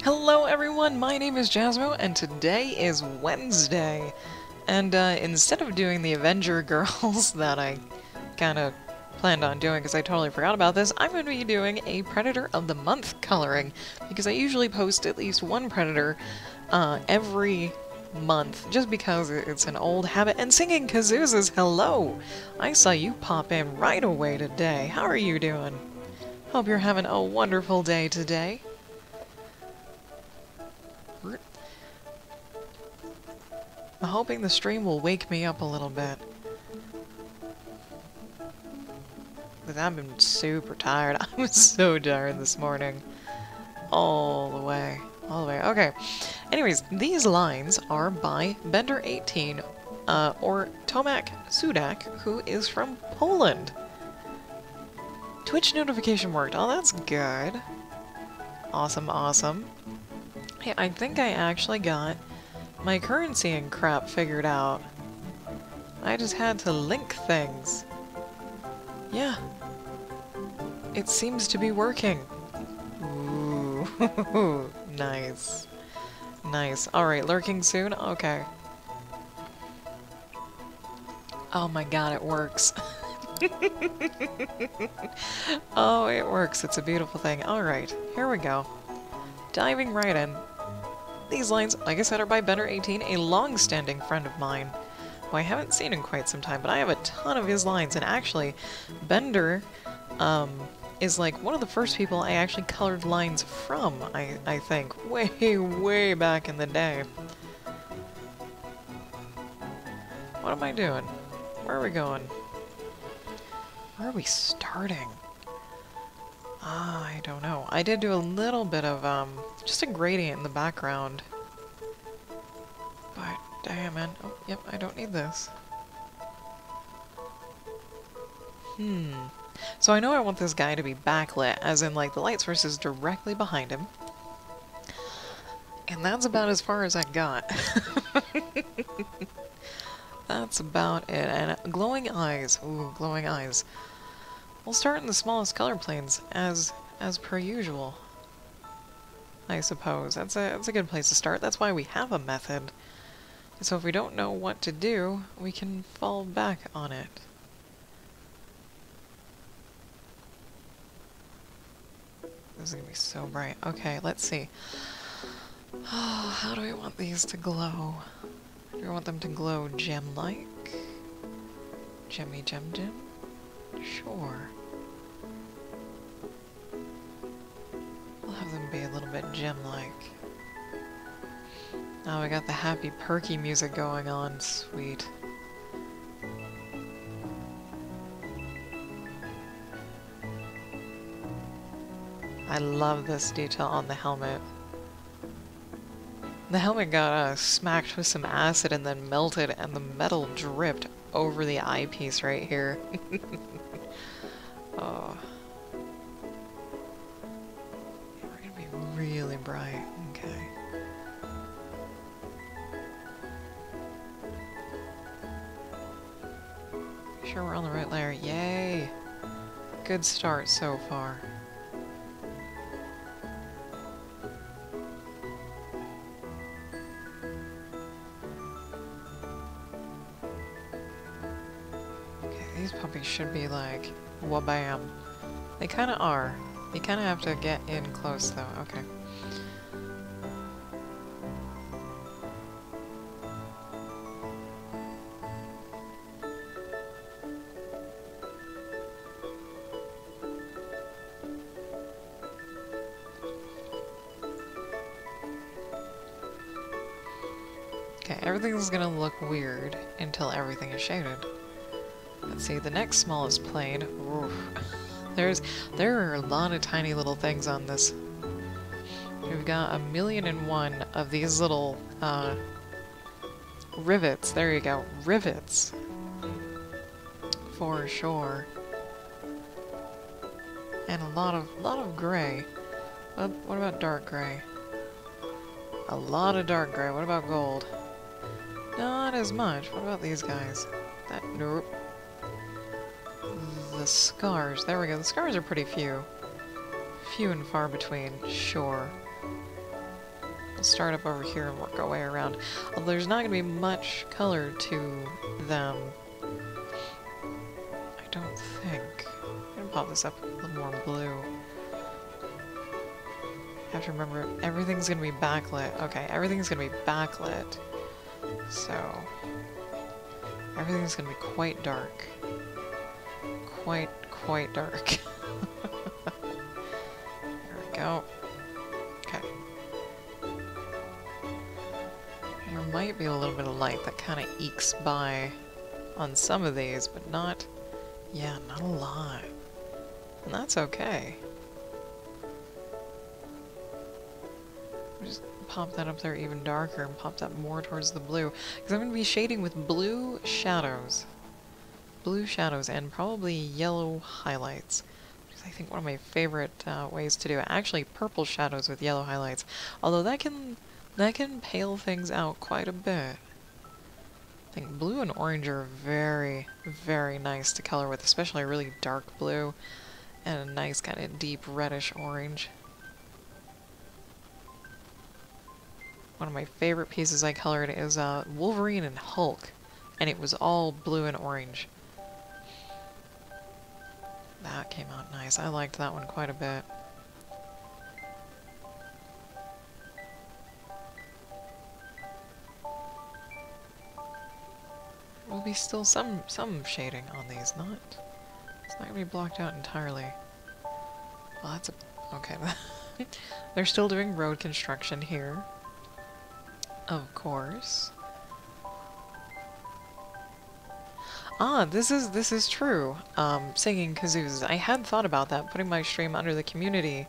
Hello everyone, my name is Jasmo, and today is Wednesday. And instead of doing the Avenger Girls that I kinda planned on doing because I totally forgot about this, I'm going to be doing a Predator of the Month coloring, because I usually post at least one Predator every month, just because it's an old habit. And singing Kazoozes, hello! I saw you pop in right away today. How are you doing? Hope you're having a wonderful day today. I'm hoping the stream will wake me up a little bit. Because I've been super tired. I was so tired this morning. All the way. All the way. Okay. Anyways, these lines are by Bender18, or Tomac Sudak, who is from Poland. Twitch notification worked. Oh, that's good. Awesome, awesome. Hey, I think I actually got my currency and crap figured out. I just had to link things. Yeah. It seems to be working. Ooh. Nice. Nice. Alright, lurking soon? Okay. Oh my god, it works. Oh, it works. It's a beautiful thing. Alright, here we go. Diving right in. These lines, like I said, are by Bender18, a long-standing friend of mine, who I haven't seen in quite some time, but I have a ton of his lines, and actually, Bender, is like one of the first people I actually colored lines from, I think, way back in the day. What am I doing? Where are we going? Where are we starting? I don't know. I did do a little bit of, just a gradient in the background. But, damn man. Oh, yep, I don't need this. So I know I want this guy to be backlit, as in, like, the light source is directly behind him. And that's about as far as I got. That's about it. And glowing eyes. Ooh, glowing eyes. We'll start in the smallest color planes, as per usual. I suppose. That's a good place to start. That's why we have a method. So if we don't know what to do, we can fall back on it. This is gonna be so bright. Okay, let's see. Oh, how do I want these to glow? Do I want them to glow gem-like? Gemmy gem gem? Sure. We'll have them be a little bit gem-like. Oh, we got the happy perky music going on. Sweet. I love this detail on the helmet. The helmet got smacked with some acid and then melted, and the metal dripped over the eyepiece right here. Oh. We're gonna be really bright. Okay. Sure we're on the right layer. Yay! Good start so far. These puppies should be like, wabam. They kind of are. You kind of have to get in close though. Okay. Okay, everything's gonna look weird until everything is shaded. Let's see, the next smallest plane. Oof. There are a lot of tiny little things on this. We've got 1,000,001 of these little rivets. There you go, rivets. For sure. And a lot of gray. What about dark gray? A lot of dark gray. What about gold? Not as much. What about these guys? Nope. The scars. There we go. The scars are pretty few. Few and far between. Sure. start up over here and work our way around. Although there's not going to be much color to them. I don't think. I'm going to pop this up a little more blue. I have to remember, everything's going to be backlit. Okay, everything's going to be backlit. So, everything's going to be quite dark. Quite dark. There we go. Okay. There might be a little bit of light that kind of ekes by on some of these, but not, yeah, not a lot. And that's okay. Just pop that up there even darker and pop that more towards the blue. Because I'm going to be shading with blue shadows. Blue shadows and probably yellow highlights. Which is, I think, one of my favorite ways to do it. Actually, purple shadows with yellow highlights. Although that can pale things out quite a bit. I think blue and orange are very, very nice to color with. Especially a really dark blue and a nice kind of deep reddish orange. One of my favorite pieces I colored is Wolverine and Hulk, and it was all blue and orange. That came out nice. I liked that one quite a bit. Will be still some shading on these, it's not gonna be blocked out entirely. Well, that's okay. They're still doing road construction here. Of course. Ah, this is true. Singing kazoos. I had thought about that, putting my stream under the community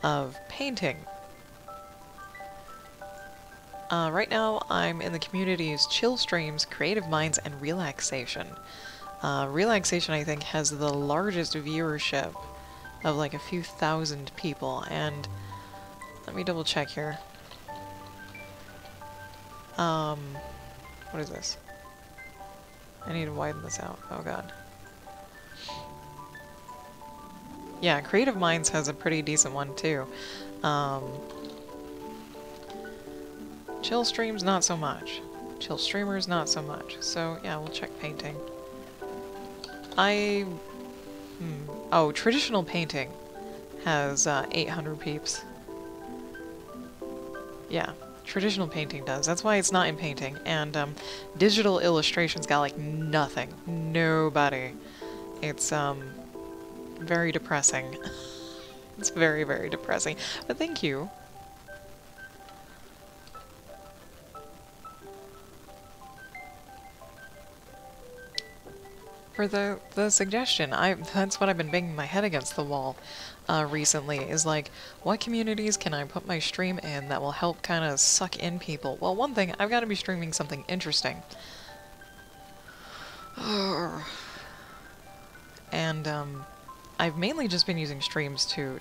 of painting. Right now, I'm in the community's chill streams, creative minds, and relaxation. Relaxation, I think, has the largest viewership of like a few thousand people, and let me double check here. What is this? I need to widen this out. Oh god. Yeah, Creative Minds has a pretty decent one too. Chill streams, not so much. Chill streamers, not so much. So yeah, we'll check painting. Oh, traditional painting has 800 peeps. Yeah. Traditional painting does. That's why it's not in painting. And digital illustration's got like nothing. Nobody. It's very depressing. It's very, very depressing. But thank you. For the suggestion. That's what I've been banging my head against the wall recently, is like, what communities can I put my stream in that will help kind of suck in people? Well, one thing, I've got to be streaming something interesting. And I've mainly just been using streams to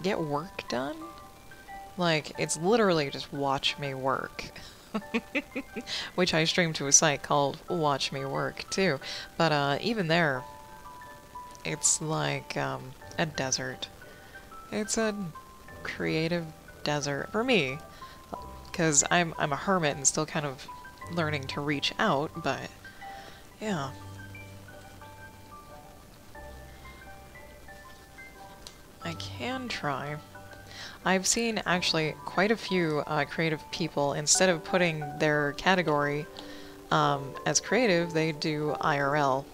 get work done. Like, it's literally just watch me work. Which I stream to a site called Watch Me Work, too. But even there, it's like a desert. It's a creative desert for me. Because I'm a hermit and still kind of learning to reach out, but yeah. I can try. I've seen actually quite a few creative people, instead of putting their category as creative, they do IRL.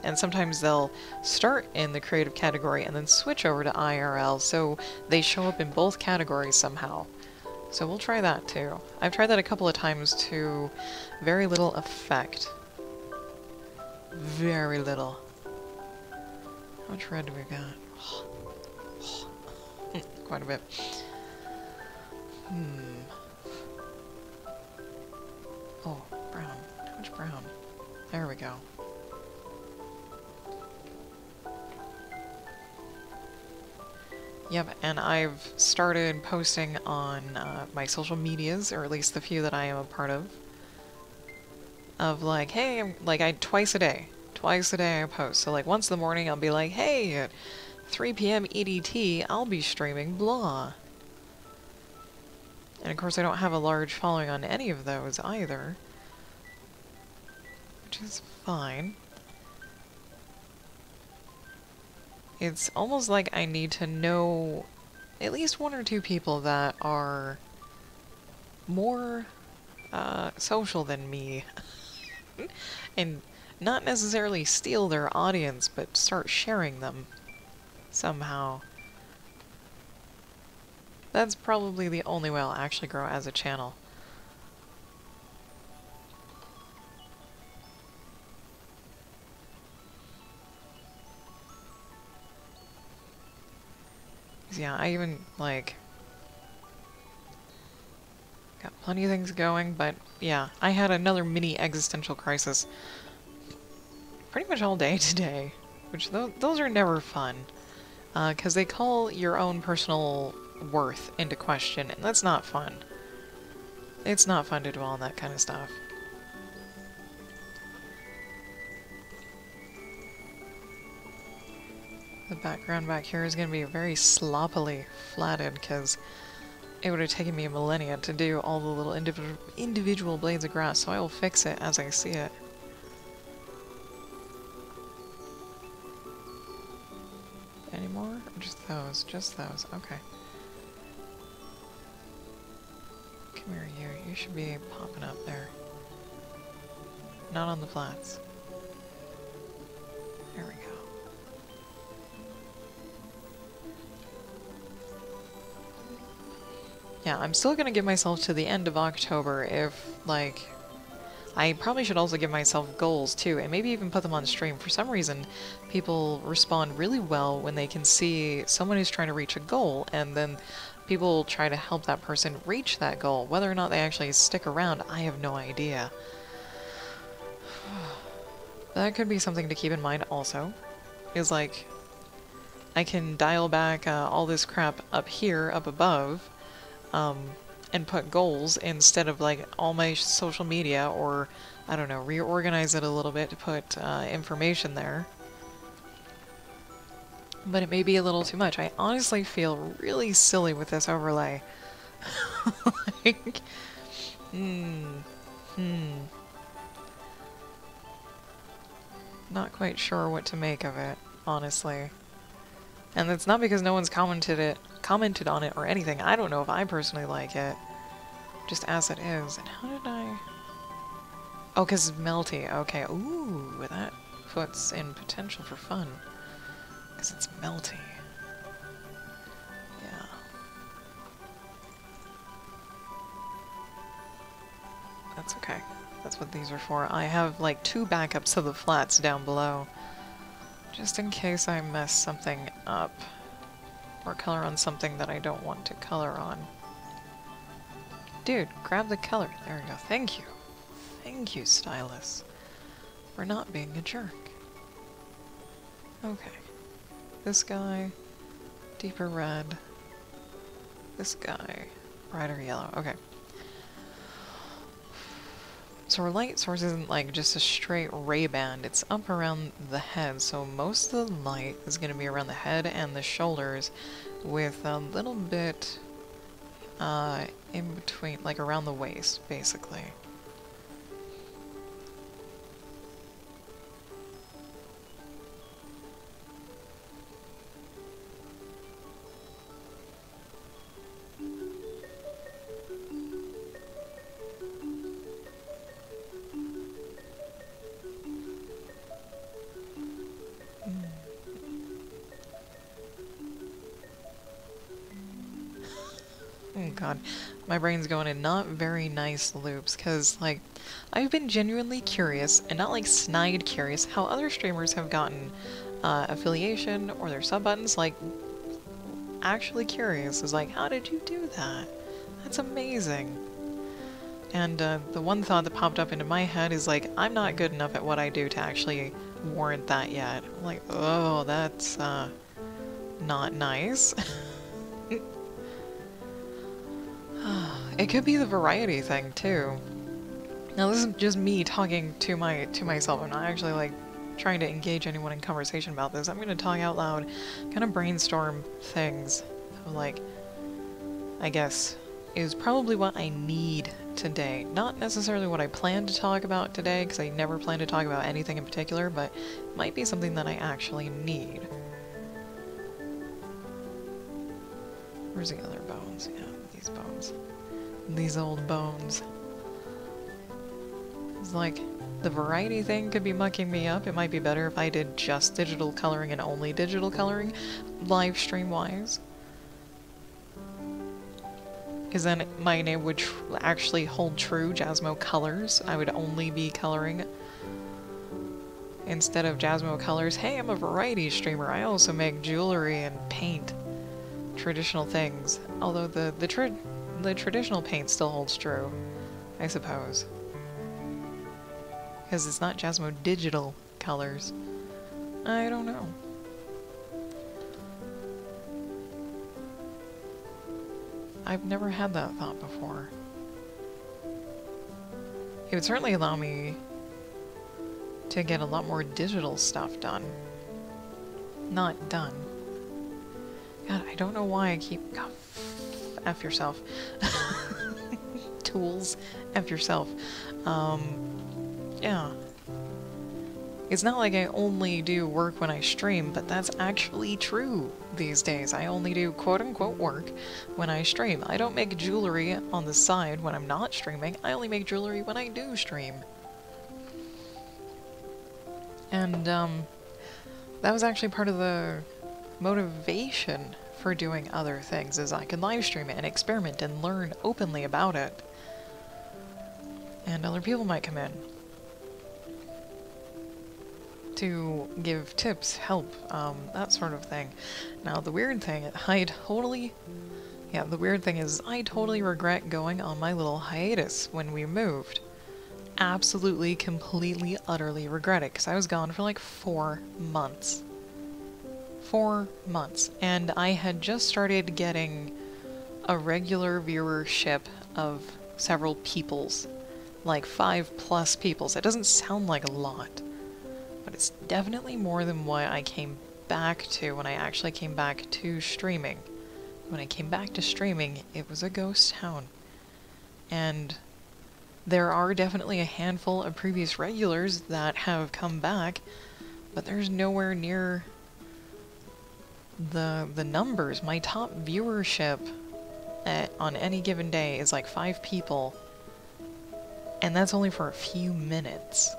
And sometimes they'll start in the creative category and then switch over to IRL, so they show up in both categories somehow. So we'll try that too. I've tried that a couple of times to very little effect. Very little. How much red do we got? Quite a bit. Oh, brown. How much brown? There we go. Yep, and I've started posting on my social medias, or at least the few that I am a part of like, hey, twice a day I post. So like once in the morning I'll be like, hey, at 3 p.m. EDT, I'll be streaming blah. And of course I don't have a large following on any of those either. Which is fine. It's almost like I need to know at least one or two people that are more social than me. And not necessarily steal their audience, but start sharing them somehow. That's probably the only way I'll actually grow as a channel. Yeah, I even, like, got plenty of things going, but yeah, I had another mini existential crisis pretty much all day today, which those are never fun, because they call your own personal worth into question, and that's not fun. It's not fun to dwell on that kind of stuff. The background back here is going to be very sloppily flatted, because it would have taken me a millennia to do all the little individual blades of grass, so I will fix it as I see it. Any more? Or just those? Just those. Okay. Come here, you. You should be popping up there. Not on the flats. There we go. Yeah, I'm still gonna give myself to the end of October if, like... I probably should also give myself goals, too, and maybe even put them on stream. For some reason, people respond really well when they can see someone who's trying to reach a goal, and then people try to help that person reach that goal. Whether or not they actually stick around, I have no idea. That could be something to keep in mind also, is like, I can dial back all this crap up here, up above, and put goals instead of like all my social media, or I don't know, reorganize it a little bit to put information there. But it may be a little too much. I honestly feel really silly with this overlay. Like, not quite sure what to make of it, honestly. And it's not because no one's commented on it or anything. I don't know if I personally like it. Just as it is. And how did I... Oh, because it's melty. Okay. Ooh, that puts in potential for fun. Because it's melty. Yeah. That's okay. That's what these are for. I have like 2 backups of the flats down below. Just in case I mess something up. Or color on something that I don't want to color on. Dude, grab the color. There we go. Thank you. Thank you, stylus, for not being a jerk. Okay. This guy, deeper red. This guy, brighter yellow. Okay. So our light source isn't like just a straight ray band, it's up around the head, so most of the light is going to be around the head and the shoulders, with a little bit in between, like around the waist, basically. Oh god, my brain's going in not very nice loops, because, like, I've been genuinely curious, and not like snide curious, how other streamers have gotten affiliation or their sub buttons. Like, actually curious is like, how did you do that? That's amazing. And the one thought that popped up into my head is like, I'm not good enough at what I do to actually warrant that yet. I'm like, oh, that's not nice. It could be the variety thing too. Now this is just me talking to myself. I'm not actually like trying to engage anyone in conversation about this. I'm gonna talk out loud, kind of brainstorm things of, like, I guess, is probably what I need today. Not necessarily what I plan to talk about today, because I never plan to talk about anything in particular, but it might be something that I actually need. Where's the other bones? Yeah, these bones. These old bones. It's like, the variety thing could be mucking me up. It might be better if I did just digital coloring and only digital coloring, live stream-wise. Because then my name would actually hold true, Jasmo Colors. I would only be coloring. Instead of Jasmo Colors, hey, I'm a variety streamer. I also make jewelry and paint. Traditional things. Although the traditional paint still holds true, I suppose. Because it's not Jasmo Digital Colors. I don't know. I've never had that thought before. It would certainly allow me to get a lot more digital stuff done. Not done. God, I don't know why I keep... God, F yourself. Tools. F yourself. Yeah. It's not like I only do work when I stream, but that's actually true these days. I only do quote-unquote work when I stream. I don't make jewelry on the side when I'm not streaming. I only make jewelry when I do stream. And, that was actually part of the motivation for doing other things, is I can live stream it and experiment and learn openly about it. And other people might come in to give tips, help, that sort of thing. Now, the weird thing, the weird thing is I totally regret going on my little hiatus when we moved. Absolutely, completely, utterly regret it, because I was gone for like 4 months. 4 months. And I had just started getting a regular viewership of several peoples. Like 5+ peoples. It doesn't sound like a lot, but it's definitely more than what I came back to when I actually came back to streaming. When I came back to streaming, it was a ghost town. And there are definitely a handful of previous regulars that have come back, but there's nowhere near the numbers. My top viewership on any given day is like 5 people, and that's only for a few minutes.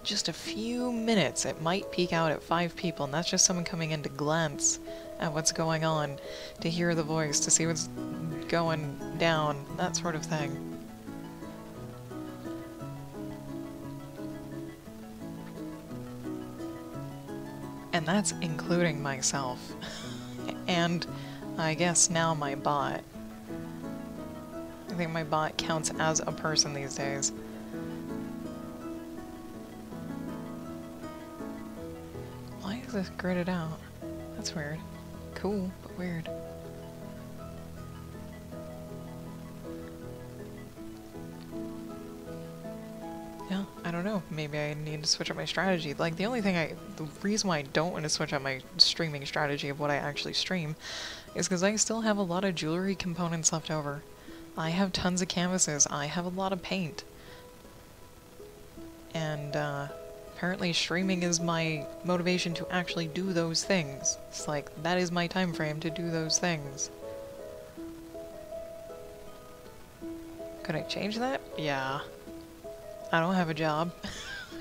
Just a few minutes. It might peak out at 5 people, and that's just someone coming in to glance at what's going on, to hear the voice, to see what's going down, that sort of thing. And that's including myself. And I guess now my bot. I think my bot counts as a person these days. Why is this gridded out? That's weird. Cool, but weird. Yeah, I don't know. Maybe I need to switch up my strategy. Like, the reason why I don't want to switch up my streaming strategy of what I actually stream is because I still have a lot of jewelry components left over. I have tons of canvases. I have a lot of paint. And, apparently streaming is my motivation to actually do those things. It's like, that is my time frame to do those things. Could I change that? Yeah. I don't have a job.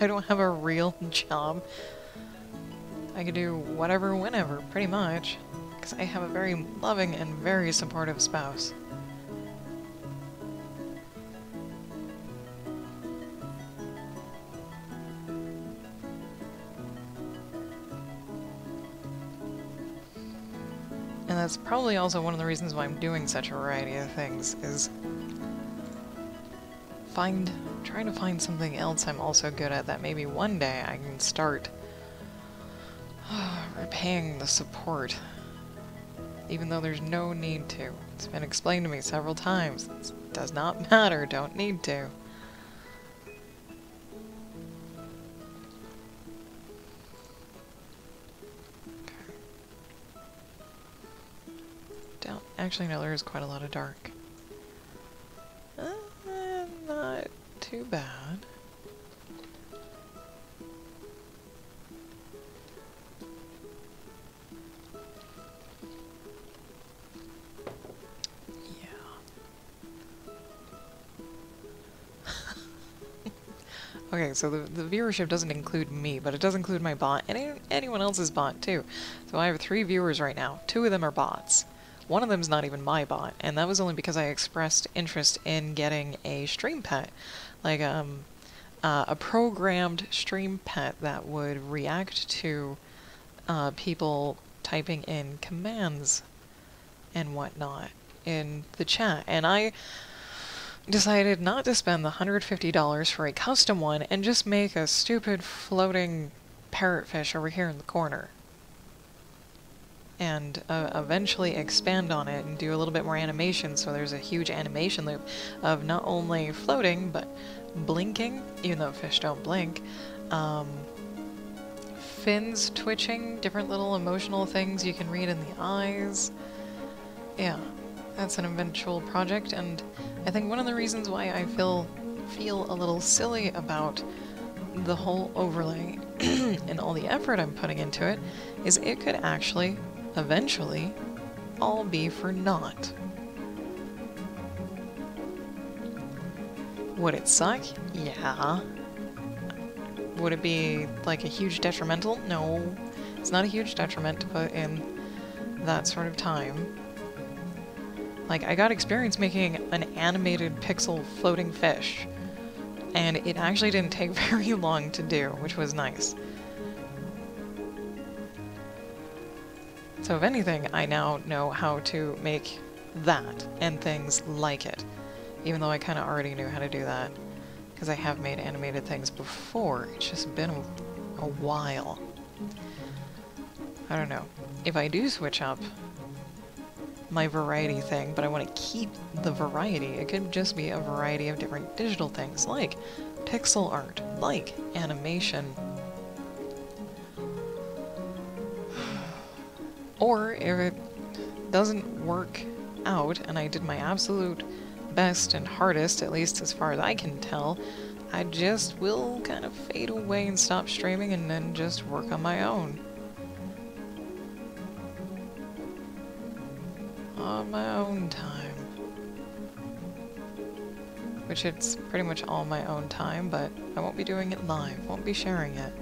I don't have a real job. I can do whatever, whenever, pretty much. Because I have a very loving and very supportive spouse. And that's probably also one of the reasons why I'm doing such a variety of things, is trying to find something else I'm also good at that maybe one day I can start repaying the support. Even though there's no need to. It's been explained to me several times. It does not matter, don't need to. Actually, no, there is quite a lot of dark. Not too bad. Okay, so the viewership doesn't include me, but it does include my bot, and anyone else's bot, too. So I have 3 viewers right now. 2 of them are bots. One of them's not even my bot, and that was only because I expressed interest in getting a stream pet. Like, a programmed stream pet that would react to people typing in commands and whatnot in the chat. And I decided not to spend the $150 for a custom one and just make a stupid floating parrotfish over here in the corner. And eventually expand on it and do a little bit more animation, so there's a huge animation loop of not only floating, but blinking, even though fish don't blink, fins twitching, different little emotional things you can read in the eyes. Yeah. That's an eventual project, and I think one of the reasons why I feel a little silly about the whole overlay and all the effort I'm putting into it is it could actually, eventually, all be for naught. Would it suck? Yeah. Would it be, like, a huge detrimental? No. It's not a huge detriment to put in that sort of time. Like, I got experience making an animated pixel floating fish, and it actually didn't take very long to do, which was nice. So if anything, I now know how to make that and things like it, even though I kind of already knew how to do that, because I have made animated things before. It's just been a while. I don't know. If I do switch up my variety thing, but I want to keep the variety, it could just be a variety of different digital things, like pixel art, like animation. Or if it doesn't work out, and I did my absolute best and hardest, at least as far as I can tell, I just will kind of fade away and stop streaming and then just work on my own. On my own time. Which it's pretty much all my own time, but I won't be doing it live, won't be sharing it.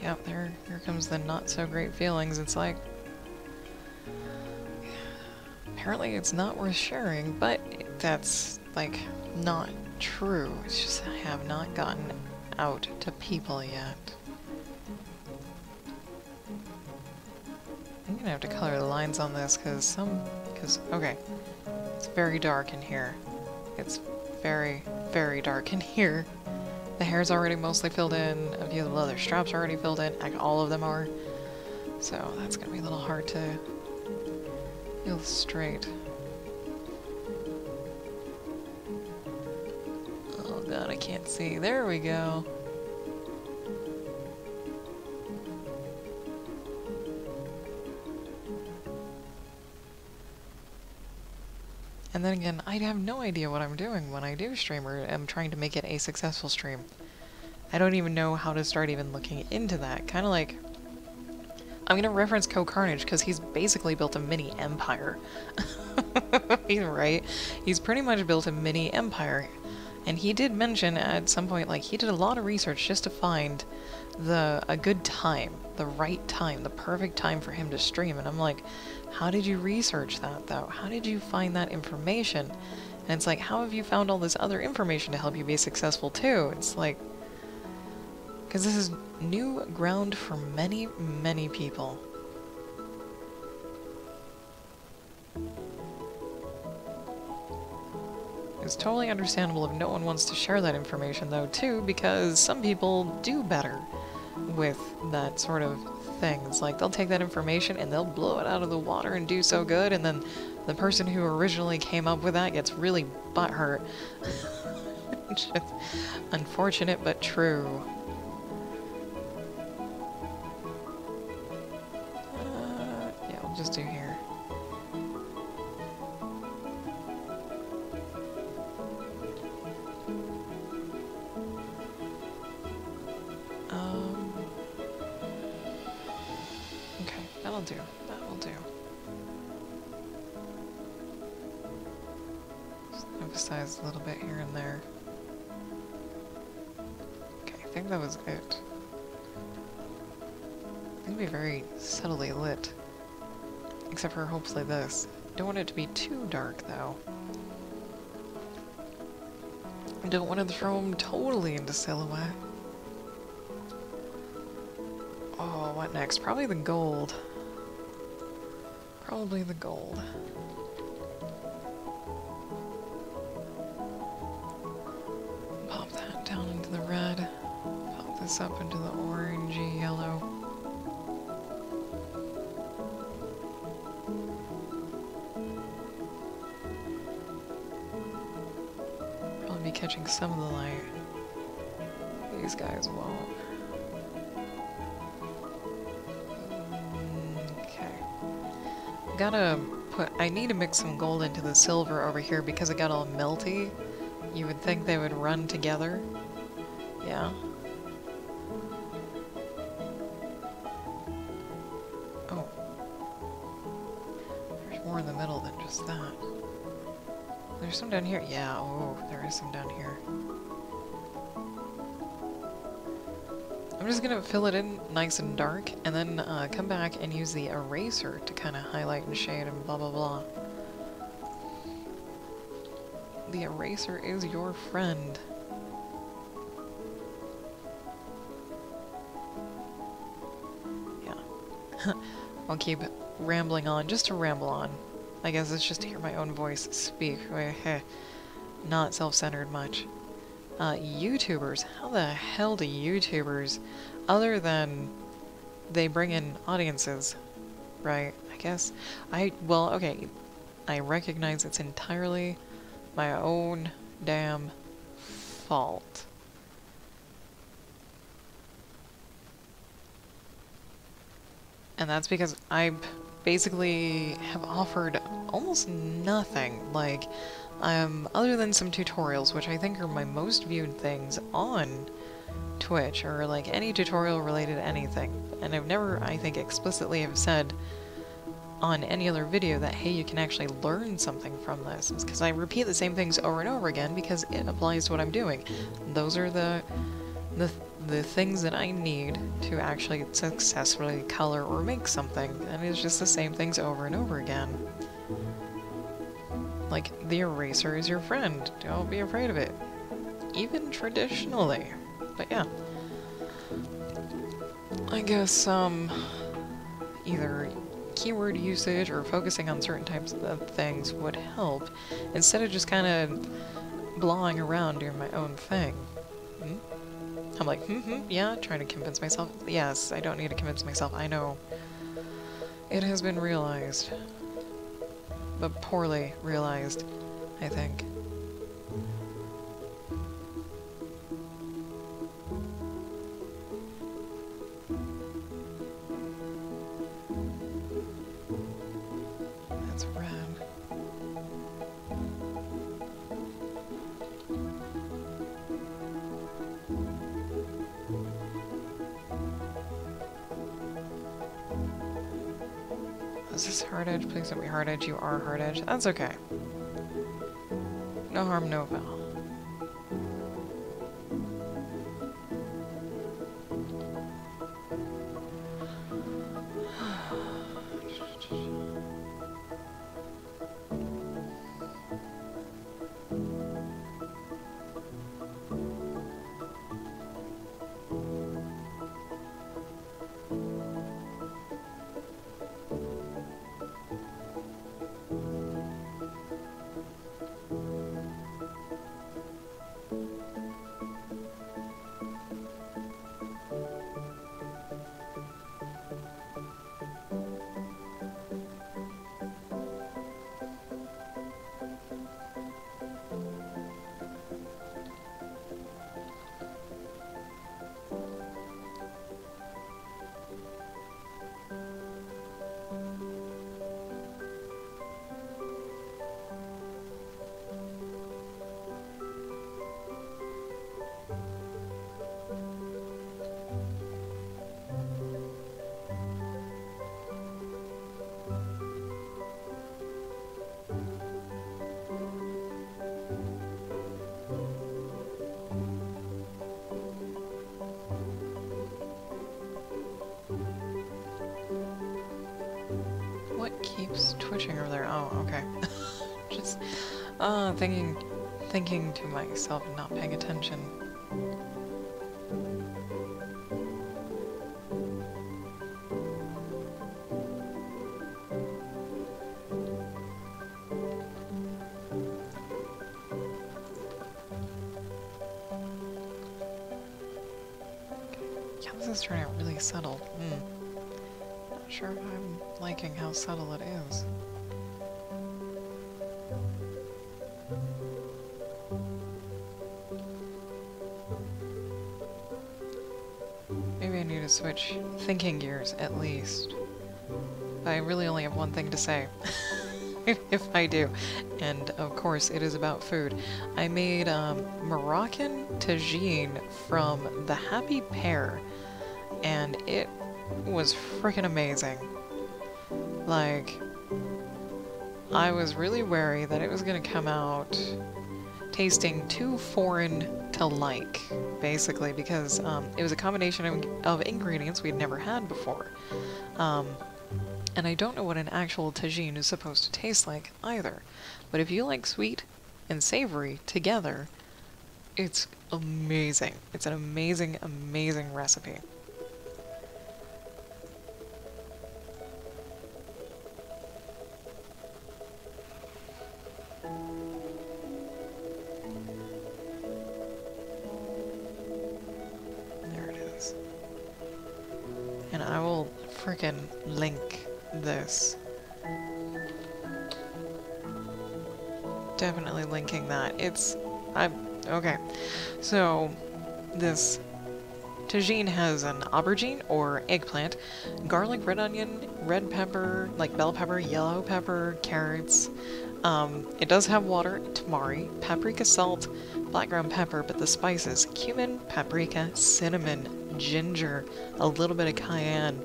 Yep, here comes the not so great feelings. It's like, apparently it's not worth sharing, but that's, like, not true. It's just I have not gotten out to people yet. I'm gonna have to color the lines on this, okay, it's very dark in here. It's very, very dark in here. The hair's already mostly filled in, a few of the leather straps are already filled in, like all of them are. So that's gonna be a little hard to illustrate. Oh god, I can't see. There we go. And then again, I have no idea what I'm doing when I do stream or am trying to make it a successful stream. I don't even know how to start even looking into that. Kind of like, I'm gonna reference CohhCarnage because he's basically built a mini empire. Right? He's pretty much built a mini empire. And he did mention at some point, like, he did a lot of research just to find a good time, the right time, the perfect time for him to stream. And I'm like, how did you research that, though? How did you find that information? And it's like, how have you found all this other information to help you be successful, too? It's like, because this is new ground for many, many people. It's totally understandable if no one wants to share that information, though, too, because some people do better with that sort of thing. It's like, they'll take that information and they'll blow it out of the water and do so good, and then the person who originally came up with that gets really butthurt. Just unfortunate but true. Yeah, we'll just do here. Okay, that'll do. That will do. Just emphasize a little bit here and there. Okay, I think that was it. It's gonna be very subtly lit. Except for hopefully this. Don't want it to be too dark though. I don't want to throw them totally into silhouette. Oh, what next? Probably the gold. Probably the gold. Pop that down into the red. Pop this up into the orangey yellow. Probably be catching some of the light. These guys won't. I need to mix some gold into the silver over here because it got all melty. You would think they would run together. Yeah. Oh. There's more in the middle than just that. There's some down here. Yeah, oh, there is some down here. I'm just gonna fill it in nice and dark, and then come back and use the eraser to kind of highlight and shade and blah blah blah. The eraser is your friend. Yeah. I'll keep rambling on, just to ramble on. I guess it's just to hear my own voice speak. Not self-centered much. YouTubers. How the hell do YouTubers, other than they bring in audiences, right? I guess. Well, okay. I recognize it's entirely my own damn fault. And that's because I basically have offered almost nothing. Like, other than some tutorials, which I think are my most viewed things on Twitch, or like any tutorial related to anything. And I've never, I think, explicitly have said on any other video that, hey, you can actually learn something from this. It's because I repeat the same things over and over again because it applies to what I'm doing. Those are the things that I need to actually successfully color or make something. And it's just the same things over and over again. Like, the eraser is your friend. Don't be afraid of it. Even traditionally. But yeah. I guess, either keyword usage or focusing on certain types of things would help, instead of just kind of blawing around doing my own thing. I'm like, yeah, trying to convince myself. Yes, I don't need to convince myself, I know. It has been realized. But poorly realized, I think. That's red. Is this hard edge? Please don't be hard edge. You are hard edge. That's okay. No harm, no foul. Thinking to myself and not paying attention. Yeah, this is turning out really subtle. Not sure if I'm liking how subtle it is. Maybe I need to switch thinking gears, at least. But I really only have one thing to say. If I do. And, of course, it is about food. I made Moroccan tagine from the Happy Pear. And it was freaking amazing. Like, I was really wary that it was going to come out tasting too foreign to like, basically, because it was a combination of ingredients we'd never had before. And I don't know what an actual tagine is supposed to taste like either. But if you like sweet and savory together, it's amazing. It's an amazing, amazing recipe. And I will frickin' link this. Definitely linking that. Okay. So, this tagine has an aubergine, or eggplant, garlic, red onion, red pepper, like bell pepper, yellow pepper, carrots. It does have water, tamari, paprika, salt, black ground pepper, but the spices, cumin, paprika, cinnamon, ginger, a little bit of cayenne.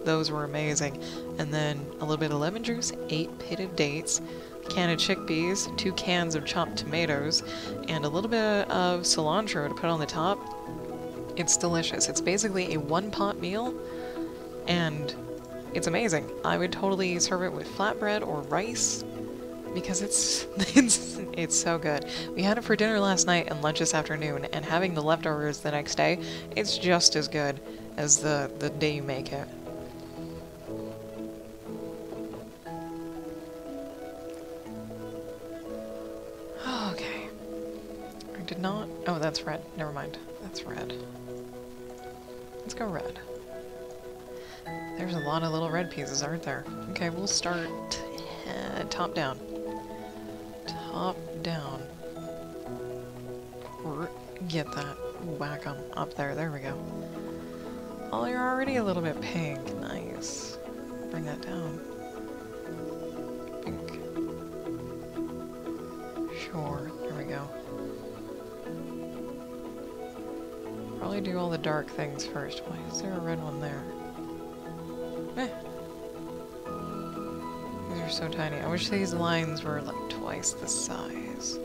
Those were amazing. And then a little bit of lemon juice, 8 pitted dates, a can of chickpeas, 2 cans of chopped tomatoes, and a little bit of cilantro to put on the top. It's delicious. It's basically a one-pot meal, and it's amazing. I would totally serve it with flatbread or rice, because it's so good. We had it for dinner last night and lunch this afternoon, and having the leftovers the next day, it's just as good as the day you make it. Okay. I did not... Oh, that's red. Never mind. That's red. Let's go red. There's a lot of little red pieces, aren't there? Okay, we'll start top down. Top down. Get that. Whack 'em up there. There we go. Oh, you're already a little bit pink. Nice. Bring that down. Pink. Sure. There we go. Probably do all the dark things first. Why is there a red one there? Eh. These are so tiny. I wish these lines were like twice the size.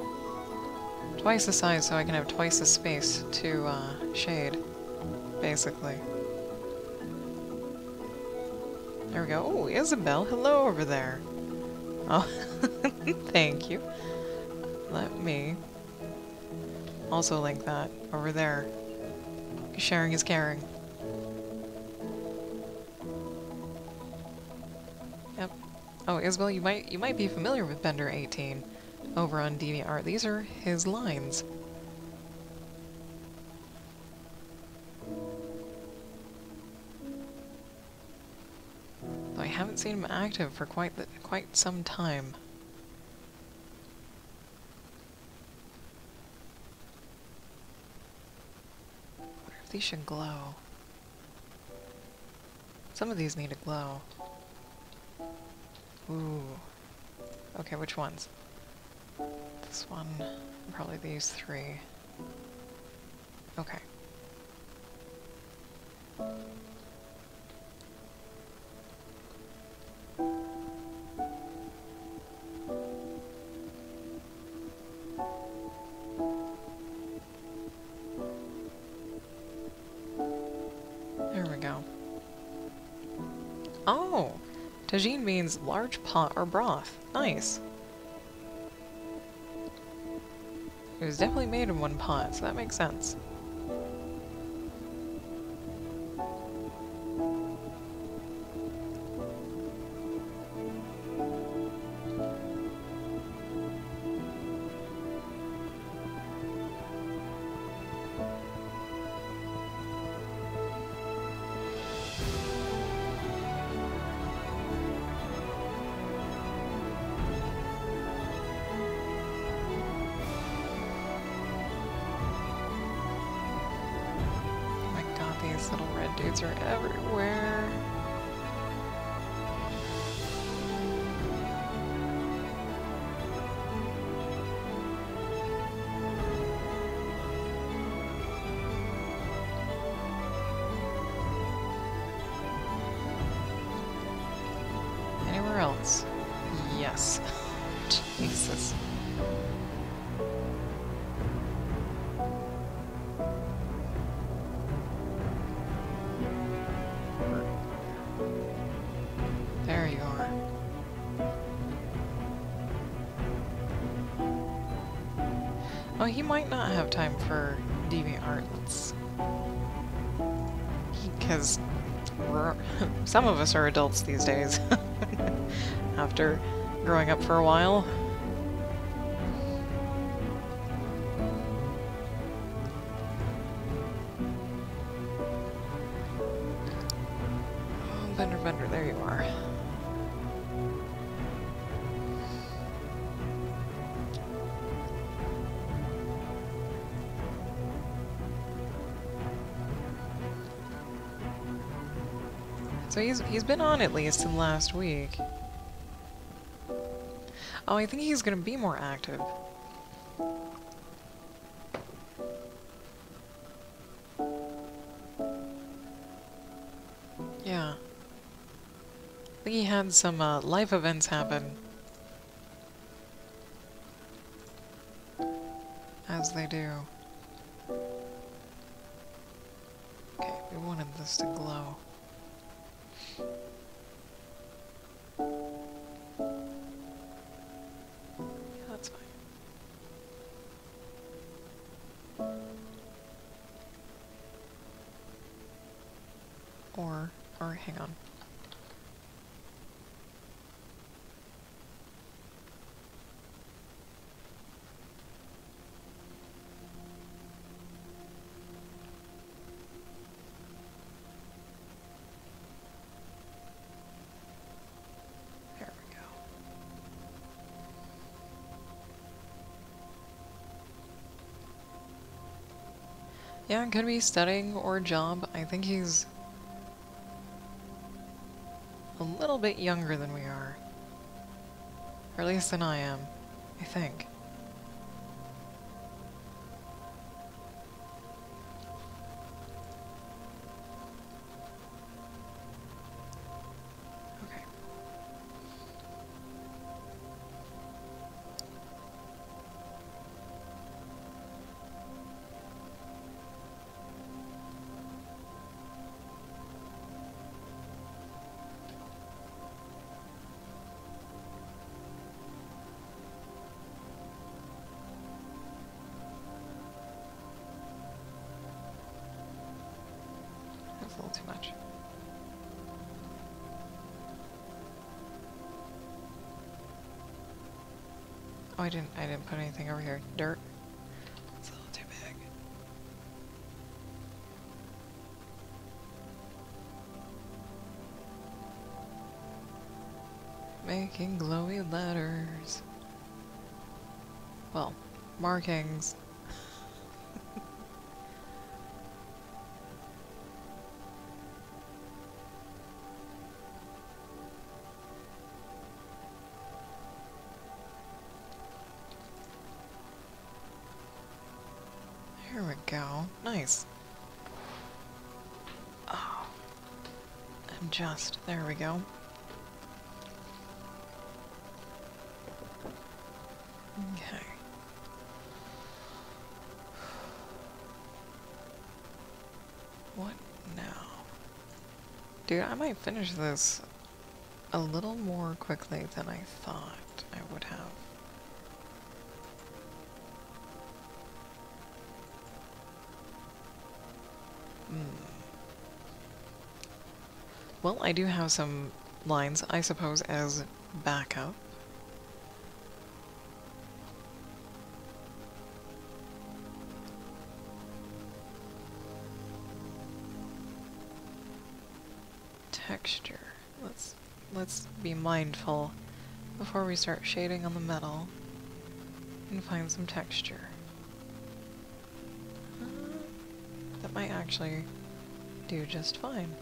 Twice the size so I can have twice the space to shade, basically. There we go. Oh, Isabel, hello over there. Oh, thank you. Let me also link that over there. Sharing is caring. Yep. Oh, Isabel, you might be familiar with Bender 18 over on DeviantArt. These are his lines. Though I haven't seen him active for quite some time. I wonder if these should glow. Some of these need to glow. Ooh. Okay, which ones? This one, probably these 3. Okay. There we go. Oh! Tagine means large pot or broth. Nice. It was definitely made in one pot, so that makes sense. These little red dudes are everywhere. Anywhere else? Yes. Jesus. There you are. Oh, he might not have time for DeviantArt. Because some of us are adults these days. After growing up for a while. Oh, Bender, there you are. So he's been on at least in the last week. Oh, I think he's gonna be more active. Yeah. I think he had some life events happen. As they do. Okay, we wanted this to glow. Yeah, that's fine. Or hang on. There we go. Yeah, could be studying or job. I think he's a little bit younger than we are. Or at least than I am, I think. Okay. That's a little too much. Oh, I didn't put anything over here. Dirt. It's a little too big. Making glowy letters. Well, markings. Here we go. Nice. Oh. Adjust. There we go. Okay. What now? Dude, I might finish this a little more quickly than I thought I would have. Well, I do have some lines, I suppose, as backup. Texture. Let's be mindful before we start shading on the metal and find some texture. That might actually do just fine.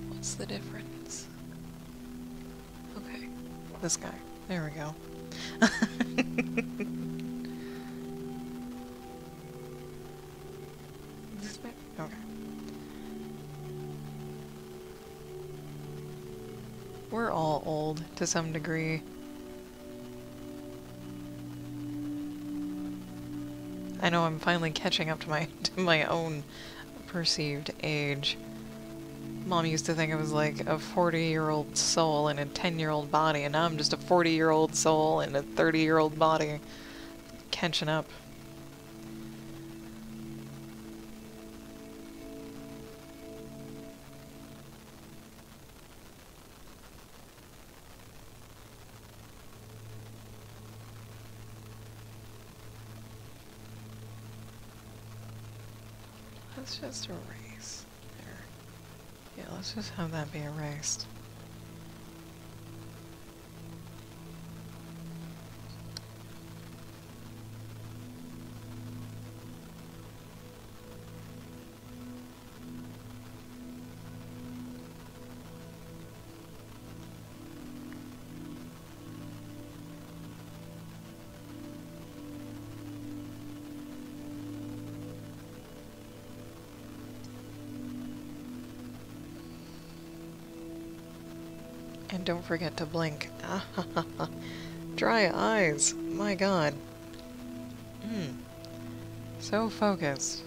What's the difference? Okay, this guy. There we go. This bit? Okay. We're all old to some degree. I know I'm finally catching up to my own perceived age. Mom used to think I was like a 40-year-old soul in a 10-year-old body, and now I'm just a 40-year-old soul in a 30-year-old body. Catching up. Let's just erase. There. Yeah, let's just have that be erased. And don't forget to blink. Dry eyes. My god. So focused.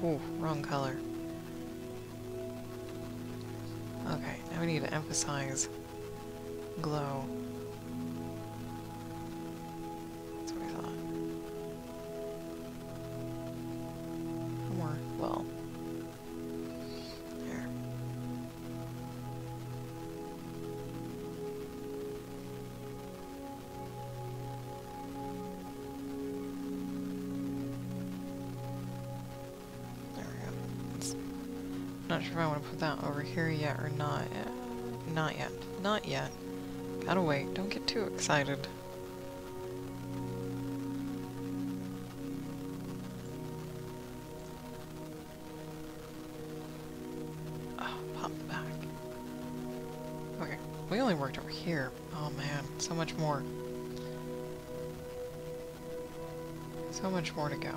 Ooh, wrong color. Okay, now we need to emphasize glow. That's what I thought. More, well. There. There we go. Not sure if I want to put that over here yet or not. Not yet. Not yet. Gotta wait. Don't get too excited. Oh, pop the back. Okay. We only worked over here. Oh man. So much more. So much more to go.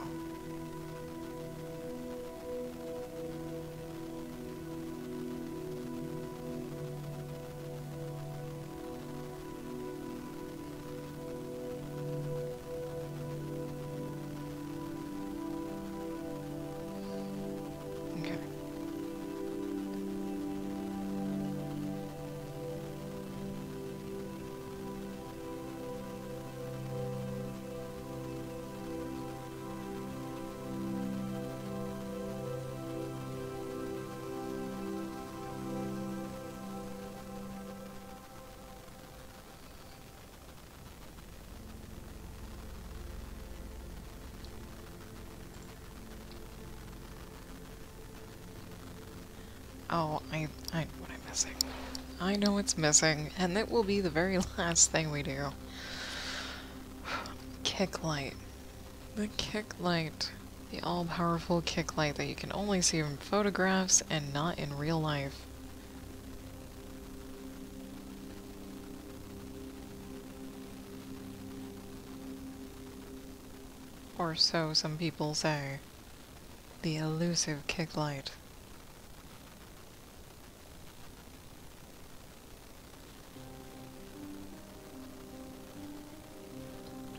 Oh, I know what I'm missing. I know what's missing, and it will be the very last thing we do. Kick light. The kick light. The all-powerful kick light that you can only see in photographs and not in real life. Or so some people say. The elusive kick light.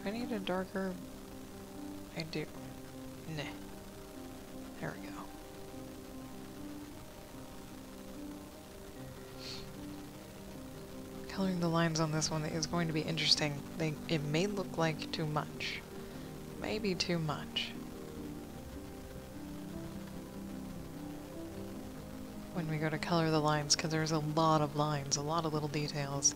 Do I need a darker? I do. Nah. There we go. Coloring the lines on this one is going to be interesting. It may look like too much. Maybe too much. When we go to color the lines, because there's a lot of lines, a lot of little details.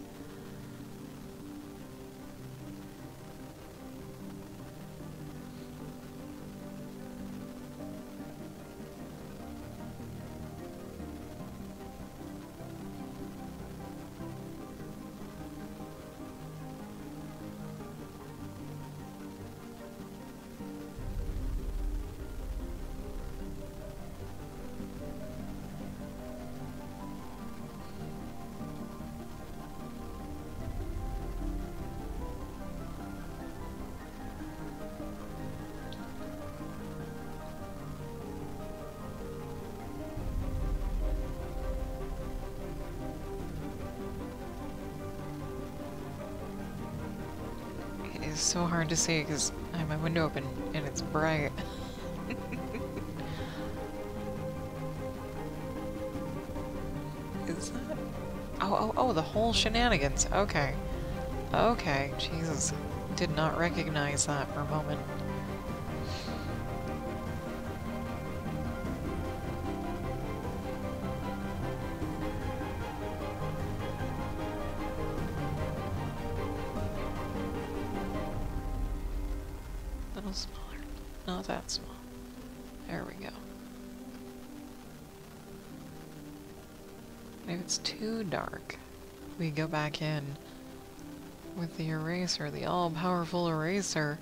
It's so hard to see because I have my window open and it's bright. Is that... Oh, the whole shenanigans. Okay. Okay, Jesus. Did not recognize that for a moment. A little smaller. Not that small. There we go. If it's too dark, we go back in with the eraser, the all-powerful eraser.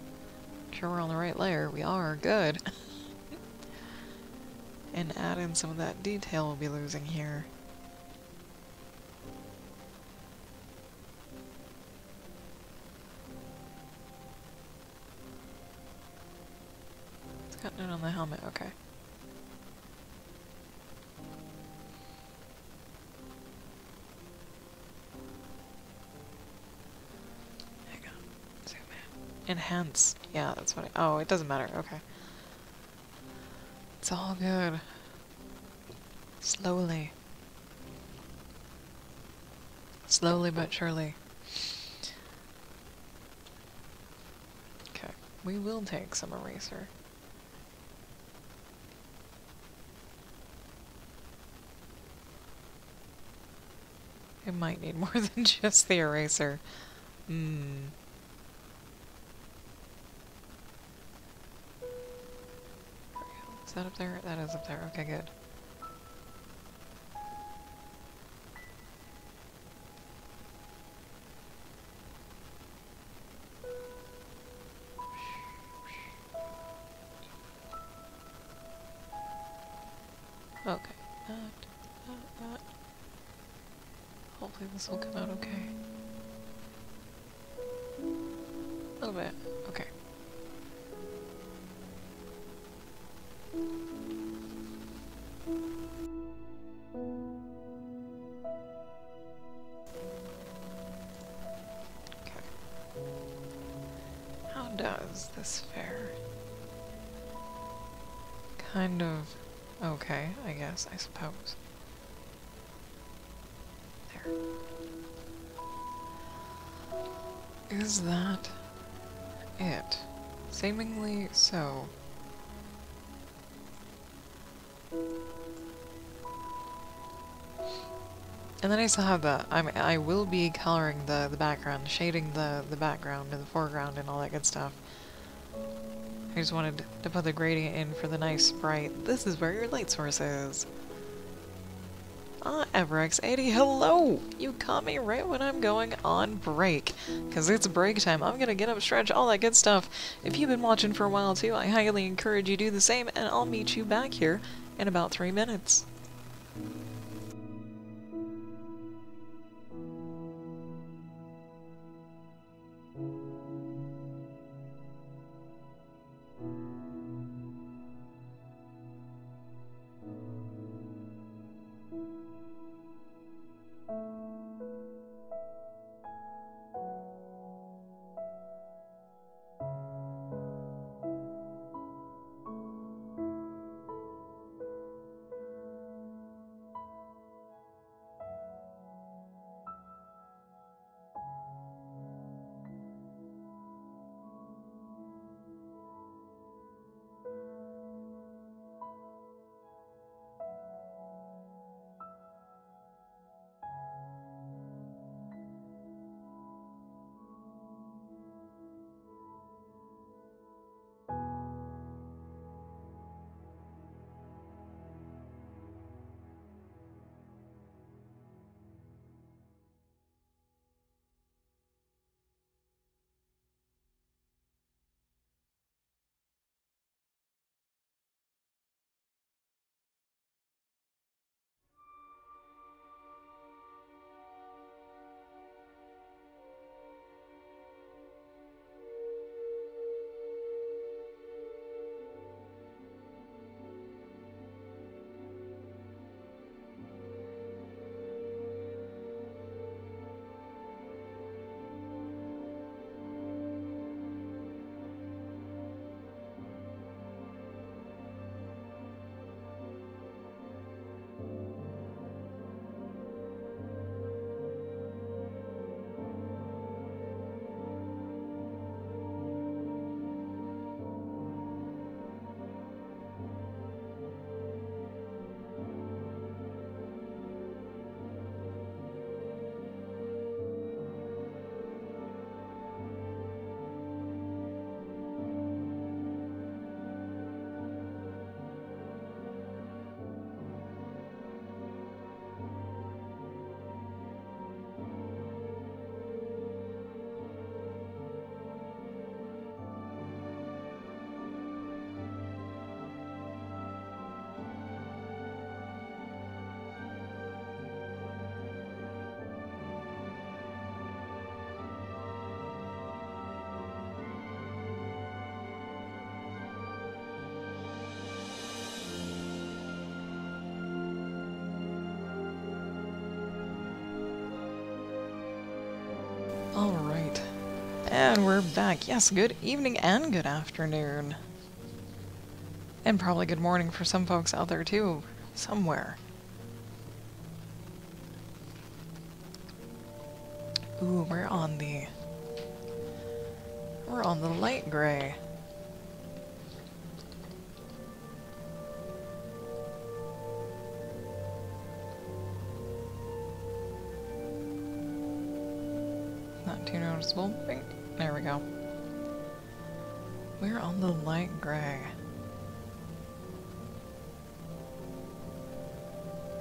Make sure we're on the right layer. We are. Good. And add in some of that detail we'll be losing here. It's got it on the helmet. Okay. Enhance. Yeah, that's what oh, it doesn't matter. Okay. It's all good. Slowly. Slowly but surely. Okay. We will take some eraser. It might need more than just the eraser. Is that up there? That is up there. Okay, good. Okay. That. Hopefully this will come out okay. A little bit. Okay. How does this fare? Kind of okay, I guess, I suppose. There. Is that it? Seemingly so. And then I still have the, I will be coloring the background, shading the background and the foreground and all that good stuff. I just wanted to put the gradient in for the nice bright, this is where your light source is. Ah, EverX80, hello! You caught me right when I'm going on break. Because it's break time, I'm gonna get up, stretch, all that good stuff. If you've been watching for a while too, I highly encourage you to do the same, and I'll meet you back here in about 3 minutes. Alright. And we're back. Yes, good evening and good afternoon. And probably good morning for some folks out there too, somewhere. Ooh, we're on the light gray. Not too noticeable. Bing. There we go. We're on the light gray.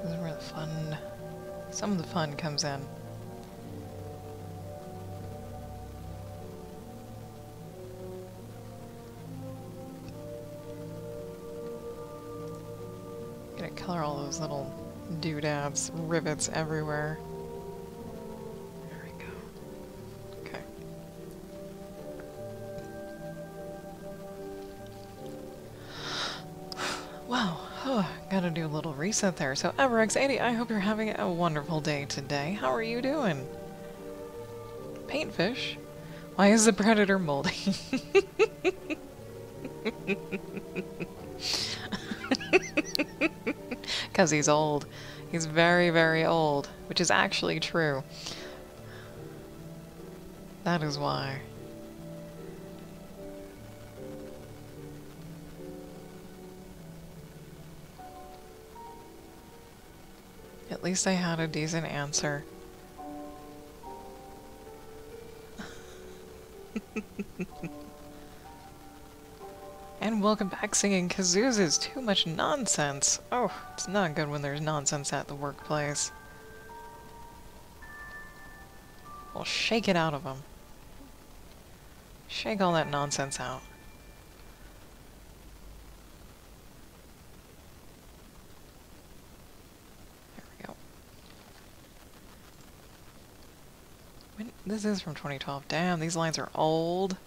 This is where the fun, some of the fun comes in. Gonna color all those little doodads, rivets everywhere. There we go. Okay. Wow. Oh, gotta do a little reset there. So, EverX80, I hope you're having a wonderful day today. How are you doing? Paintfish? Why is the predator moldy? Because he's old. He's very, very old, which is actually true. That is why. At least I had a decent answer. And welcome back, singing kazoos is too much nonsense. Oh, it's not good when there's nonsense at the workplace. Well, shake it out of them. Shake all that nonsense out. There we go. This is from 2012. Damn, these lines are old.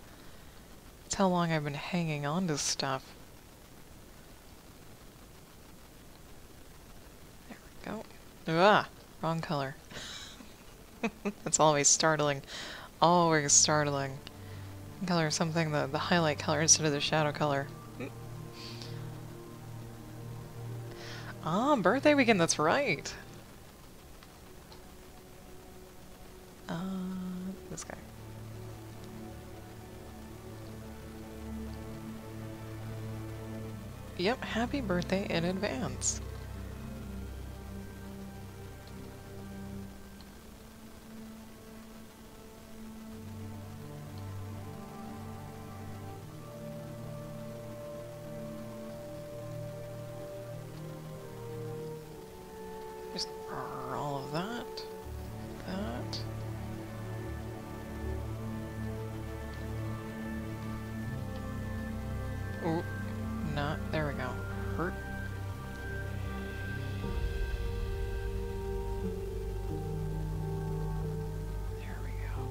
That's how long I've been hanging on to stuff. There we go. Ah, wrong color. That's always startling. Always startling. Color something the highlight color instead of the shadow color. Ah, birthday weekend, that's right. This guy. Yep, happy birthday in advance. Just all of that. That. Oh, not. There we go. Hurt. There we go.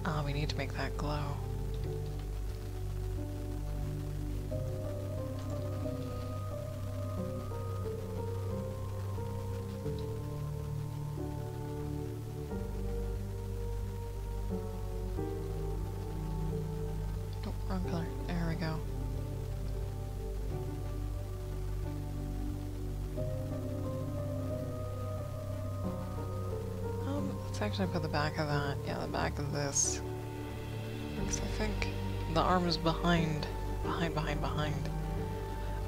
Ah, we need to make that glow. Oh, wrong color. There we go. Let's actually put the back of that. Yeah, the back of this. Because I think the arm is behind.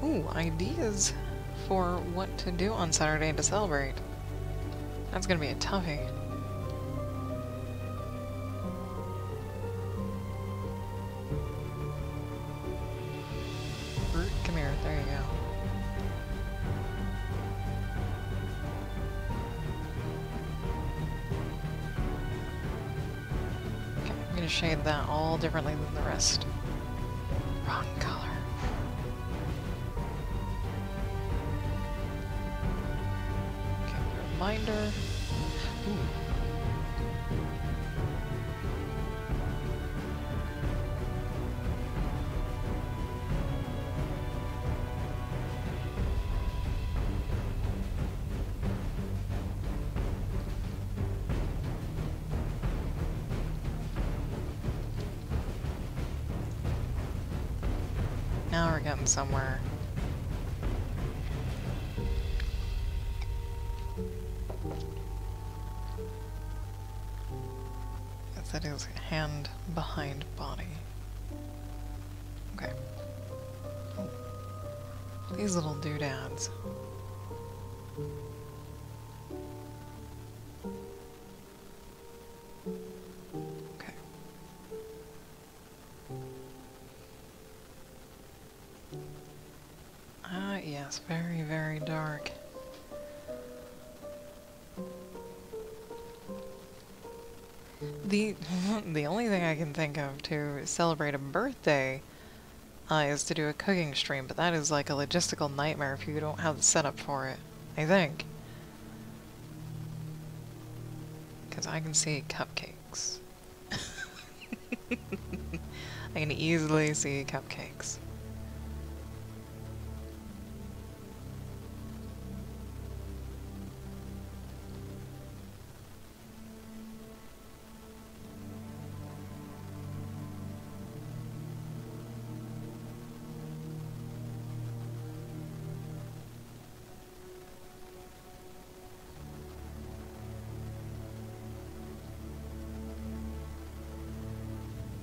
Ooh, ideas for what to do on Saturday to celebrate. That's gonna be a toughie. Brute, come here. There you go. Okay, I'm gonna shade that all differently than the rest. Wrong color. Okay, reminder. Ooh. Now we're getting somewhere. Yes, that is hand behind body. Okay. Oh. These little doodads. Okay. Ah, yes, very, very dark. The the only thing I can think of to celebrate a birthday is to do a cooking stream, but that is like a logistical nightmare if you don't have the setup for it, I think. Because I can see cupcakes. I can easily see cupcakes.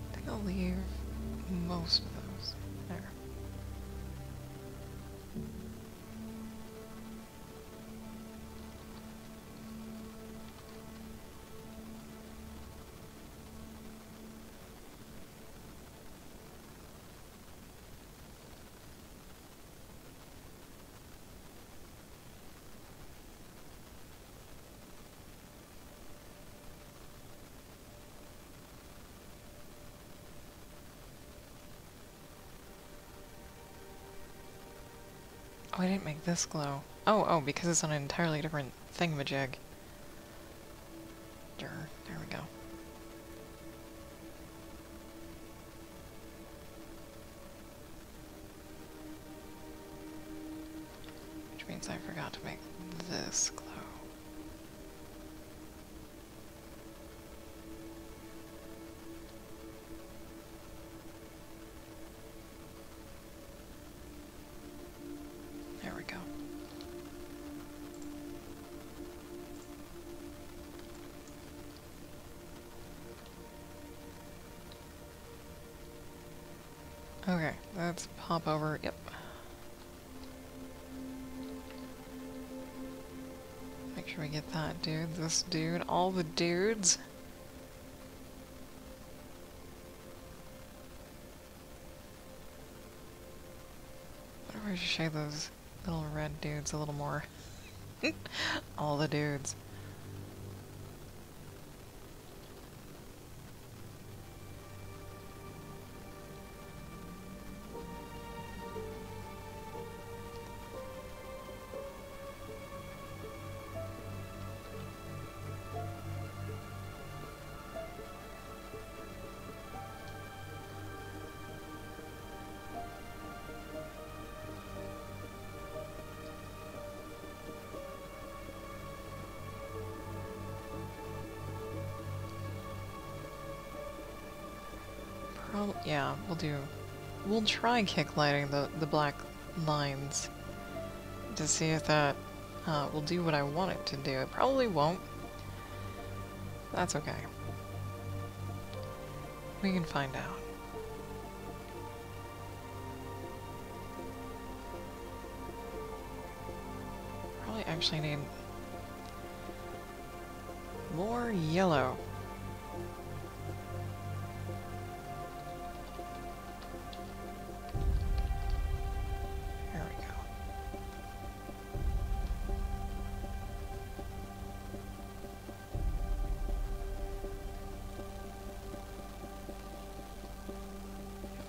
I think I'll leave most of those there. Oh, I didn't make this glow. Oh, because it's on an entirely different thingamajig. There we go. Which means I forgot to make this glow. There we go. Okay, let's pop over. Yep. Make sure we get that dude, this dude, all the dudes. What if I just shade those little red dudes a little more? All the dudes. Yeah, we'll try kick lighting the black lines to see if that will do what I want it to do. It probably won't. That's okay. We can find out. Probably actually need more yellow.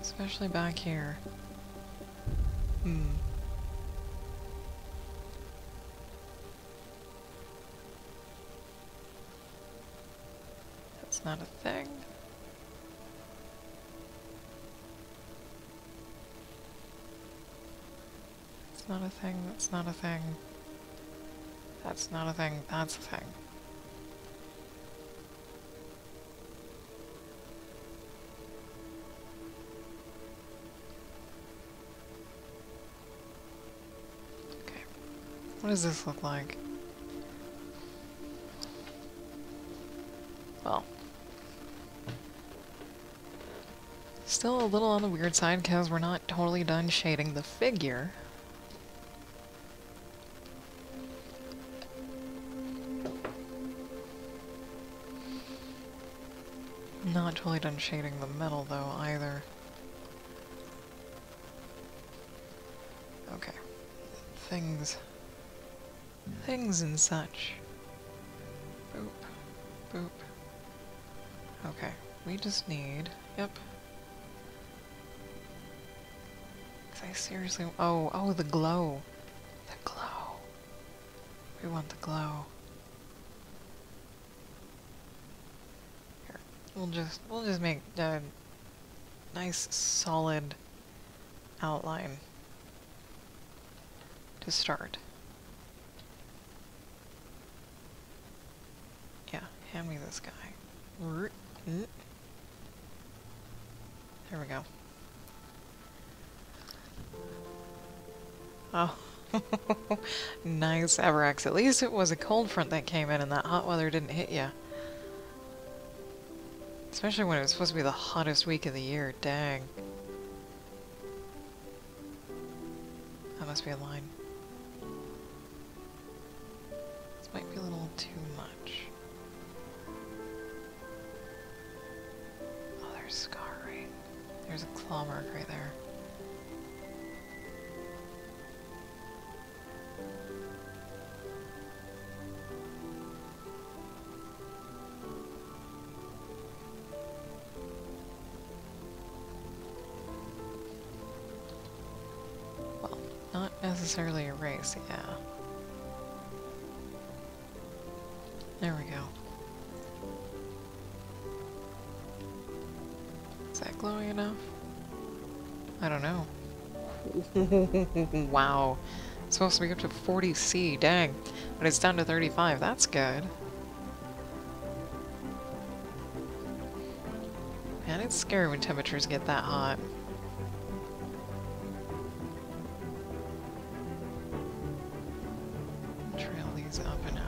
Especially back here. That's not a thing. That's not a thing, that's not a thing. That's not a thing, that's a thing. What does this look like? Well. Still a little on the weird side because we're not totally done shading the figure. Not totally done shading the metal though either. Okay. Things and such. Boop. Boop. Okay. We just need... Yep. I seriously... Oh, the glow. The glow. We want the glow. Here. We'll just make a nice solid outline to start. Yeah, hand me this guy. There we go. Oh, nice, Everax. At least it was a cold front that came in and that hot weather didn't hit you. Especially when it was supposed to be the hottest week of the year. Dang. That must be a line. This might be a little too much. Oh, there's scarring. There's a claw mark right there. Not necessarily erase, yeah. There we go. Is that glowing enough? I don't know. Wow. It's supposed to be up to 40°C, dang. But it's down to 35, that's good. Man, it's scary when temperatures get that hot. Trail these up and out.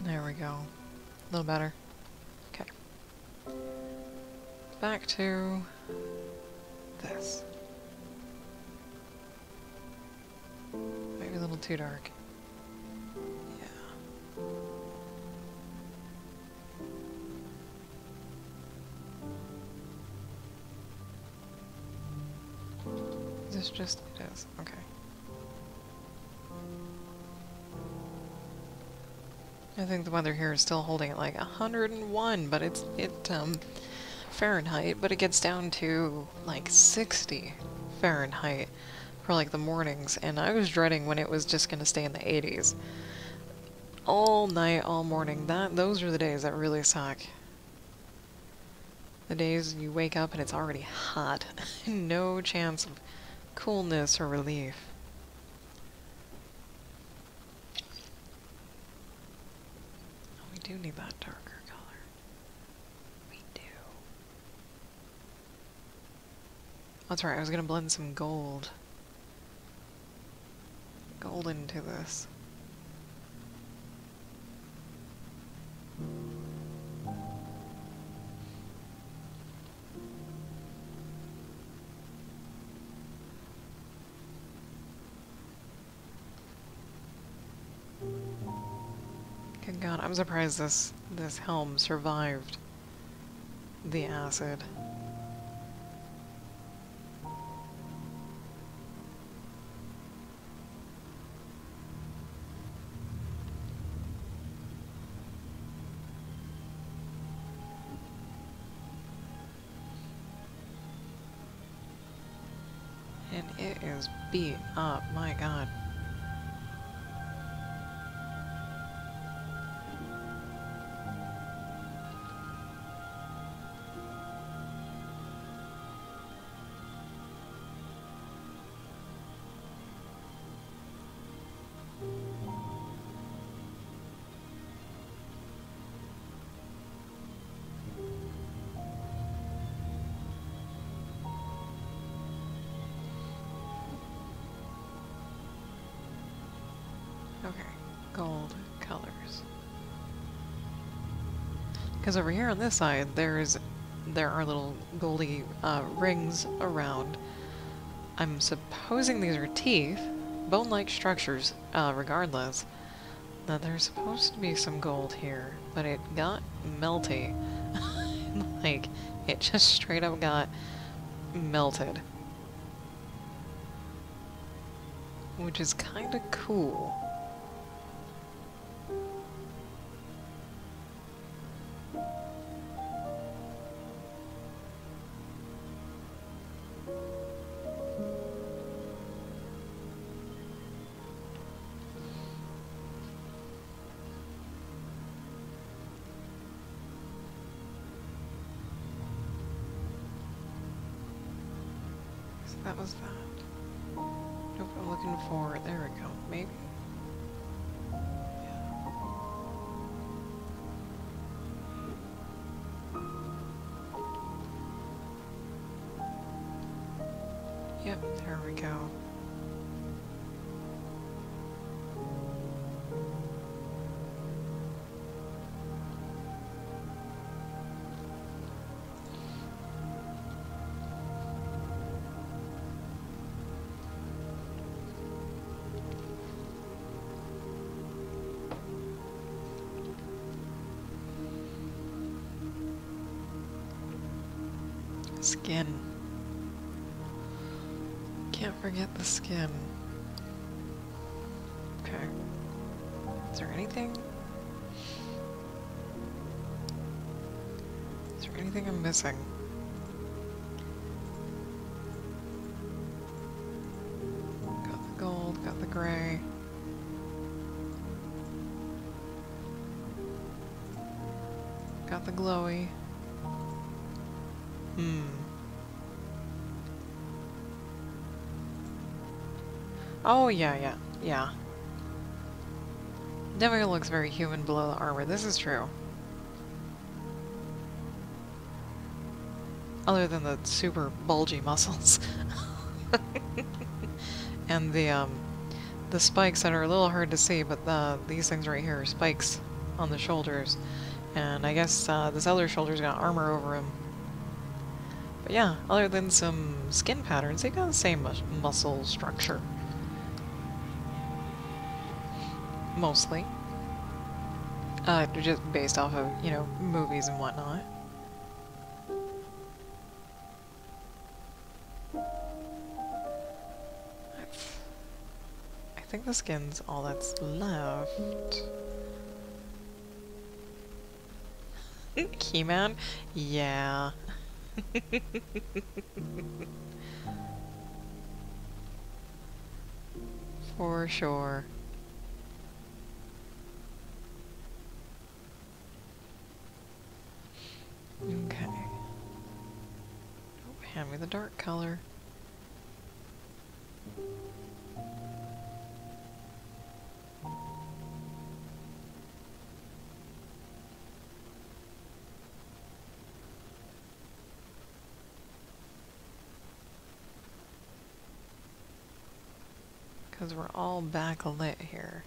There we go. A little better. Okay. Back to this. Maybe a little too dark. Yeah. Is this just... It is. Okay. I think the weather here is still holding at like 101, but it's Fahrenheit, but it gets down to like 60 Fahrenheit for like the mornings, and I was dreading when it was just gonna stay in the 80s. All night, all morning. Those are the days that really suck. The days you wake up and it's already hot. No chance of coolness or relief. We do need that darker color. We do. That's right, I was gonna blend some gold. Gold into this. Good God, I'm surprised this helm survived the acid. And it is beat up, my god. Okay, gold colors. Because over here on this side, there are little goldy rings around. I'm supposing these are teeth, bone-like structures, regardless. Now there's supposed to be some gold here, but it got melty. Like, it just straight up got melted. Which is kinda cool. So that was that. Nope, I'm looking for, there we go, maybe? Yep, there we go. Skin. Can't forget the skin. Okay. Is there anything? Is there anything I'm missing? Got the gold, got the gray. Got the glowy. Oh, yeah. Definitely looks very human below the armor. This is true. Other than the super bulgy muscles. And the spikes that are a little hard to see, but these things right here are spikes on the shoulders. And I guess this other shoulder's got armor over him. But yeah, other than some skin patterns, they got the same muscle structure. Mostly. Just based off of, you know, movies and whatnot. I think the skin's all that's left. Keyman? Yeah. For sure. Okay. Oh, hand me the dark color. Because we're all backlit here.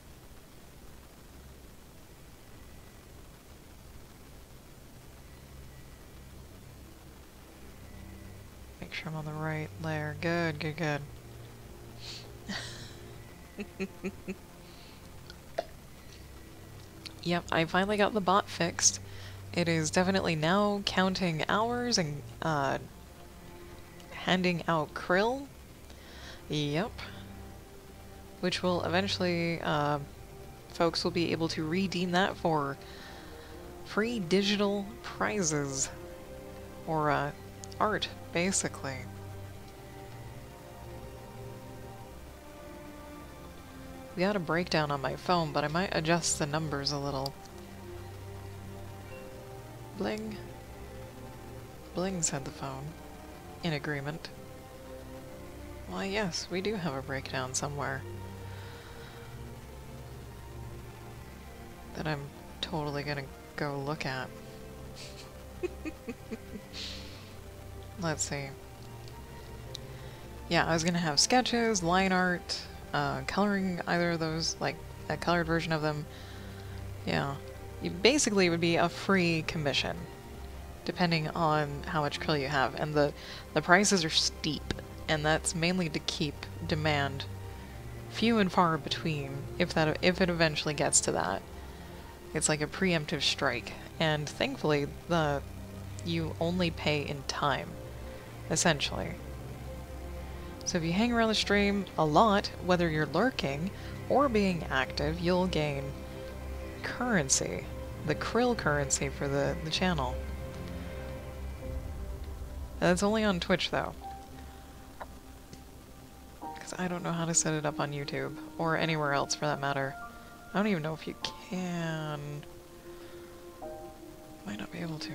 Make sure I'm on the right layer. Good, good, good. Yep, I finally got the bot fixed. It is definitely now counting hours and handing out krill. Yep. Which will eventually, folks will be able to redeem that for free digital prizes. Or, art, basically. We got a breakdown on my phone, but I might adjust the numbers a little. Bling. Bling said the phone. In agreement. Why, yes, we do have a breakdown somewhere. That I'm totally gonna go look at. Let's see. Yeah, I was gonna have sketches, line art, coloring either of those, like a colored version of them. Yeah. Basically, it would be a free commission, depending on how much krill you have. And the prices are steep, and that's mainly to keep demand few and far between, if it eventually gets to that. It's like a preemptive strike, and thankfully, you only pay in time, essentially. So if you hang around the stream a lot, whether you're lurking or being active, you'll gain currency. The krill currency for the channel. That's only on Twitch, though. Because I don't know how to set it up on YouTube, or anywhere else for that matter. I don't even know if you can. Might not be able to.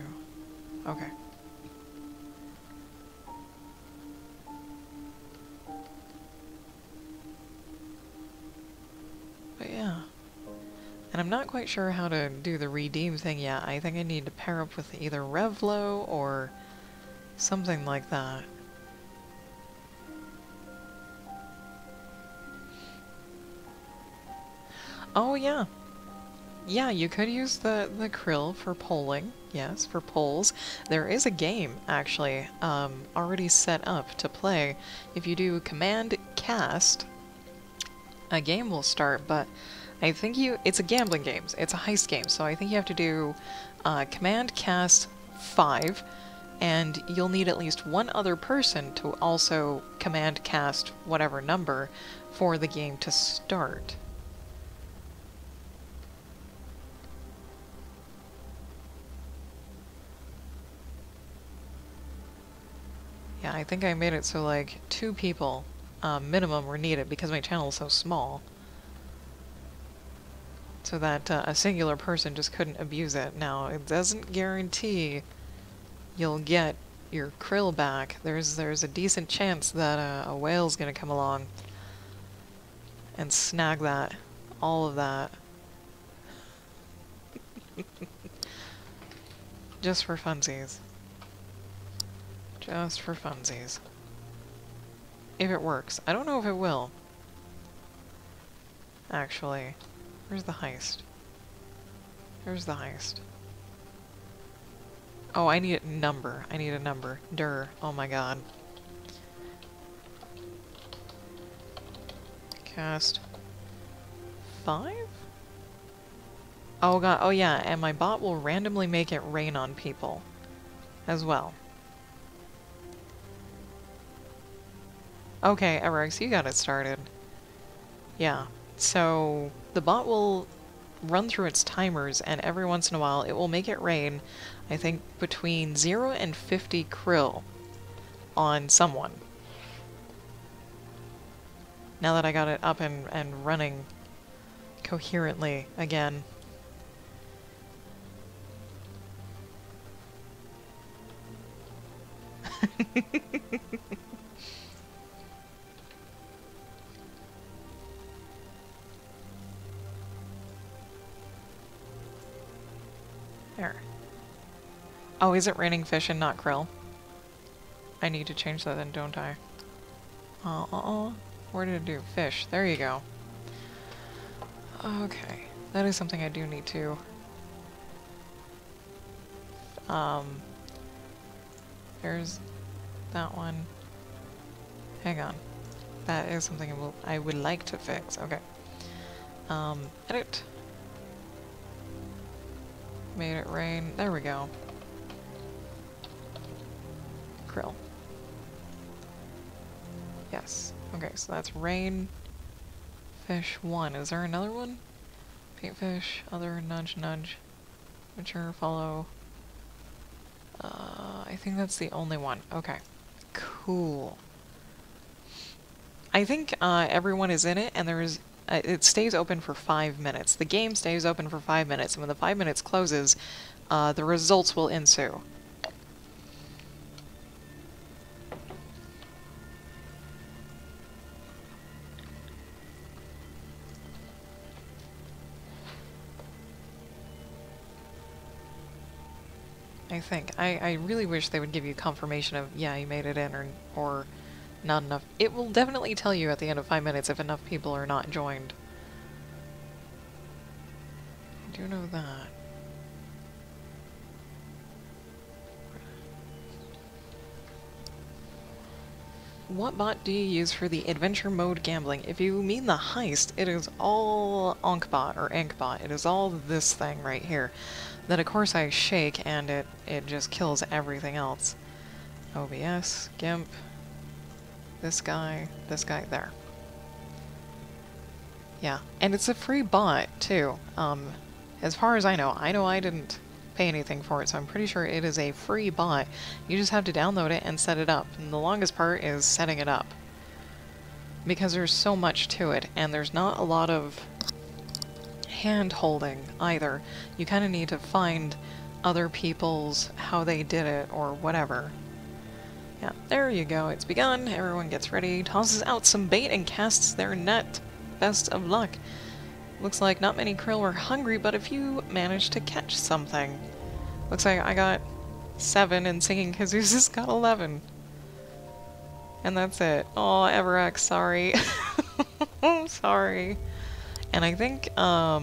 Okay. But yeah. And I'm not quite sure how to do the redeem thing yet. I think I need to pair up with either Revlo or something like that. Oh yeah. Yeah, you could use the krill for polling. Yes, for polls. There is a game, actually, already set up to play. If you do command cast, a game will start, but I think it's a gambling game. It's a heist game, so I think you have to do command cast 5, and you'll need at least one other person to also command cast whatever number for the game to start. Yeah, I think I made it so like 2 people minimum were needed because my channel is so small. So that a singular person just couldn't abuse it. Now, it doesn't guarantee you'll get your krill back. There's a decent chance that a whale's gonna come along and snag all of that. Just for funsies. Just for funsies. If it works. I don't know if it will. Actually. Where's the heist? There's the heist. Oh, I need a number. I need a number. Durr. Oh my god. Cast 5? Oh god. Oh yeah, and my bot will randomly make it rain on people as well. Okay, Everx, you got it started. Yeah, so the bot will run through its timers, and every once in a while it will make it rain, I think, between 0 and 50 krill on someone. Now that I got it up and running coherently again. There. Oh, is it raining fish and not krill? I need to change that then, don't I? Where did it do? Fish. There you go. Okay. That is something I do need to... There's that one. Hang on. That is something I would like to fix. Okay. Edit. Made it rain. There we go. Krill. Yes. Okay, so that's rain. Fish 1. Is there another one? Paint fish. Other nudge nudge. Mature follow. I think that's the only one. Okay. Cool. I think everyone is in it, and there's it stays open for 5 minutes. The game stays open for 5 minutes, and when the 5 minutes closes, the results will ensue. I think. I really wish they would give you confirmation of, yeah, you made it in, or not enough. It will definitely tell you at the end of 5 minutes if enough people are not joined. I do know that. What bot do you use for the adventure mode gambling? If you mean the heist, it is all Ankbot or Ankbot. It is all this thing right here. That of course I shake and it just kills everything else. OBS, GIMP, this guy, there. Yeah, and it's a free bot too. As far as I know I didn't pay anything for it, so I'm pretty sure it is a free bot. You just have to download it and set it up. And the longest part is setting it up. Because there's so much to it, and there's not a lot of hand-holding either. You kind of need to find other people's how they did it or whatever. Yeah, there you go. It's begun. Everyone gets ready, tosses out some bait and casts their net. Best of luck. Looks like not many krill were hungry, but a few managed to catch something. Looks like I got 7 and Singing Kazusa's got 11. And that's it. Oh, Everx, sorry. Sorry. And I think, how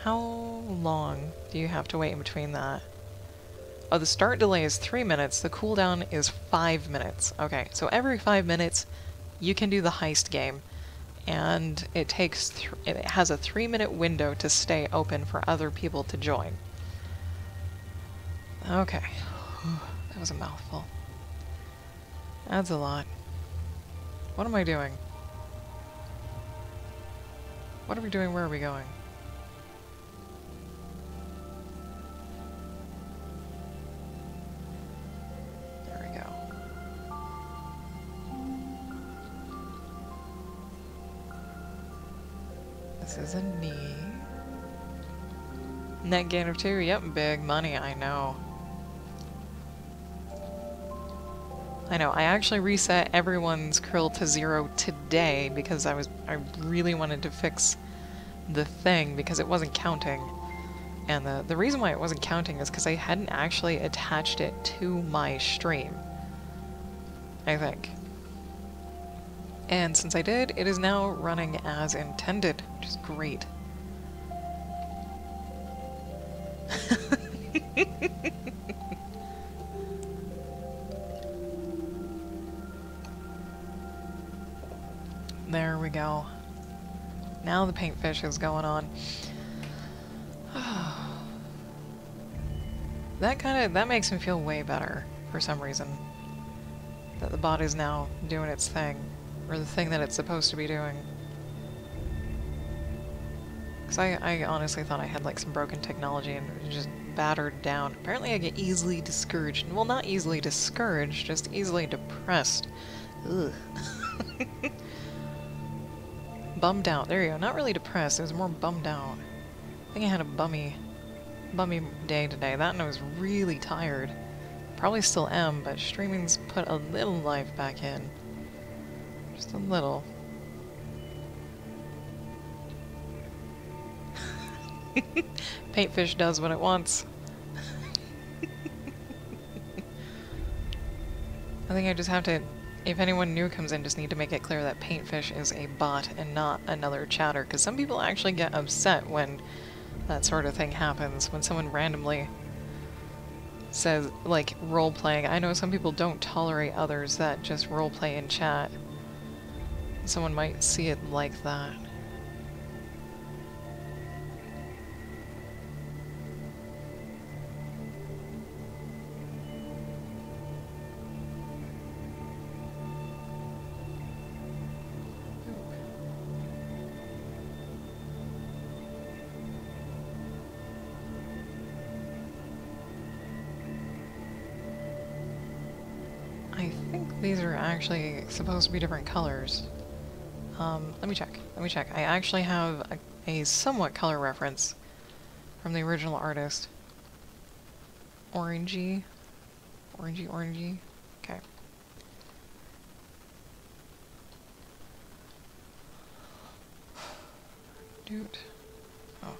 long do you have to wait in between that? Oh, the start delay is 3 minutes, the cooldown is 5 minutes. Okay, so every 5 minutes, you can do the heist game. And it takes, it has a 3-minute window to stay open for other people to join. Okay. That was a mouthful. That's a lot. What am I doing? What are we doing? Where are we going? There we go. This is a knee. Net gain of 2. Yep, big money, I know. I know, I actually reset everyone's krill to 0 today because I really wanted to fix the thing because it wasn't counting. And the reason why it wasn't counting is because I hadn't actually attached it to my stream. I think. And since I did, it is now running as intended, which is great. There we go. Now the paintfish is going on. That makes me feel way better for some reason. That the bot is now doing its thing. Or the thing that it's supposed to be doing. Because I honestly thought I had like some broken technology and it was just battered down. Apparently I get easily discouraged. Well, not easily discouraged, just easily depressed. Ugh. Bummed out. There you go. Not really depressed. It was more bummed out. I think I had a bummy day today. That and I was really tired. Probably still am, but streaming's put a little life back in. Just a little. Paintfish does what it wants. I think I just have to, if anyone new comes in, just need to make it clear that Paintfish is a bot and not another chatter, because some people actually get upset when that sort of thing happens, when someone randomly says, like, role-playing. I know some people don't tolerate others that just role-play in chat. Someone might see it like that. I think these are actually supposed to be different colors. Let me check. Let me check. I actually have a somewhat color reference from the original artist. Orangey. Orangey, orangey. Okay. Dude. Oh.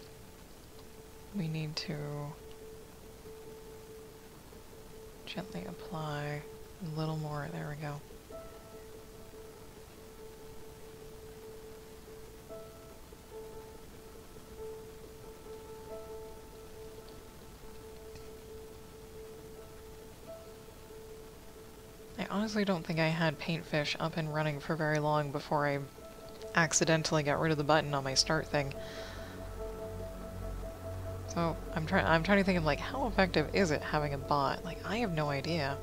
We need to gently apply a little more. There we go. I honestly don't think I had Paintfish up and running for very long before I accidentally got rid of the button on my start thing. So I'm trying to think of like how effective is it having a bot? Like I have no idea.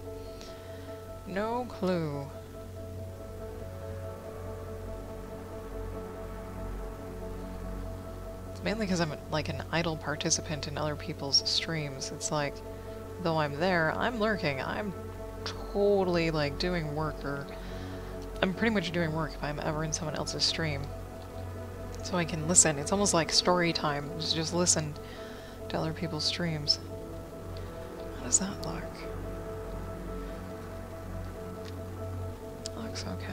No clue. It's mainly because I'm like an idle participant in other people's streams. It's like, though I'm there, I'm lurking. I'm totally like doing work, or I'm pretty much doing work if I'm ever in someone else's stream. So I can listen. It's almost like story time. Just listen to other people's streams. How does that look? Looks okay.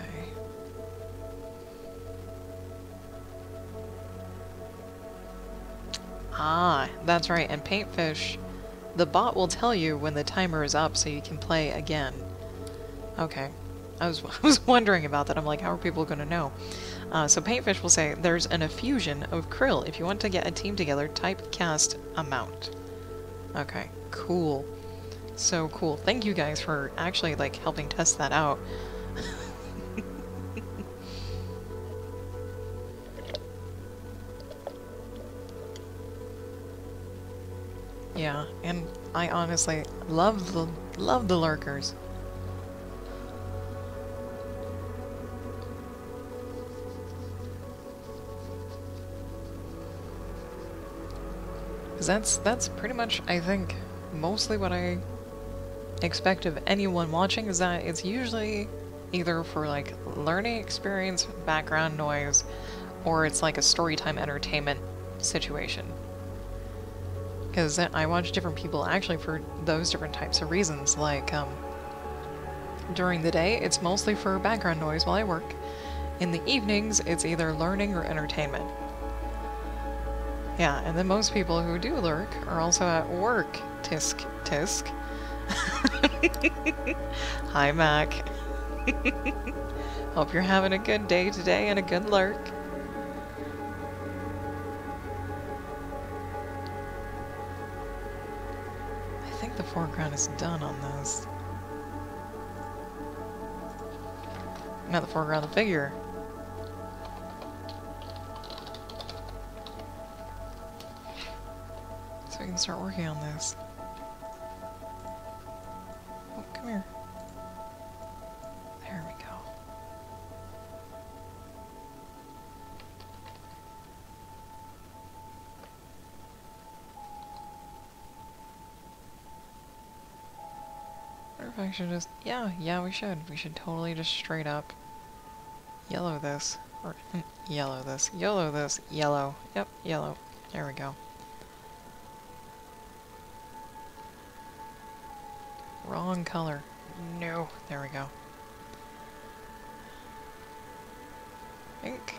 Ah, that's right. And Paintfish, the bot will tell you when the timer is up so you can play again. Okay. I was wondering about that. I'm like, how are people going to know? So Paintfish will say, there's an effusion of krill. If you want to get a team together, type cast amount. Okay, cool. So cool. Thank you guys for actually, like, helping test that out. Yeah, and I honestly love the lurkers. Because that's pretty much, I think, mostly what I expect of anyone watching, is that it's usually either for, like, learning experience, background noise, or it's like a storytime entertainment situation. Because I watch different people actually for those different types of reasons, like, during the day, it's mostly for background noise while I work. In the evenings, it's either learning or entertainment. Yeah, and then most people who do lurk are also at work. Tisk, tisk. Hi, Mac. Hope you're having a good day today and a good lurk. I think the foreground is done on this. Not the foreground, the figure. So we can start working on this. Oh, come here. There we go. Or if I should just... Yeah, we should. We should totally just straight up yellow this. Or yellow this. YOLO this. Yellow. Yep, yellow. There we go. Wrong color. No. There we go. Pink.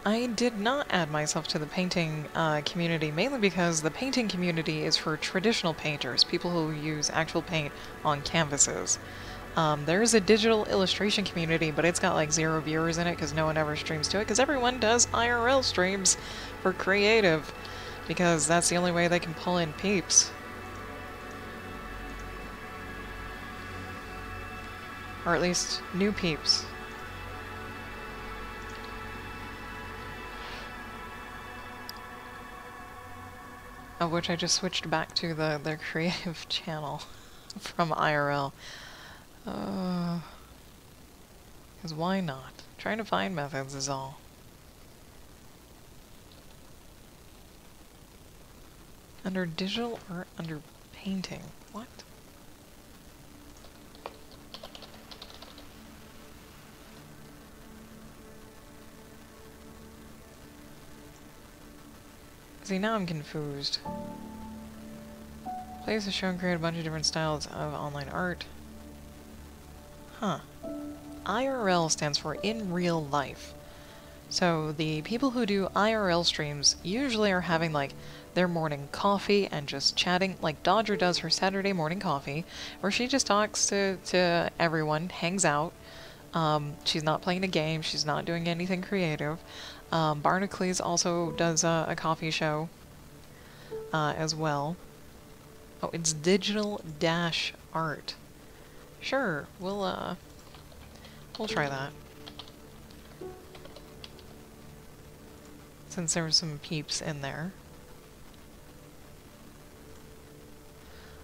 I did not add myself to the painting community, mainly because the painting community is for traditional painters, people who use actual paint on canvases. There is a digital illustration community, but it's got like 0 viewers in it because no one ever streams to it, because everyone does IRL streams for creative, because that's the only way they can pull in peeps. Or at least new peeps. Of which I just switched back to the creative channel from IRL. Because why not? Trying to find methods is all. Under digital art, under painting. What? See, now I'm confused. Players have shown create a bunch of different styles of online art. Huh. IRL stands for in real life. So the people who do IRL streams usually are having like their morning coffee and just chatting, like Dodger does her Saturday morning coffee, where she just talks to everyone, hangs out. She's not playing a game, she's not doing anything creative. Barnacles also does a coffee show as well. Oh, it's digital dash art. Sure, we'll try that. Since there were some peeps in there.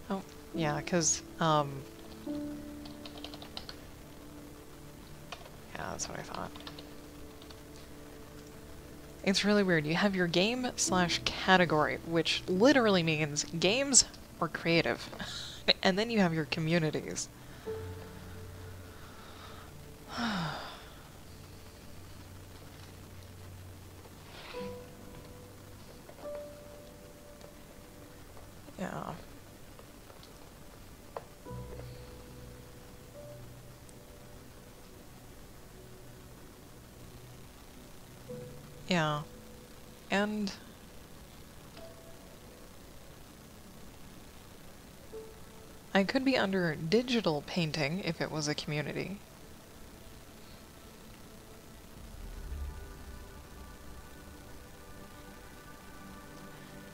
Oh, yeah, because, yeah, that's what I thought. It's really weird. You have your game slash category, which literally means games or creative. And then you have your communities. Yeah. Yeah. And I could be under digital painting if it was a community.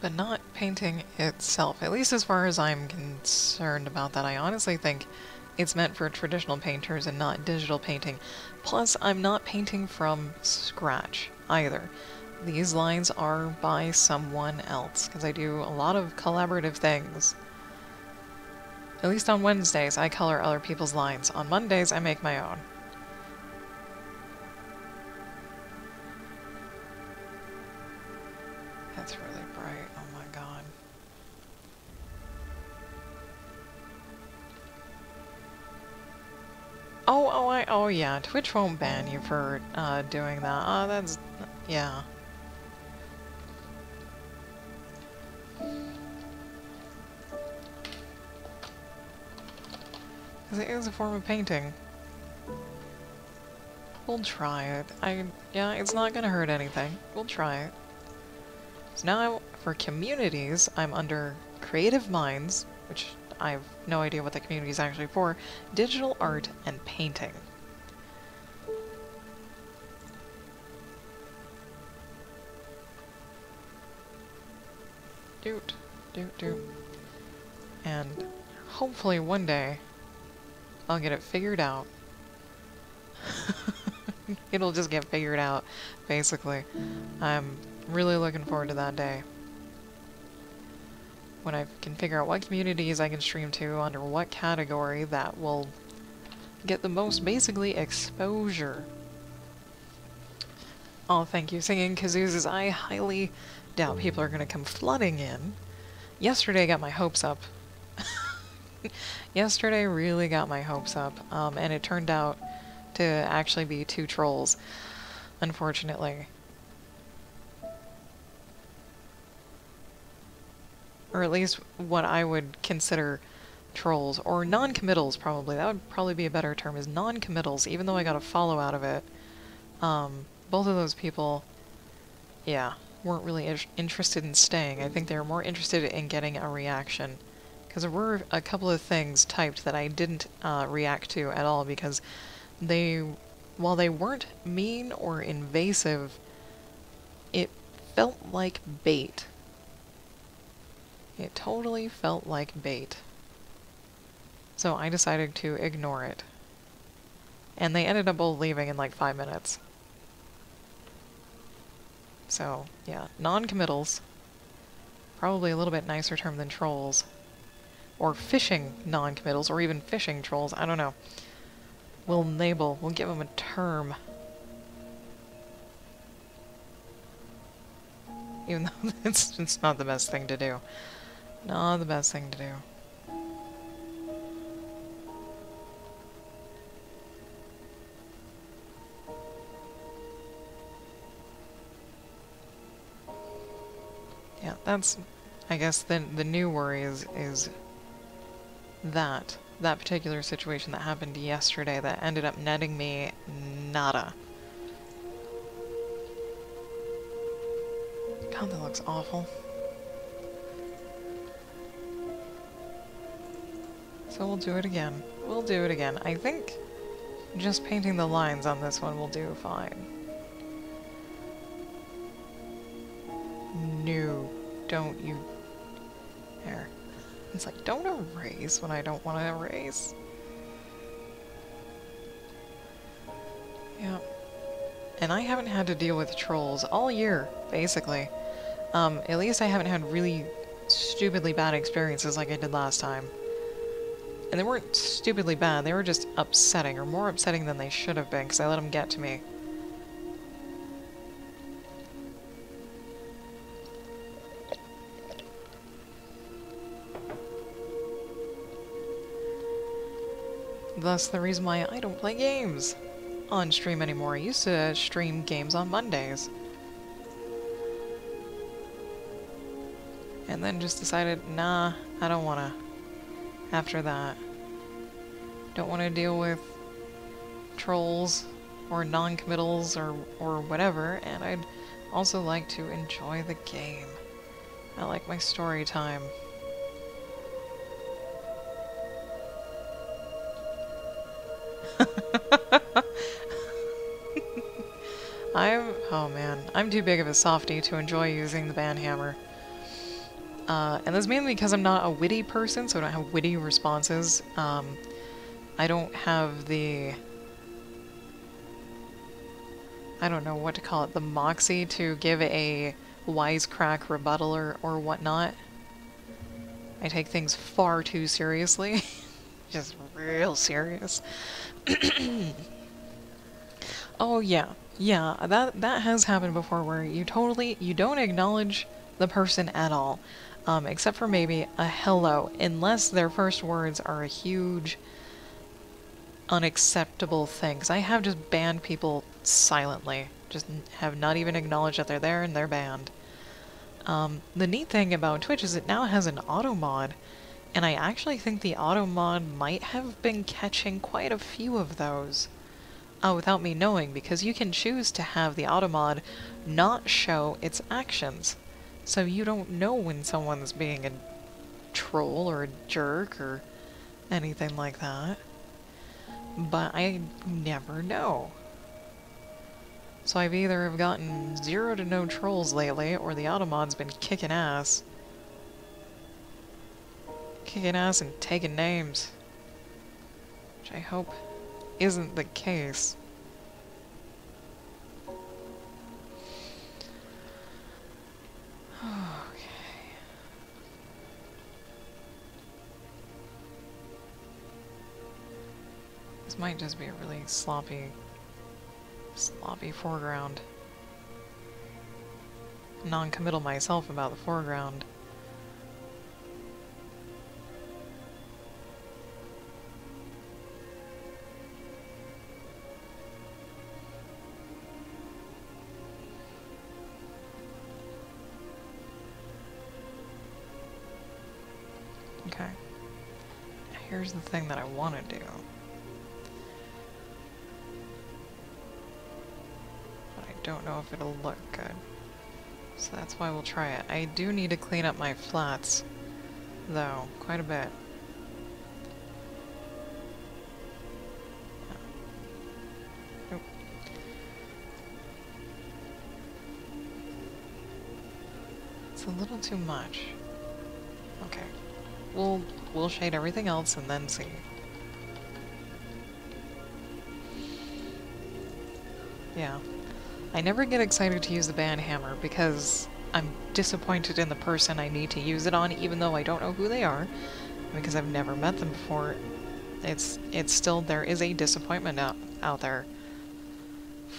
But not painting itself, at least as far as I'm concerned about that. I honestly think it's meant for traditional painters and not digital painting. Plus, I'm not painting from scratch either. These lines are by someone else, because I do a lot of collaborative things. At least on Wednesdays, I color other people's lines. On Mondays, I make my own. That's really bright. Oh my god. Oh yeah, Twitch won't ban you for doing that. That's, yeah. Because it is a form of painting. We'll try it. Yeah, it's not gonna hurt anything. We'll try it. So now, for communities, I'm under Creative Minds, which I have no idea what the community is actually for, digital art, and painting. Doot, doot, doot. And hopefully one day, I'll get it figured out. It'll just get figured out, basically. I'm really looking forward to that day. When I can figure out what communities I can stream to under what category that will get the most, basically, exposure. Oh, thank you. Singing kazoos. I highly doubt people are going to come flooding in. Yesterday got my hopes up. Yesterday really got my hopes up, and it turned out to actually be 2 trolls, unfortunately. Or at least what I would consider trolls, or non-committals probably. That would probably be a better term, is non-committals, even though I got a follow out of it. Both of those people, yeah, weren't really interested in staying. I think they were more interested in getting a reaction. Because there were a couple of things typed that I didn't react to at all, because while they weren't mean or invasive, it felt like bait. It totally felt like bait. So I decided to ignore it. And they ended up both leaving in like 5 minutes. So, yeah, non-committals. Probably a little bit nicer term than trolls. Or fishing non-committals, or even fishing trolls, I don't know. We'll give them a term. Even though it's not the best thing to do. Not the best thing to do. that's, I guess, the new worry is that particular situation that happened yesterday that ended up netting me nada. God, that looks awful. So we'll do it again. We'll do it again. I think just painting the lines on this one will do fine. No, don't you... There. It's like, don't erase when I don't want to erase. Yep. And I haven't had to deal with trolls all year, basically. At least I haven't had really stupidly bad experiences like I did last time. And they weren't stupidly bad, they were just upsetting, or more upsetting than they should have been, because I let them get to me. Thus the reason why I don't play games on stream anymore. I used to stream games on Mondays. And then just decided, nah, I don't wanna. After that. Don't want to deal with trolls or non-committals or whatever, and I'd also like to enjoy the game. I like my story time. Oh man, I'm too big of a softie to enjoy using the banhammer. And that's mainly because I'm not a witty person, so I don't have witty responses. I don't have the... I don't know what to call it, the moxie to give a wisecrack rebuttal or whatnot. I take things far too seriously. Just real serious. Oh yeah, yeah, that has happened before where you don't acknowledge the person at all. Except for maybe a hello, unless their first words are a huge, unacceptable thing. 'Cause I have just banned people silently. Just have not even acknowledged that they're there and they're banned. The neat thing about Twitch is it now has an auto mod, and I actually think the auto mod might have been catching quite a few of those. Without me knowing, because you can choose to have the auto mod not show its actions. So you don't know when someone's being a troll or a jerk or anything like that. But I never know. So I've either have gotten 0 to no trolls lately, or the automod's been kicking ass. Kicking ass and taking names. Which I hope isn't the case. This might just be a really sloppy foreground. Non-committal myself about the foreground. Okay. Here's the thing that I want to do. Don't know if it'll look good. So that's why we'll try it. I do need to clean up my flats, though, quite a bit. Oh. It's a little too much. Okay. We'll shade everything else and then see. Yeah. I never get excited to use the banhammer because I'm disappointed in the person I need to use it on, even though I don't know who they are, because I've never met them before. It's still, there is a disappointment out there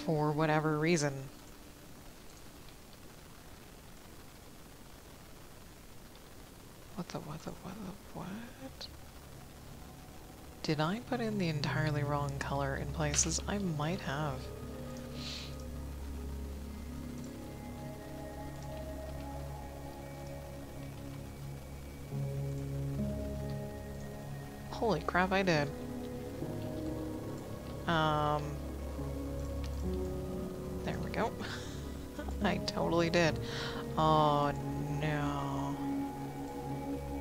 for whatever reason. What? Did I put in the entirely wrong color in places? I might have. Holy crap, I did. There we go. I totally did. Oh no.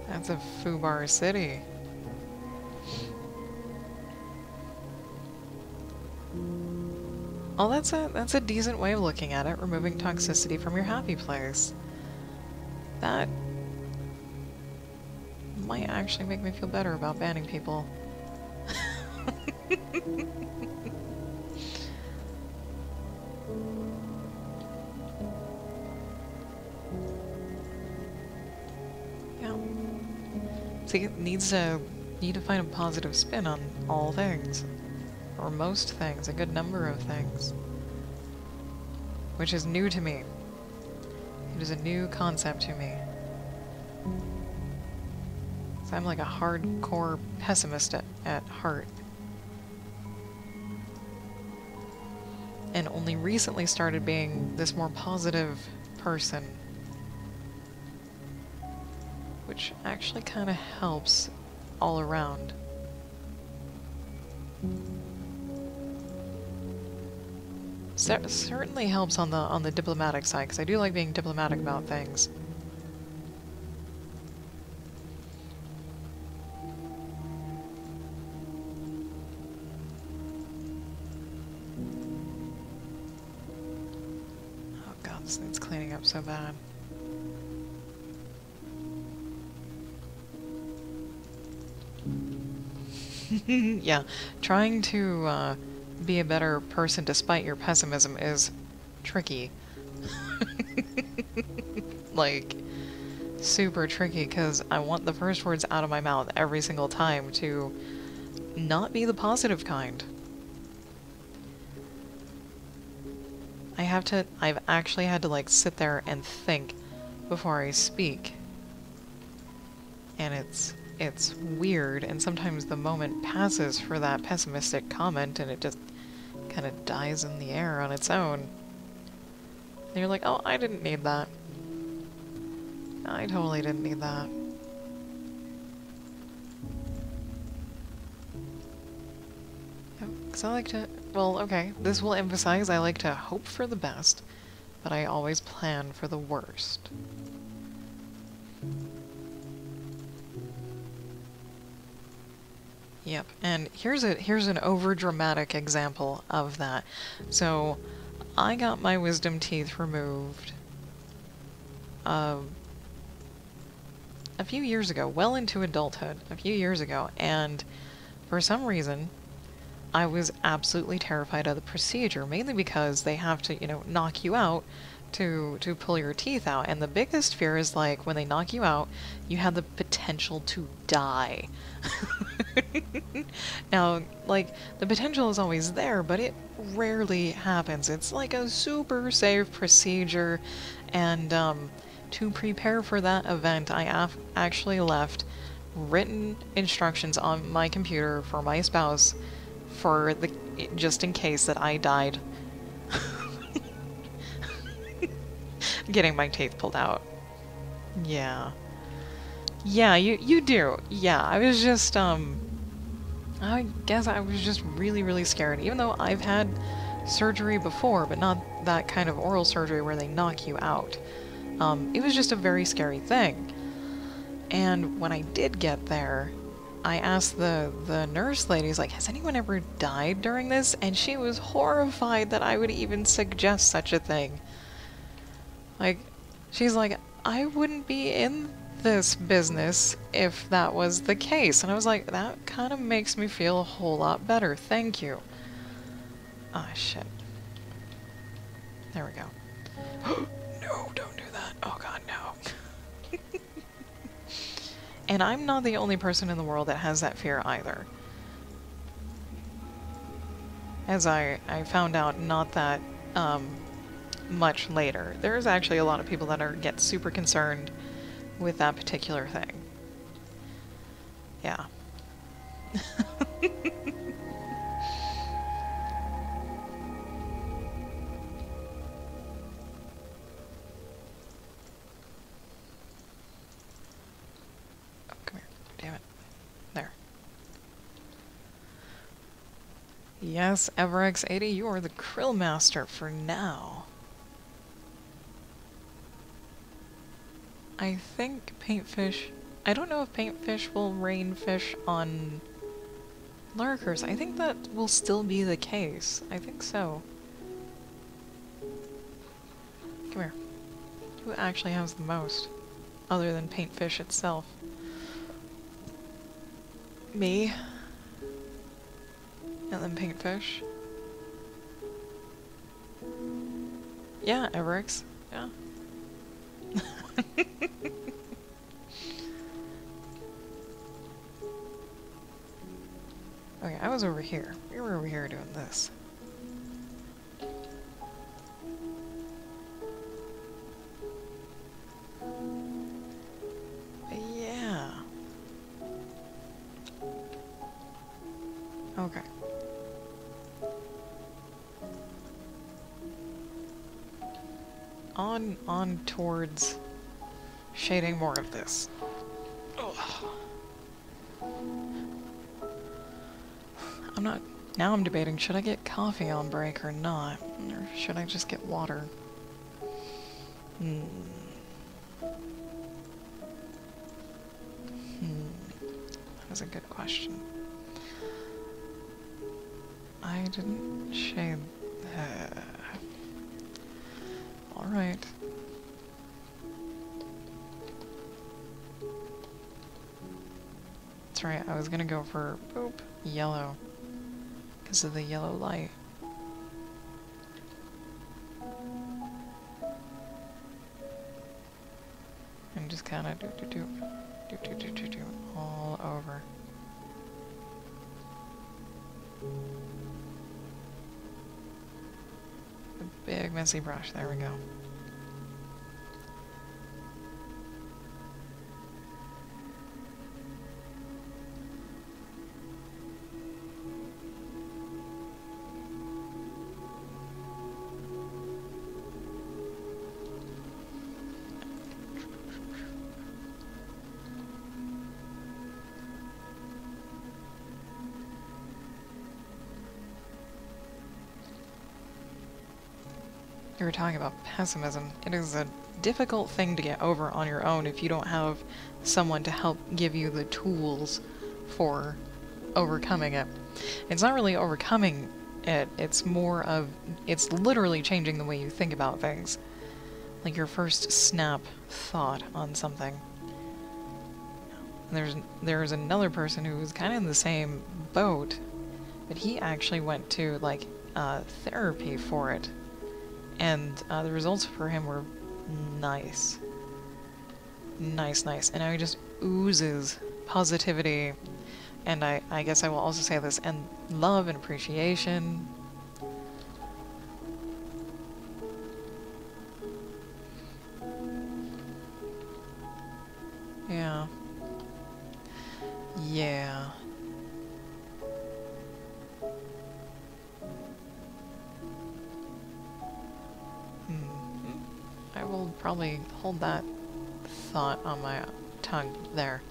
That's a Fubar city. Oh, that's a decent way of looking at it, removing toxicity from your happy place. That might actually make me feel better about banning people. Yeah. See, it need to find a positive spin on all things. Or most things, a good number of things. Which is new to me. It is a new concept to me. So I'm like a hardcore pessimist at heart. And only recently started being this more positive person. Which actually kind of helps all around. Certainly helps on the diplomatic side, because I do like being diplomatic about things. Oh god, this thing's cleaning up so bad. Yeah, trying to be a better person despite your pessimism is tricky. Like, super tricky, because I want the first words out of my mouth every single time to not be the positive kind. I've actually had to like sit there and think before I speak. And it's weird, and sometimes the moment passes for that pessimistic comment and it just kind of dies in the air on its own. And you're like, oh, I didn't need that. I totally didn't need that. Because I like to, well, okay, this will emphasize I like to hope for the best, but I always plan for the worst. Yep, and here's an overdramatic example of that. So, I got my wisdom teeth removed a few years ago, well into adulthood, a few years ago, and for some reason, I was absolutely terrified of the procedure, mainly because they have to, you know, knock you out to pull your teeth out. And the biggest fear is like when they knock you out, you have the potential to die. Now, like, the potential is always there, but it rarely happens. It's like a super safe procedure, and to prepare for that event, I actually left written instructions on my computer for my spouse for the just in case that I died getting my teeth pulled out. Yeah. Yeah, you do. Yeah, I was just I guess I was just really, really scared, even though I've had surgery before, but not that kind of oral surgery where they knock you out. It was just a very scary thing. And when I did get there, I asked the nurse ladies, like, has anyone ever died during this? And she was horrified that I would even suggest such a thing. Like, she's like, I wouldn't be in this business if that was the case. And I was like, that kind of makes me feel a whole lot better. Thank you. Ah, shit. There we go. No, don't do that. Oh god, no. And I'm not the only person in the world that has that fear either. As I found out not that much later. There's actually a lot of people that get super concerned with that particular thing. Yeah. Oh, come here. Damn it. There. Yes, EverX80, you are the krill master for now. I think paintfish... I don't know if paintfish will rain fish on lurkers. I think that will still be the case. I think so. Come here. Who actually has the most? Other than paintfish itself. Me. And then paintfish. Yeah, Everix. Yeah. Okay, I was over here. We were over here doing this. Yeah. Okay. On towards shading more of this. Ugh. Now I'm debating, should I get coffee on break or not? Or should I just get water? That was a good question. I didn't shade... Alright. That's right, I was gonna go for, boop, yellow. Because of the yellow light. And just kind of do all over. A big messy brush, there we go. You were talking about pessimism. It is a difficult thing to get over on your own if you don't have someone to help give you the tools for overcoming it. It's not really overcoming it, it's more of... it's literally changing the way you think about things. Like your first snap thought on something. And there's another person who was kind of in the same boat, but he actually went to, like, therapy for it. And the results for him were nice. Nice. And now he just oozes positivity. And I guess I will also say this, and love and appreciation. Yeah. Yeah. I will probably hold that thought on my tongue there.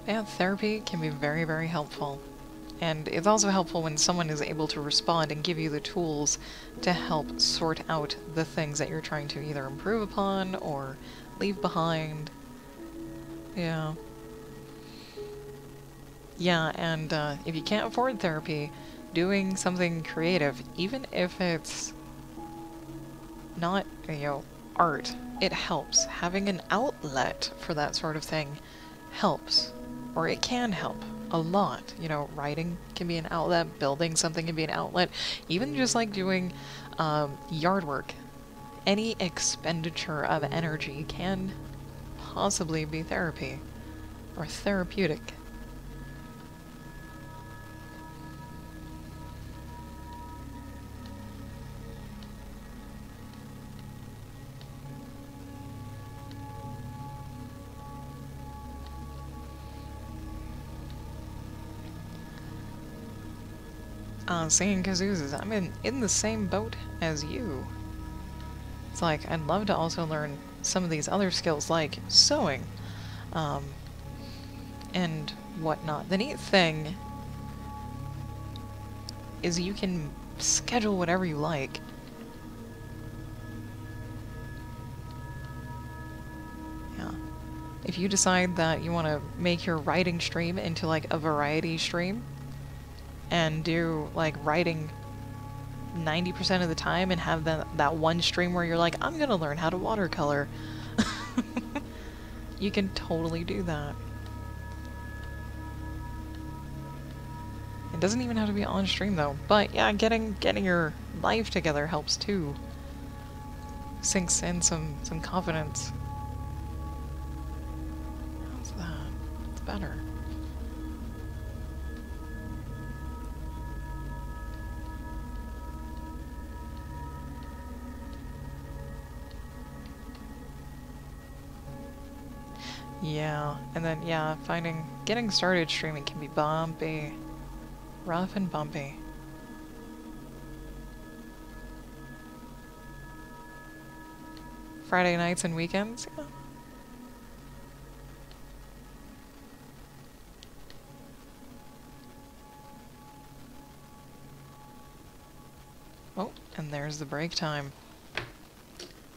Yeah, therapy can be very, very helpful. And it's also helpful when someone is able to respond and give you the tools to help sort out the things that you're trying to either improve upon or leave behind. Yeah. Yeah, and if you can't afford therapy, doing something creative, even if it's not, art, it helps. Having an outlet for that sort of thing helps. Or it can help a lot. Writing can be an outlet, building something can be an outlet, even just like doing yard work. Any expenditure of energy can possibly be therapy or therapeutic. singing kazoos. I'm in the same boat as you. It's like, I'd love to also learn some of these other skills, like sewing, and whatnot. The neat thing is you can schedule whatever you like. Yeah. If you decide that you want to make your writing stream into like a variety stream, and do like writing 90% of the time and have that one stream where you're like, I'm gonna learn how to watercolor. You can totally do that. It doesn't even have to be on stream though. But yeah, getting your life together helps too. Sinks in some confidence. How's that? It's better. Yeah, and then, yeah, getting started streaming can be bumpy. Rough and bumpy. Friday nights and weekends, yeah. Oh, and there's the break time.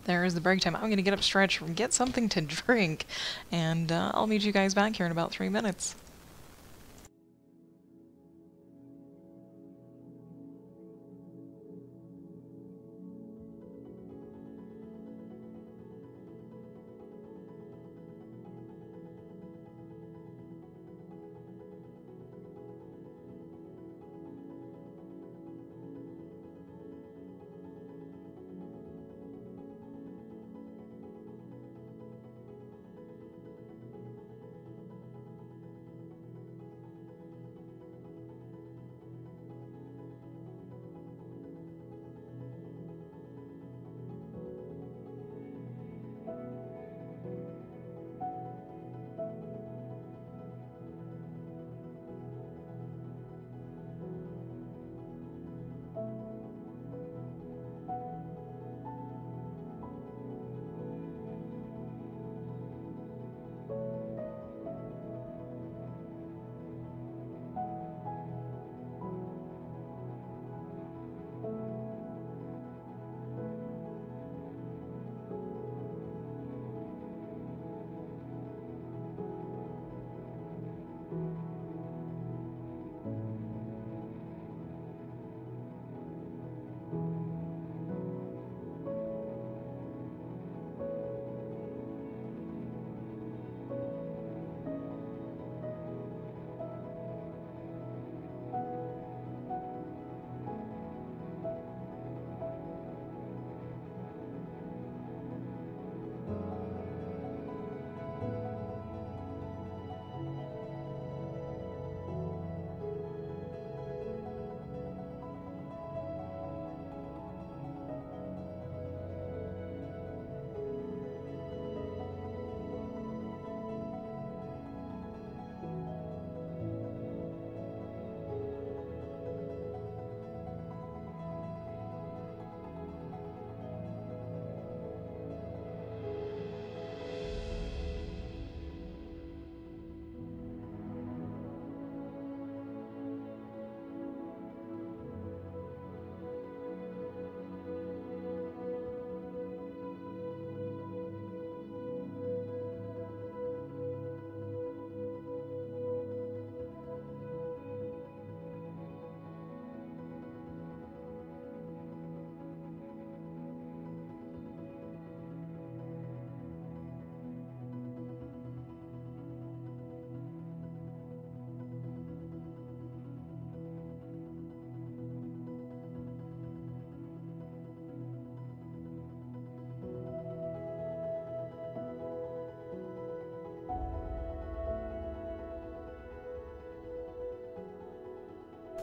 There is the break time. I'm gonna get up, stretch, get something to drink, and I'll meet you guys back here in about 3 minutes.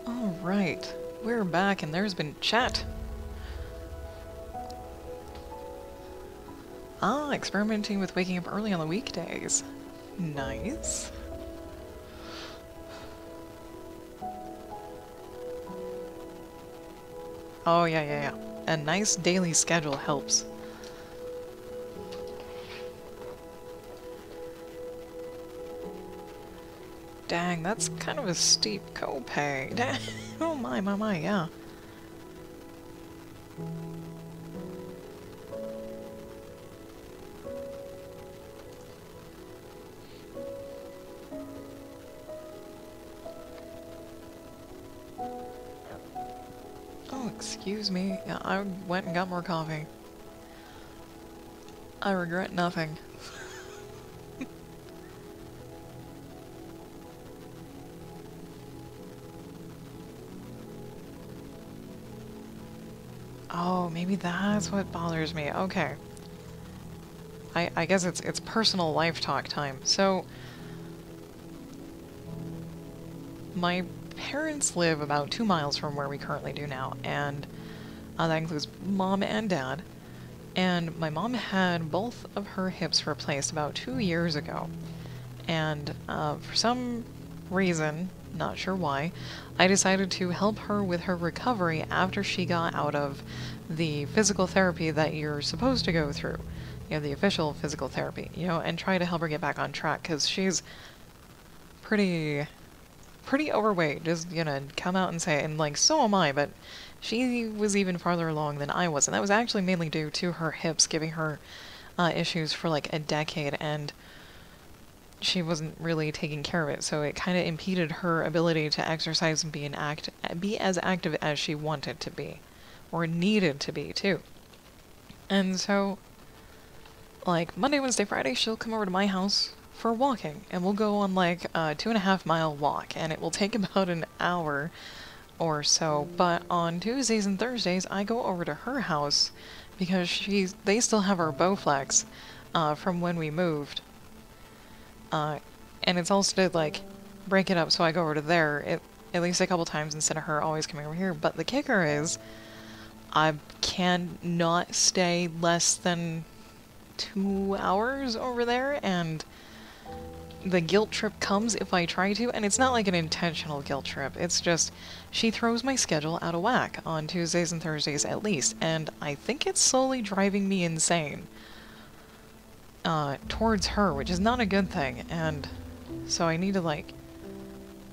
Alright, we're back and there's been chat. Ah, experimenting with waking up early on the weekdays. Nice. Oh, yeah, yeah, yeah. A nice daily schedule helps. Dang, that's kind of a steep copay. Dang. Oh my, yeah. Oh, excuse me. Yeah, I went and got more coffee. I regret nothing. Oh, maybe that's what bothers me. Okay. I guess it's personal life talk time. So, my parents live about 2 miles from where we currently do now, and that includes mom and dad. And my mom had both of her hips replaced about 2 years ago. And for some reason, not sure why, I decided to help her with her recovery after she got out of the physical therapy that you're supposed to go through. You know, the official physical therapy, you know, and try to help her get back on track, because she's pretty overweight, just gonna come out and say it, and like, so am I, but she was even farther along than I was, and that was actually mainly due to her hips giving her issues for like a decade, and she wasn't really taking care of it, so it kind of impeded her ability to exercise and be as active as she wanted to be, or needed to be, too. And so, like, Monday, Wednesday, Friday, she'll come over to my house for walking, and we'll go on like a 2.5 mile walk, and it will take about an hour or so. But on Tuesdays and Thursdays, I go over to her house because they still have our Bowflex from when we moved, and it's also to like break it up, so I go over to there at least a couple times instead of her always coming over here. But the kicker is, I can not stay less than 2 hours over there, and the guilt trip comes if I try to, and it's not like an intentional guilt trip, it's just she throws my schedule out of whack on Tuesdays and Thursdays at least, and I think it's slowly driving me insane towards her, which is not a good thing. And so I need to like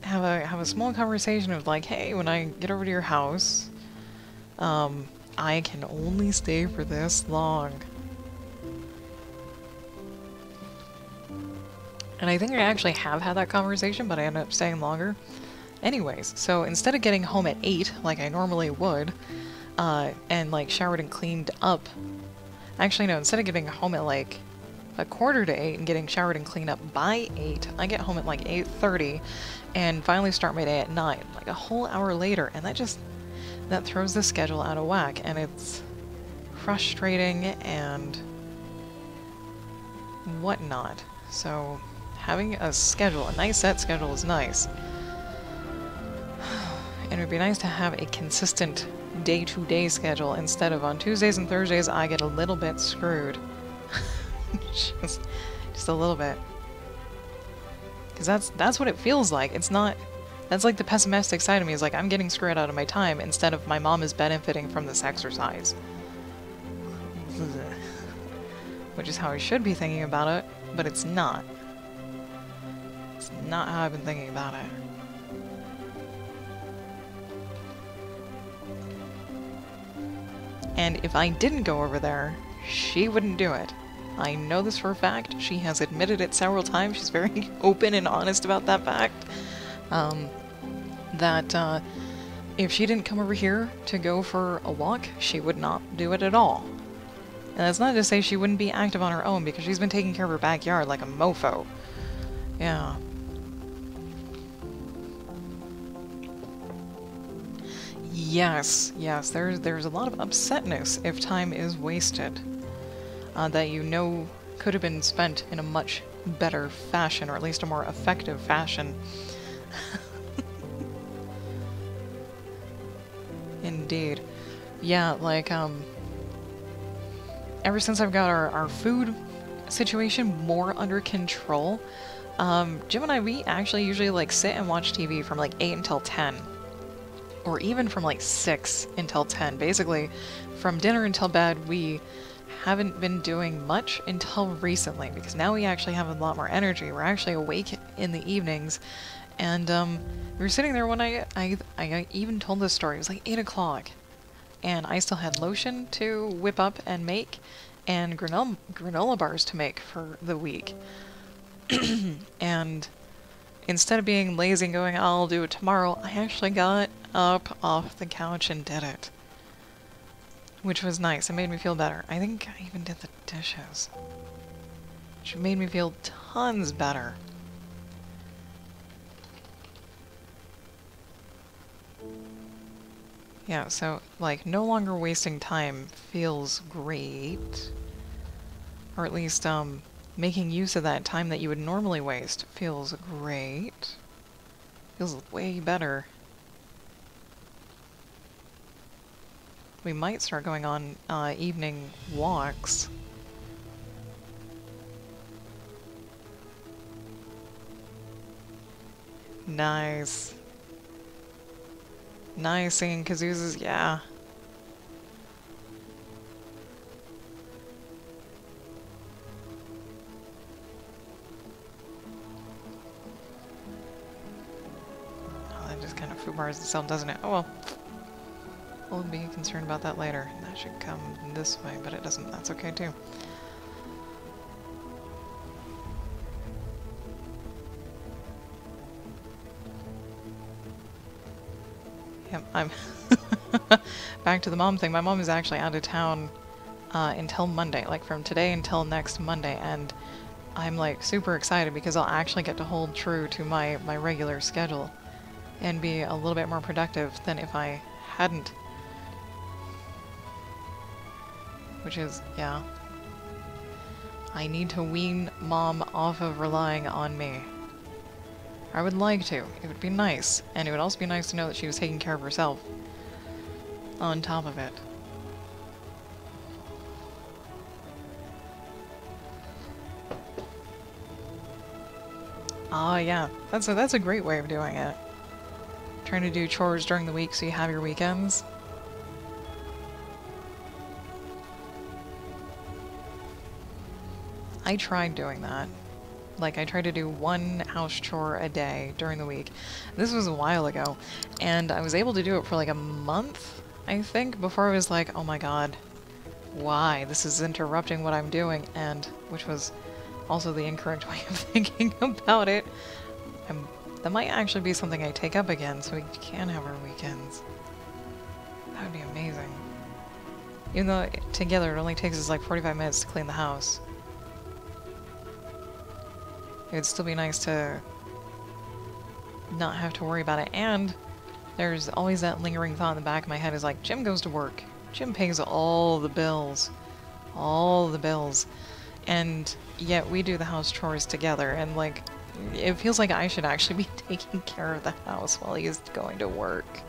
have a small conversation of like, hey, when I get over to your house, I can only stay for this long. And I think I actually have had that conversation, but I ended up staying longer. Anyways, so instead of getting home at 8, like I normally would, and like showered and cleaned up, actually no, instead of getting home at like 7:45 and getting showered and cleaned up by 8, I get home at like 8:30 and finally start my day at 9, like a whole hour later, and that throws the schedule out of whack, and it's frustrating and whatnot. So having a schedule, a nice set schedule, is nice. And it would be nice to have a consistent day-to-day schedule instead of on Tuesdays and Thursdays I get a little bit screwed. just a little bit. Because that's what it feels like. It's not... That's like the pessimistic side of me, is like I'm getting screwed out of my time instead of my mom is benefiting from this exercise. Which is how I should be thinking about it, but it's not. It's not how I've been thinking about it. And if I didn't go over there, she wouldn't do it. I know this for a fact. She has admitted it several times. She's very open and honest about that fact. That if she didn't come over here to go for a walk, she would not do it at all. And that's not to say she wouldn't be active on her own, because she's been taking care of her backyard like a mofo. Yeah. Yes, there's a lot of upsetness if time is wasted. That you know could have been spent in a much better fashion, or at least a more effective fashion. Indeed. Yeah, like, ever since I've got our food situation more under control, Jim and I, we actually usually, like, sit and watch TV from, like, 8 until 10. or even from like 6 until 10. Basically, from dinner until bed, we haven't been doing much until recently, because now we actually have a lot more energy. We're actually awake in the evenings, and we were sitting there one night, I even told this story, it was like 8 o'clock, and I still had lotion to whip up and make, and granola bars to make for the week. And instead of being lazy and going, I'll do it tomorrow, I actually got up off the couch and did it. Which was nice. It made me feel better. I think I even did the dishes. Which made me feel tons better. Yeah, so, like, no longer wasting time feels great. Or at least, making use of that time that you would normally waste feels great. Feels way better. We might start going on evening walks. Nice. Nice singing kazoos, yeah. Oh, that just kind of foobars itself, doesn't it? Oh well. We'll be concerned about that later. That should come this way, but it doesn't. That's okay too. Yep, I'm back to the mom thing. My mom is actually out of town until Monday, like from today until next Monday, and I'm like super excited because I'll actually get to hold true to my regular schedule and be a little bit more productive than if I hadn't. Which is, yeah. I need to wean Mom off of relying on me. I would like to. It would be nice. And it would also be nice to know that she was taking care of herself. On top of it. Ah, yeah. That's a great way of doing it. Trying to do chores during the week so you have your weekends. I tried doing that. Like, I tried to do one house chore a day during the week. This was a while ago, and I was able to do it for like a month, I think, before I was like, oh my god, why? This is interrupting what I'm doing, and which was also the incorrect way of thinking about it. That might actually be something I take up again, so we can have our weekends. That would be amazing. Even though together it only takes us like 45 minutes to clean the house. It would still be nice to not have to worry about it. And there's always that lingering thought in the back of my head is like, Jim goes to work. Jim pays all the bills. All the bills. And yet we do the house chores together. And like, it feels like I should actually be taking care of the house while he's going to work.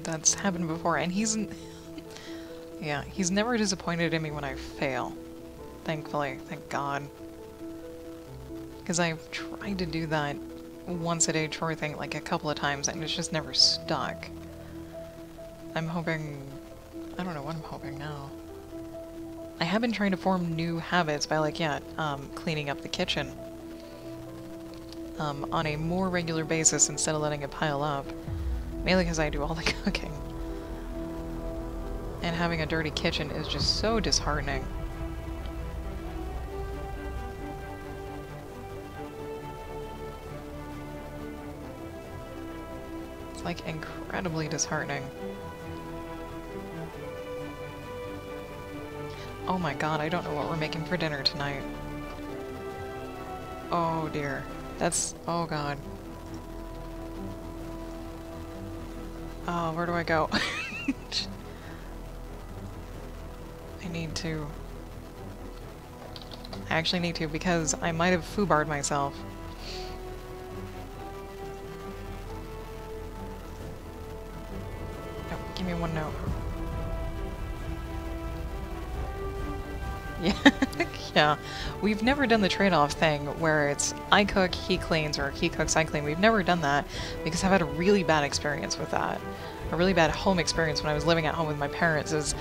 That's happened before, and yeah, he's never disappointed in me when I fail. Thankfully, thank God. Because I've tried to do that once a day chore thing like a couple of times, and it's just never stuck. I'm hoping... I don't know what I'm hoping now. I have been trying to form new habits by, like, yeah, cleaning up the kitchen. On a more regular basis instead of letting it pile up. Mainly because I do all the cooking. And having a dirty kitchen is just so disheartening. It's like incredibly disheartening. Oh my god, I don't know what we're making for dinner tonight. Oh dear. That's... oh god. Oh, where do I go? I need to... I actually need to because I might have foobarred myself. No, give me one note. Yeah, yeah. We've never done the trade-off thing where it's I cook, he cleans, or he cooks, I clean. We've never done that because I've had a really bad experience with that. A really bad home experience when I was living at home with my parents is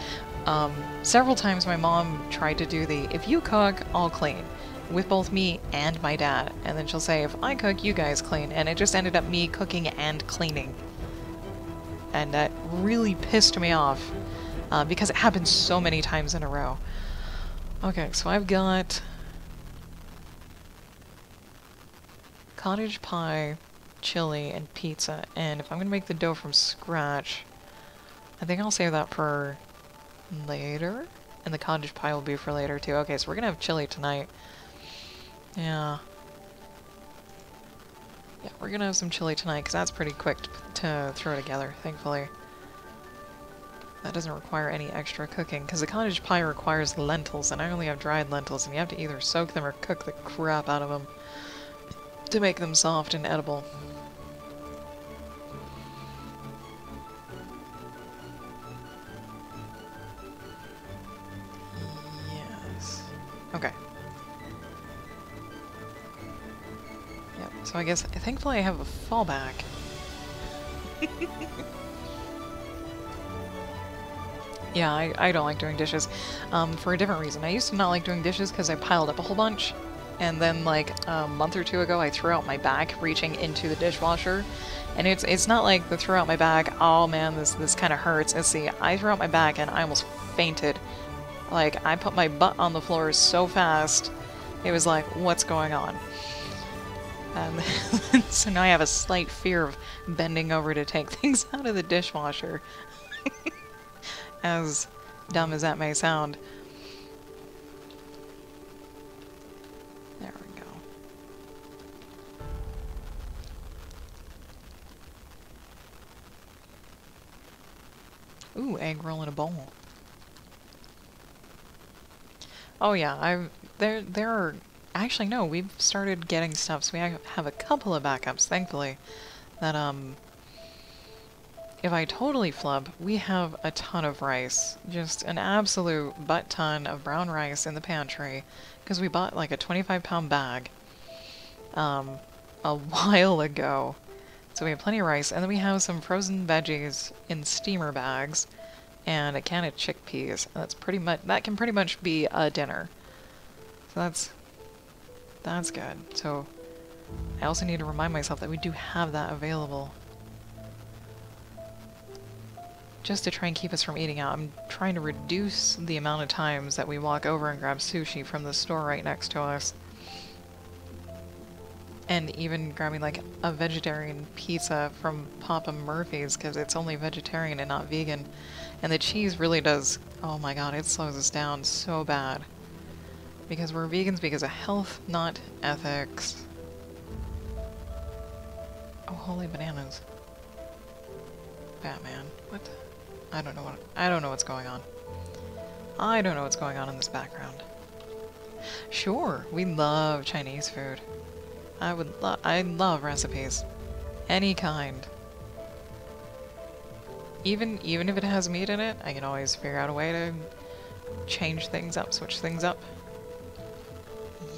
several times my mom tried to do the if you cook, I'll clean with both me and my dad. And then she'll say, if I cook, you guys clean. And it just ended up me cooking and cleaning. And that really pissed me off because it happened so many times in a row. Okay, so I've got cottage pie, chili, and pizza. And if I'm going to make the dough from scratch, I think I'll save that for later. And the cottage pie will be for later too. Okay, so we're going to have chili tonight. Yeah. Yeah, we're going to have some chili tonight because that's pretty quick to throw together, thankfully. That doesn't require any extra cooking, because the cottage pie requires lentils, and I only have dried lentils, and you have to either soak them or cook the crap out of them to make them soft and edible. Yes. Okay. Yep, so I guess, thankfully I have a fallback. Yeah, I don't like doing dishes for a different reason. I used to not like doing dishes because I piled up a whole bunch, and then like a month or two ago I threw out my bag reaching into the dishwasher, and it's not like the throw out my bag, oh man, this kind of hurts. It's the I threw out my bag and I almost fainted. Like, I put my butt on the floor so fast, it was like, what's going on? So now I have a slight fear of bending over to take things out of the dishwasher. As dumb as that may sound. There we go. Ooh, egg roll in a bowl. Oh yeah, there are actually no, we've started getting stuff, so we have a couple of backups, thankfully. That if I totally flub, we have a ton of rice. Just an absolute butt ton of brown rice in the pantry. Because we bought like a 25-pound bag a while ago. So we have plenty of rice. And then we have some frozen veggies in steamer bags. And a can of chickpeas. That's pretty much, that can pretty much be a dinner. So that's good. So I also need to remind myself that we do have that available. Just to try and keep us from eating out. I'm trying to reduce the amount of times that we walk over and grab sushi from the store right next to us. And even grabbing like a vegetarian pizza from Papa Murphy's because it's only vegetarian and not vegan. And the cheese really does, oh my god, it slows us down so bad. Because we're vegans because of health, not ethics. Oh, holy bananas. Batman. What? I don't know what's going on. I don't know what's going on in this background. Sure, we love Chinese food. I love recipes. Any kind. Even if it has meat in it, I can always figure out a way to change things up, switch things up.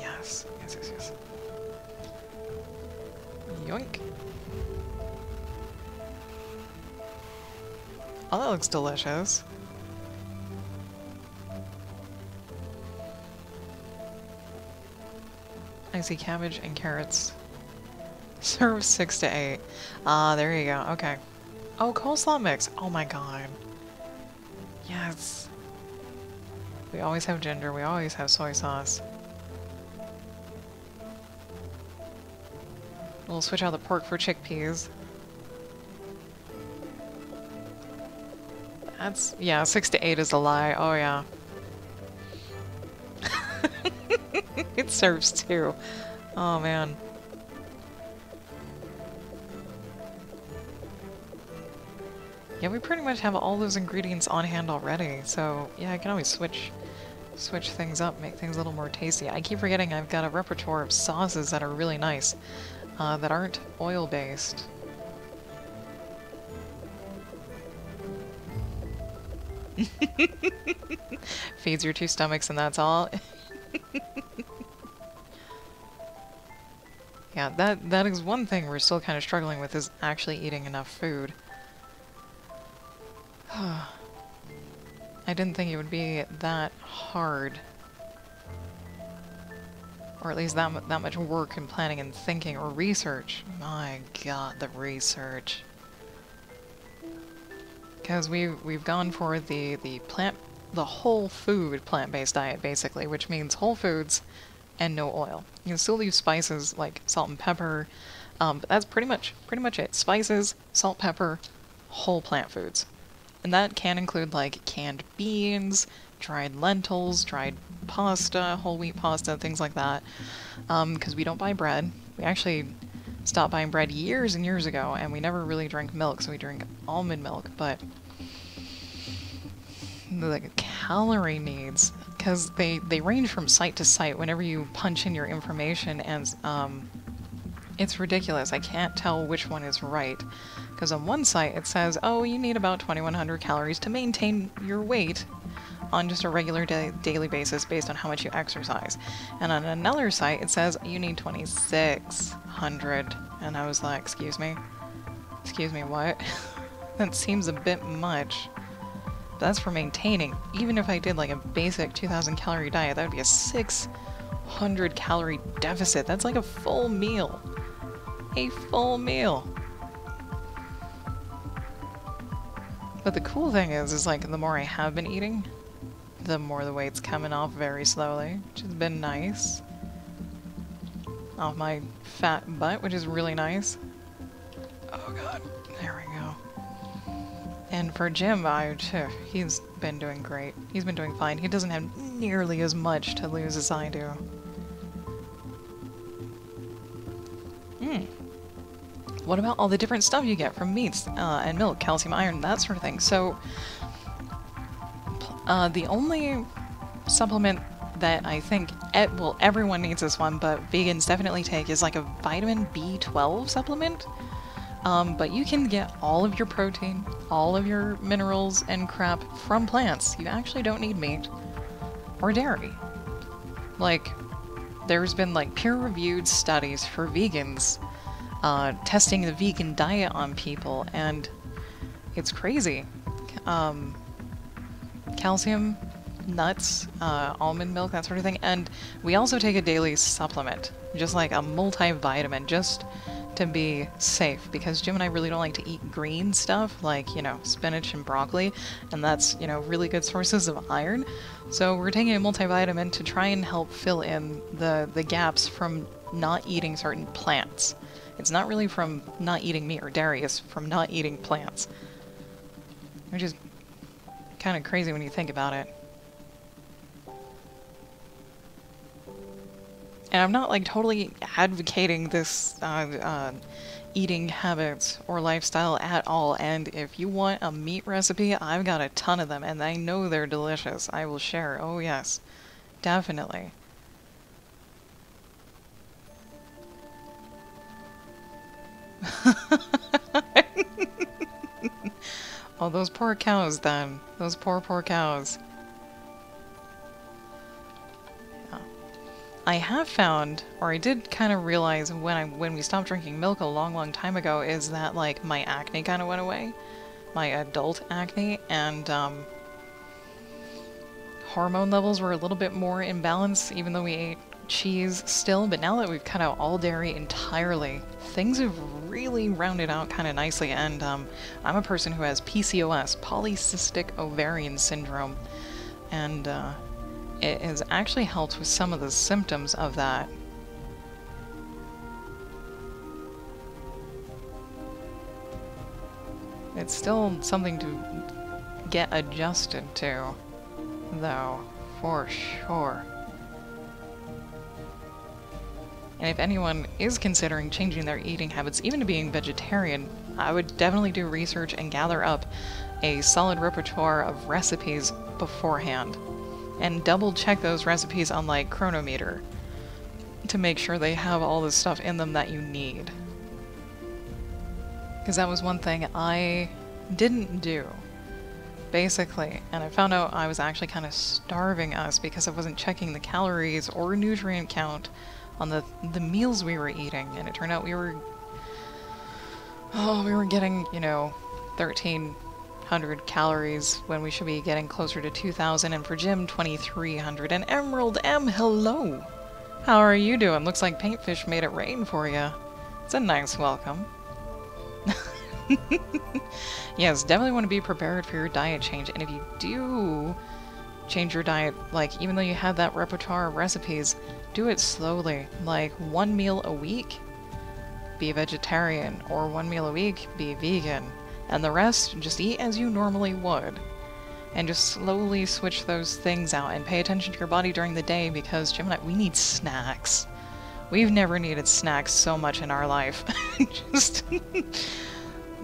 Yes. Yes, yes, yes. Yoink. Oh, that looks delicious. I see cabbage and carrots. Serve 6 to 8. Ah, there you go. Okay. Oh, coleslaw mix. Oh my god. Yes. We always have ginger. We always have soy sauce. We'll switch out the pork for chickpeas. That's, yeah, 6 to 8 is a lie. Oh, yeah. It serves too. Oh, man. Yeah, we pretty much have all those ingredients on hand already, so yeah, I can always switch switch things up, make things a little more tasty. I keep forgetting I've got a repertoire of sauces that are really nice, that aren't oil-based. Feeds your two stomachs and that's all. Yeah, that is one thing we're still kind of struggling with, is actually eating enough food. I didn't think it would be that hard. Or at least that much work and planning and thinking or research. My god, the research. Because we've gone for the whole food plant-based diet, basically, which means whole foods and no oil. You can still use spices like salt and pepper, but that's pretty much it. Spices, salt, pepper, whole plant foods. And that can include like canned beans, dried lentils, dried pasta, whole wheat pasta, things like that. Because we don't buy bread. We actually stopped buying bread years and years ago, and we never really drank milk, so we drink almond milk, but the calorie needs, because they range from site to site whenever you punch in your information, and it's ridiculous. I can't tell which one is right, because on one site it says, oh, you need about 2100 calories to maintain your weight on just a regular daily basis based on how much you exercise. And on another site it says you need 2600, and I was like, excuse me, what? That seems a bit much. But that's for maintaining. Even if I did like a basic 2000 calorie diet, that would be a 600 calorie deficit. That's like a full meal. A full meal. But the cool thing is like the more I have been eating, the more the weight's coming off very slowly, which has been nice. Off my fat butt, which is really nice. Oh god, there we go. And for Jim, he's been doing great. He's been doing fine. He doesn't have nearly as much to lose as I do. What about all the different stuff you get from meats and milk, calcium, iron, that sort of thing? So, the only supplement that I think, well, everyone needs this one, but vegans definitely take, is like a vitamin B12 supplement. But you can get all of your protein, all of your minerals and crap from plants. You actually don't need meat or dairy. Like, there's been like peer-reviewed studies for vegans testing the vegan diet on people, and it's crazy. Calcium, nuts, almond milk, that sort of thing. And we also take a daily supplement, just like a multivitamin, just to be safe, because Jim and I really don't like to eat green stuff like, you know, spinach and broccoli, and that's, you know, really good sources of iron. So we're taking a multivitamin to try and help fill in the gaps from not eating certain plants. It's not really from not eating meat or dairy, it's from not eating plants. Which is kind of crazy when you think about it. And I'm not like totally advocating this eating habits or lifestyle at all, and if you want a meat recipe, I've got a ton of them, and I know they're delicious. I will share. Oh yes, definitely. Oh, those poor cows then. Those poor cows. Yeah. I have found, or I did kind of realize when we stopped drinking milk a long time ago, is that like my acne kind of went away. My adult acne, and hormone levels were a little bit more in balance, even though we ate cheese still. But now that we've cut out all dairy entirely, things have really rounded out kind of nicely. And I'm a person who has PCOS, polycystic ovarian syndrome, and it has actually helped with some of the symptoms of that. It's still something to get adjusted to, though, for sure. And if anyone is considering changing their eating habits, even to being vegetarian, I would definitely do research and gather up a solid repertoire of recipes beforehand. and double check those recipes on like Chronometer to make sure they have all the stuff in them that you need. Because that was one thing I didn't do, basically, and I found out I was actually kind of starving us because I wasn't checking the calories or nutrient count on the meals we were eating, and it turned out we were getting, you know, 1,300 calories when we should be getting closer to 2,000, and for Jim, 2,300. And Emerald M, hello! How are you doing? Looks like Paintfish made it rain for you. It's a nice welcome. Yes, definitely want to be prepared for your diet change, and if you do change your diet, like, even though you have that repertoire of recipes, do it slowly. Like, 1 meal a week, be vegetarian, or 1 meal a week, be vegan, and the rest, just eat as you normally would. And just slowly switch those things out, and pay attention to your body during the day, because Jim and I, we need snacks. We've never needed snacks so much in our life. Just...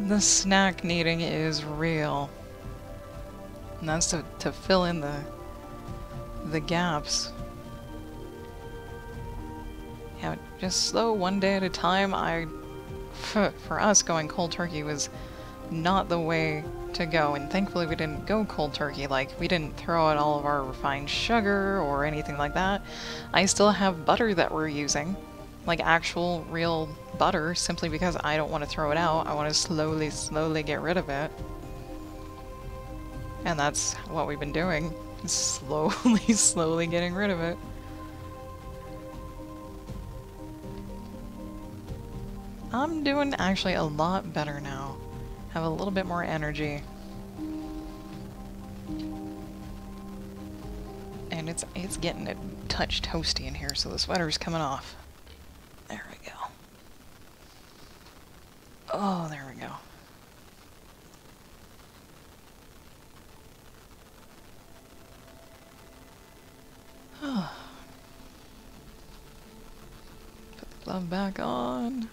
the snack needing is real. And that's to fill in the gaps. Yeah, just slow, one day at a time. For us, going cold turkey was not the way to go, and thankfully we didn't go cold turkey. Like, we didn't throw out all of our refined sugar or anything like that. I still have butter that we're using, like actual real butter, simply because I don't want to throw it out. I want to slowly get rid of it. And that's what we've been doing. Slowly getting rid of it. I'm doing actually a lot better now. Have a little bit more energy. And it's getting a touch toasty in here, so the sweater's coming off. There we go. Oh, there we go. Put the glove back on.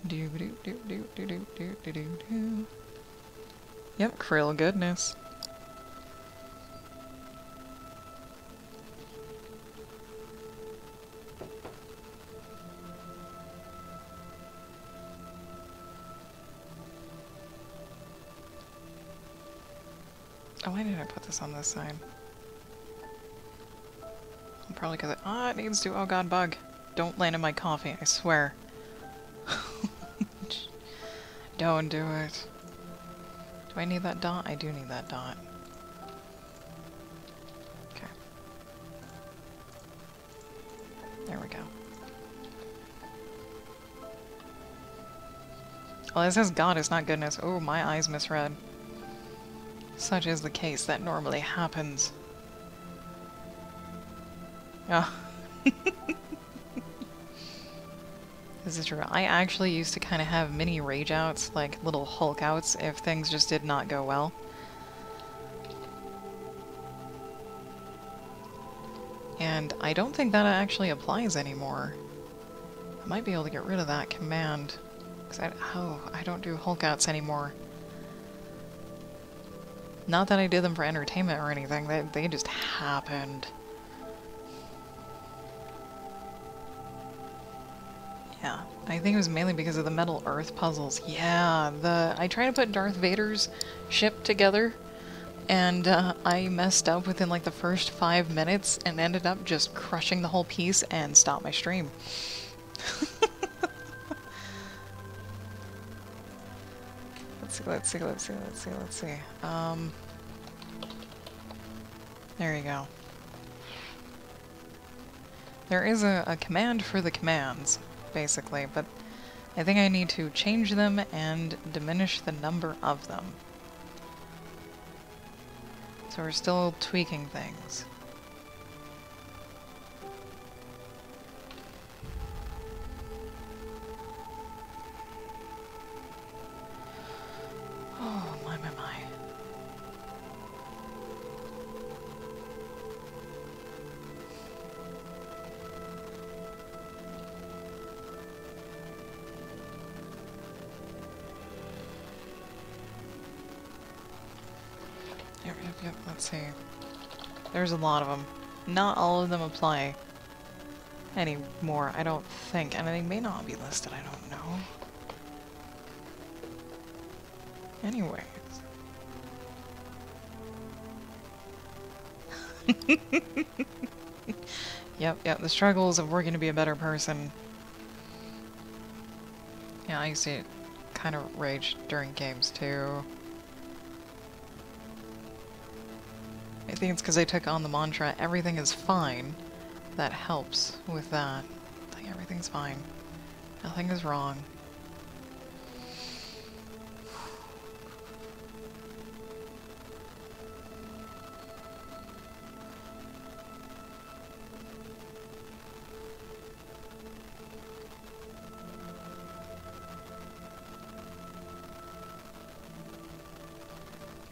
Do. Yep, krill goodness. Oh, why did I put this on this side? Probably because it needs to. Oh god, bug. Don't land in my coffee, I swear. Don't do it. Do I need that dot? I do need that dot. Okay. There we go. Well, it says goddess, not goodness. Oh, my eyes misread. Such is the case. That normally happens. Oh. This is true. I actually used to kind of have mini rage outs, like little Hulk outs, if things just did not go well. And I don't think that actually applies anymore. I might be able to get rid of that command. Because I don't do Hulk outs anymore. Not that I did them for entertainment or anything, they just happened. Yeah, I think it was mainly because of the Metal Earth puzzles. Yeah, I tried to put Darth Vader's ship together, and I messed up within like the first 5 minutes and ended up just crushing the whole piece and stopped my stream. Let's see. There you go. There is a command for the commands, basically, but I think I need to change them and diminish the number of them. So we're still tweaking things. Oh, my. yep, let's see. There's a lot of them. Not all of them apply anymore, I don't think. And they may not be listed, I don't know. Anyways. Yep, the struggles of working to be a better person. Yeah, I used to kind of rage during games too. I think it's because I took on the mantra, everything is fine. That helps with that. Like, everything's fine. Nothing is wrong.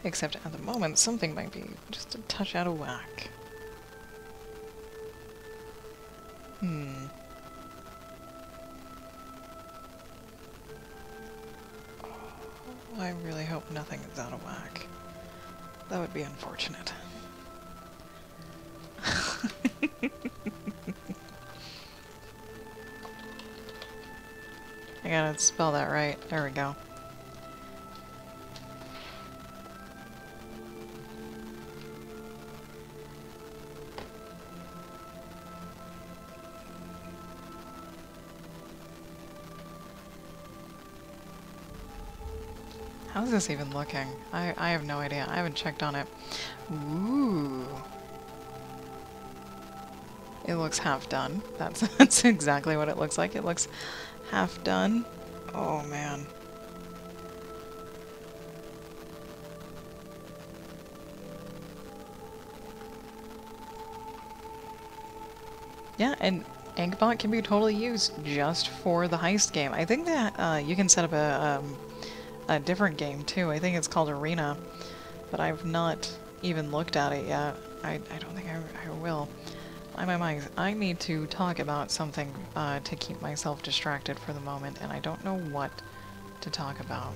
Except at the moment, something might be just a touch out of whack. Oh, I really hope nothing is out of whack. That would be unfortunate. I gotta spell that right. There we go. How's this even looking? I have no idea. I haven't checked on it. Ooh. It looks half done. That's exactly what it looks like. It looks half done. Oh man. Yeah, and Inkbot can be totally used just for the heist game. I think that you can set up a different game too. I think it's called Arena, but I've not even looked at it yet. I don't think I will. I need to talk about something to keep myself distracted for the moment, and I don't know what to talk about.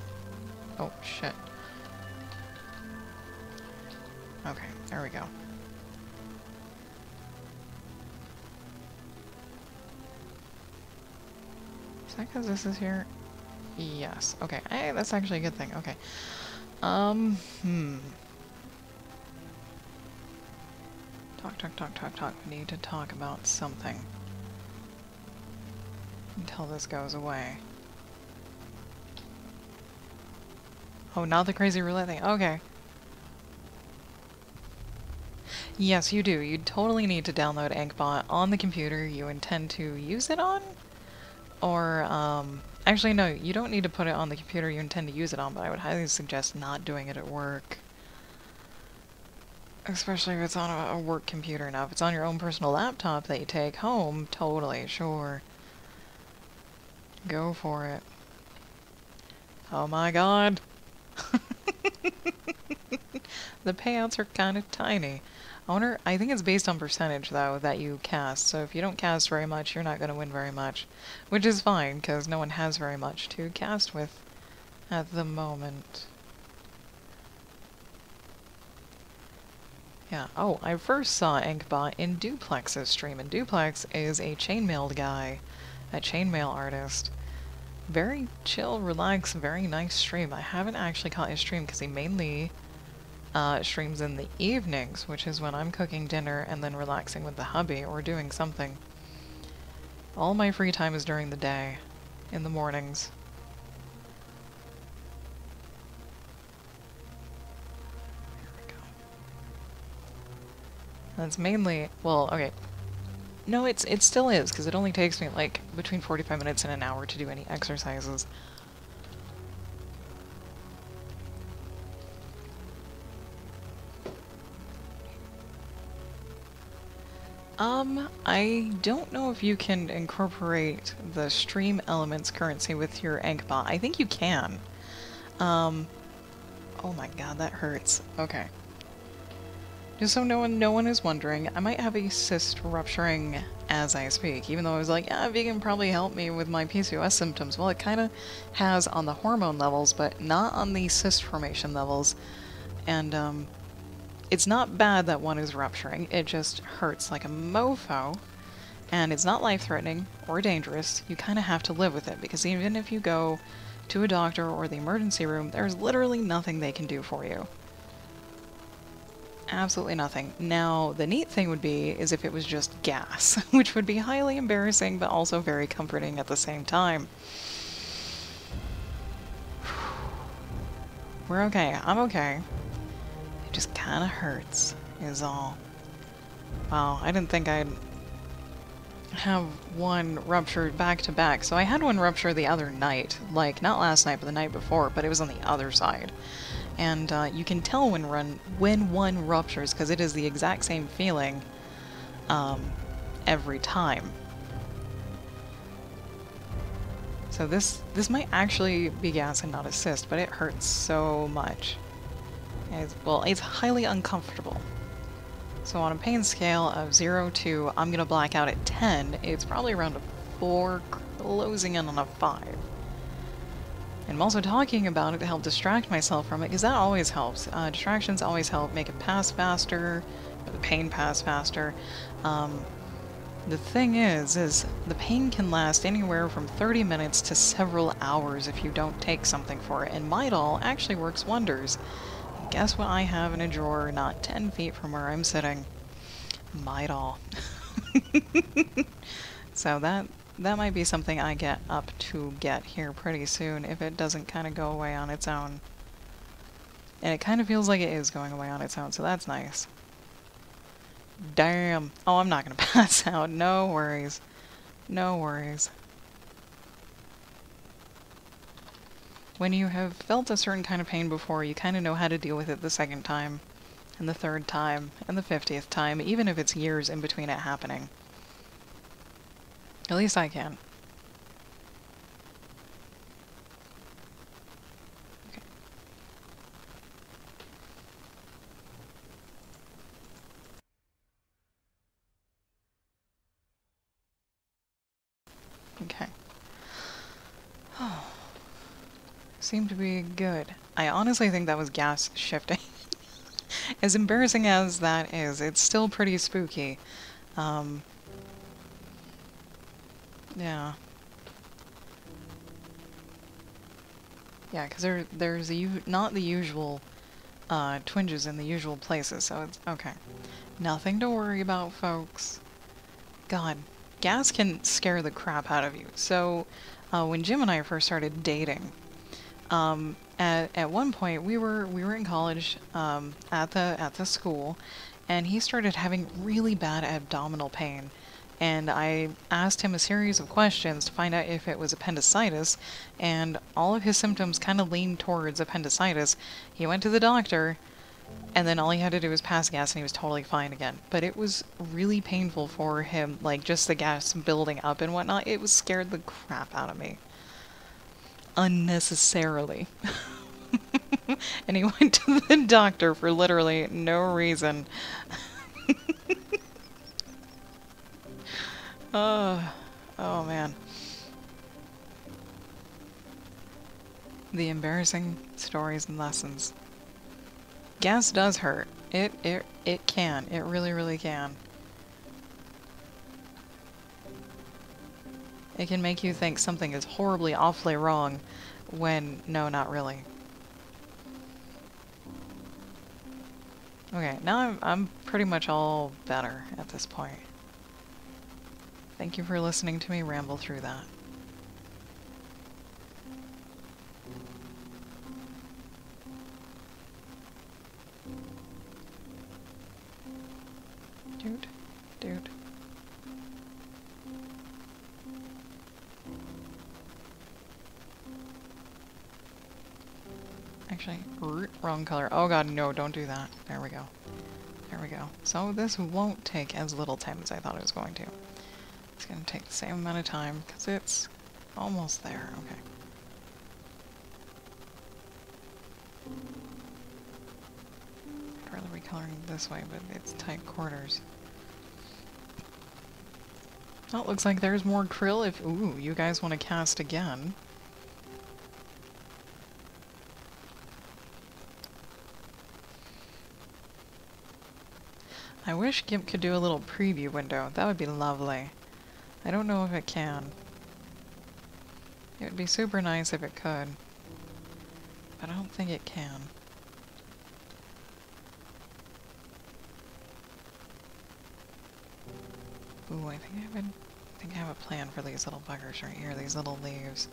Oh, shit. Okay, there we go. Is that because this is here? Yes. Okay. Hey, that's actually a good thing. Okay. Talk. We need to talk about something. Until this goes away. Oh, not the crazy roulette thing. Okay. Yes, you do. You totally need to download Inkbot on the computer you intend to use it on. Or, actually, no, you don't need to put it on the computer you intend to use it on, but I would highly suggest not doing it at work. Especially if it's on a work computer. Now, if it's on your own personal laptop that you take home, totally, sure. Go for it. Oh my god! The payouts are kind of tiny. I think it's based on percentage, though, that you cast. So if you don't cast very much, you're not going to win very much. Which is fine, because no one has very much to cast with at the moment. Yeah. Oh, I first saw Inkbot in Duplex's stream, and Duplex is a chainmail guy, a chainmail artist. Very chill, relaxed, very nice stream. I haven't actually caught his stream because he mainly streams in the evenings, which is when I'm cooking dinner and then relaxing with the hubby or doing something. All my free time is during the day, in the mornings. That's mainly, well, okay. No, it still is, because it only takes me, like, between 45 minutes and an hour to do any exercises. I don't know if you can incorporate the stream elements currency with your Inkbot. I think you can. Oh my god, that hurts. Okay. Just so no one is wondering, I might have a cyst rupturing as I speak, even though I was like, yeah, vegan probably helped me with my PCOS symptoms. Well, it kind of has on the hormone levels, but not on the cyst formation levels. And, it's not bad that one is rupturing, it just hurts like a mofo, and it's not life-threatening or dangerous. You kind of have to live with it, because even if you go to a doctor or the emergency room, there's literally nothing they can do for you. Absolutely nothing. Now, the neat thing would be is if it was just gas, which would be highly embarrassing, but also very comforting at the same time. We're okay. I'm okay. It just kind of hurts, is all. Wow, I didn't think I'd have one ruptured back to back. So I had one rupture the other night. Like, not last night, but the night before, but it was on the other side. And you can tell when one ruptures, because it is the exact same feeling every time. So this might actually be gas and not a cyst, but it hurts so much. Well, it's highly uncomfortable. So on a pain scale of 0 to I'm gonna black out at 10, it's probably around a 4, closing in on a 5. And I'm also talking about it to help distract myself from it, because that always helps. Distractions always help make it pass faster, or the pain pass faster. The thing is the pain can last anywhere from 30 minutes to several hours if you don't take something for it, and Midol actually works wonders. And guess what I have in a drawer not 10 feet from where I'm sitting? Midol. So that might be something I get up to get here pretty soon if it doesn't kind of go away on its own. And it kind of feels like it is going away on its own, so that's nice. Damn. Oh, I'm not going to pass out. No worries. No worries. When you have felt a certain kind of pain before, you kind of know how to deal with it the second time, and the third time, and the 50th time, even if it's years in between it happening. At least I can. Okay. Okay. Oh. Seemed to be good. I honestly think that was gas shifting. As embarrassing as that is, it's still pretty spooky. Yeah. Yeah, because there's not the usual twinges in the usual places, so it's okay. Nothing to worry about, folks. God, gas can scare the crap out of you. So, when Jim and I first started dating, at one point we were in college at the school, and he started having really bad abdominal pain. And I asked him a series of questions to find out if it was appendicitis, and all of his symptoms kind of leaned towards appendicitis. He went to the doctor, and then all he had to do was pass gas and he was totally fine again. But it was really painful for him, like just the gas building up and whatnot. It was scared the crap out of me. Unnecessarily. And he went to the doctor for literally no reason. Oh man. The embarrassing stories and lessons. Gas does hurt. It can. It really, really can. It can make you think something is horribly, awfully wrong when, no, not really. Okay, now I'm pretty much all better at this point. Thank you for listening to me ramble through that. Dude. Actually, wrong color. Oh god, no, don't do that. There we go. There we go. So this won't take as little time as I thought it was going to. It's going to take the same amount of time, because it's almost there. Okay. I'd rather be coloring this way, but it's tight quarters. Oh, it looks like there's more krill if... Ooh, you guys want to cast again. I wish GIMP could do a little preview window. That would be lovely. I don't know if it can. It would be super nice if it could. But I don't think it can. Ooh, I think I have a plan for these little buggers right here, these little leaves.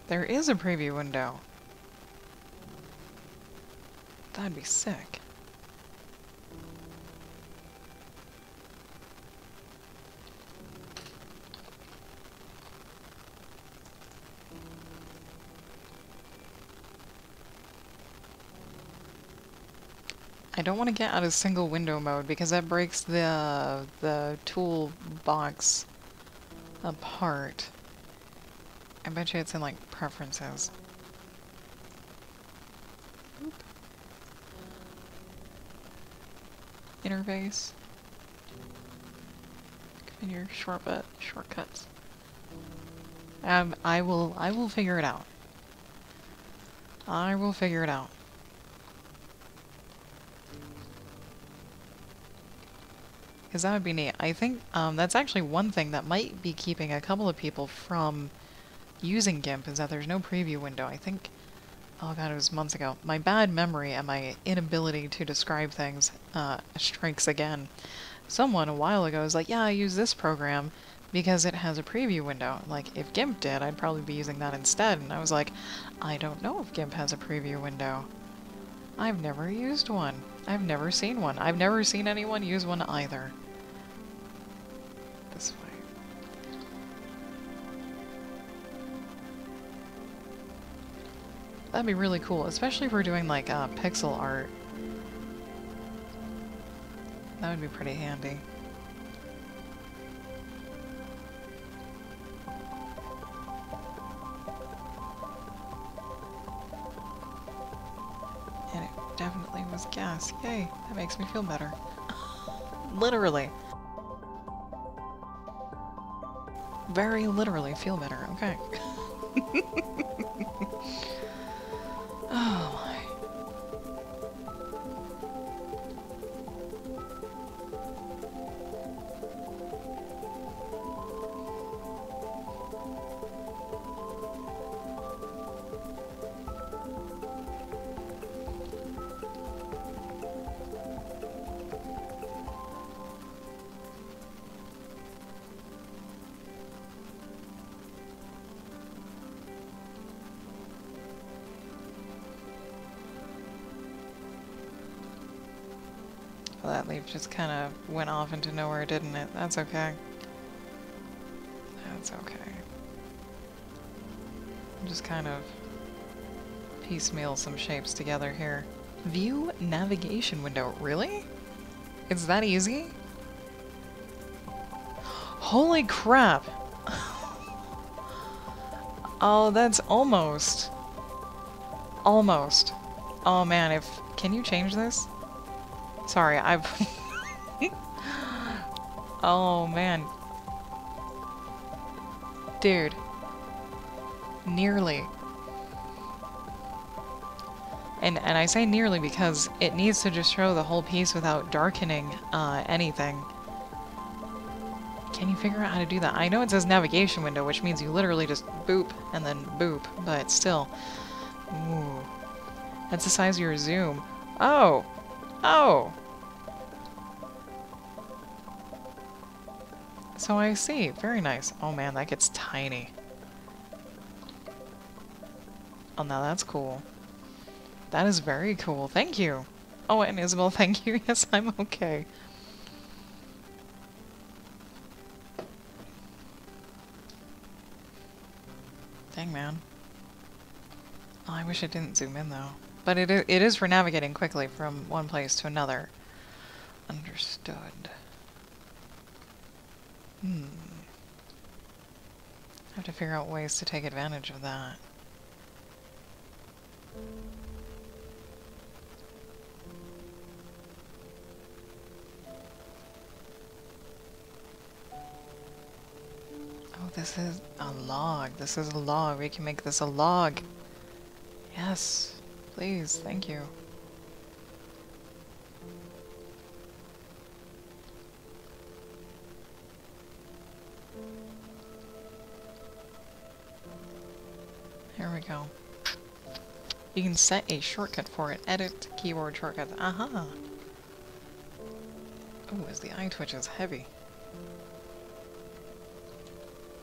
There is a preview window. That'd be sick. I don't want to get out of single window mode because that breaks the toolbox apart. I bet you it's in like preferences. Oop. Interface. Configure shortcuts. I will figure it out. I will figure it out. Because that would be neat. I think that's actually one thing that might be keeping a couple of people from using GIMP, is that there's no preview window. I think, oh god, it was months ago. My bad memory and my inability to describe things strikes again. Someone a while ago was like, yeah, I use this program because it has a preview window. Like, if GIMP did, I'd probably be using that instead. And I was like, I don't know if GIMP has a preview window. I've never used one. I've never seen one. I've never seen anyone use one either. This way. That'd be really cool, especially if we're doing like pixel art. That would be pretty handy. And it definitely was gas. Yay, that makes me feel better. Literally. Very literally feel better, okay. Oh my. Well, that leaf just kind of went off into nowhere, didn't it? That's okay. That's okay. I'm just kind of piecemeal some shapes together here. View navigation window. Really? It's that easy? Holy crap! Oh, that's almost. Almost. Oh man, if... Can you change this? Sorry, I've... Oh man. Dude. Nearly. And I say nearly because it needs to just show the whole piece without darkening anything. Can you figure out how to do that? I know it says navigation window, which means you literally just boop and then boop, but still. Ooh. That's the size of your zoom. Oh! Oh! So I see. Very nice. Oh man, that gets tiny. Oh, now that's cool. That is very cool. Thank you. Oh, and Isabel, thank you. Yes, I'm okay. Dang, man. Oh, I wish it didn't zoom in, though. But it is for navigating quickly from one place to another. Understood. I have to figure out ways to take advantage of that. Oh, this is a log. This is a log. We can make this a log. Yes. Please. Thank you. There we go. You can set a shortcut for it. Edit keyboard shortcuts. Aha! Oh, as the eye twitches heavy.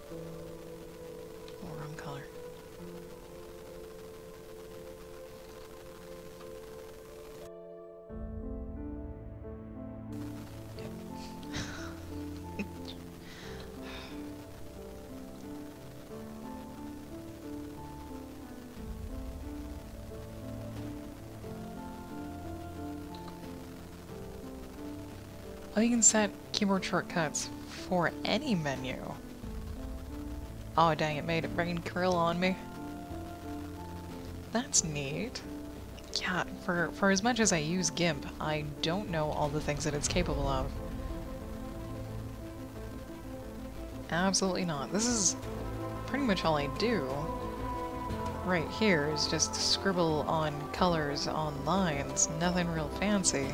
Oh, wrong color. Oh, you can set keyboard shortcuts for any menu. Oh, dang, it made it rain krill on me. That's neat. Yeah, for as much as I use GIMP, I don't know all the things that it's capable of. Absolutely not. This is pretty much all I do. Right here is just scribble on colors on lines, nothing real fancy.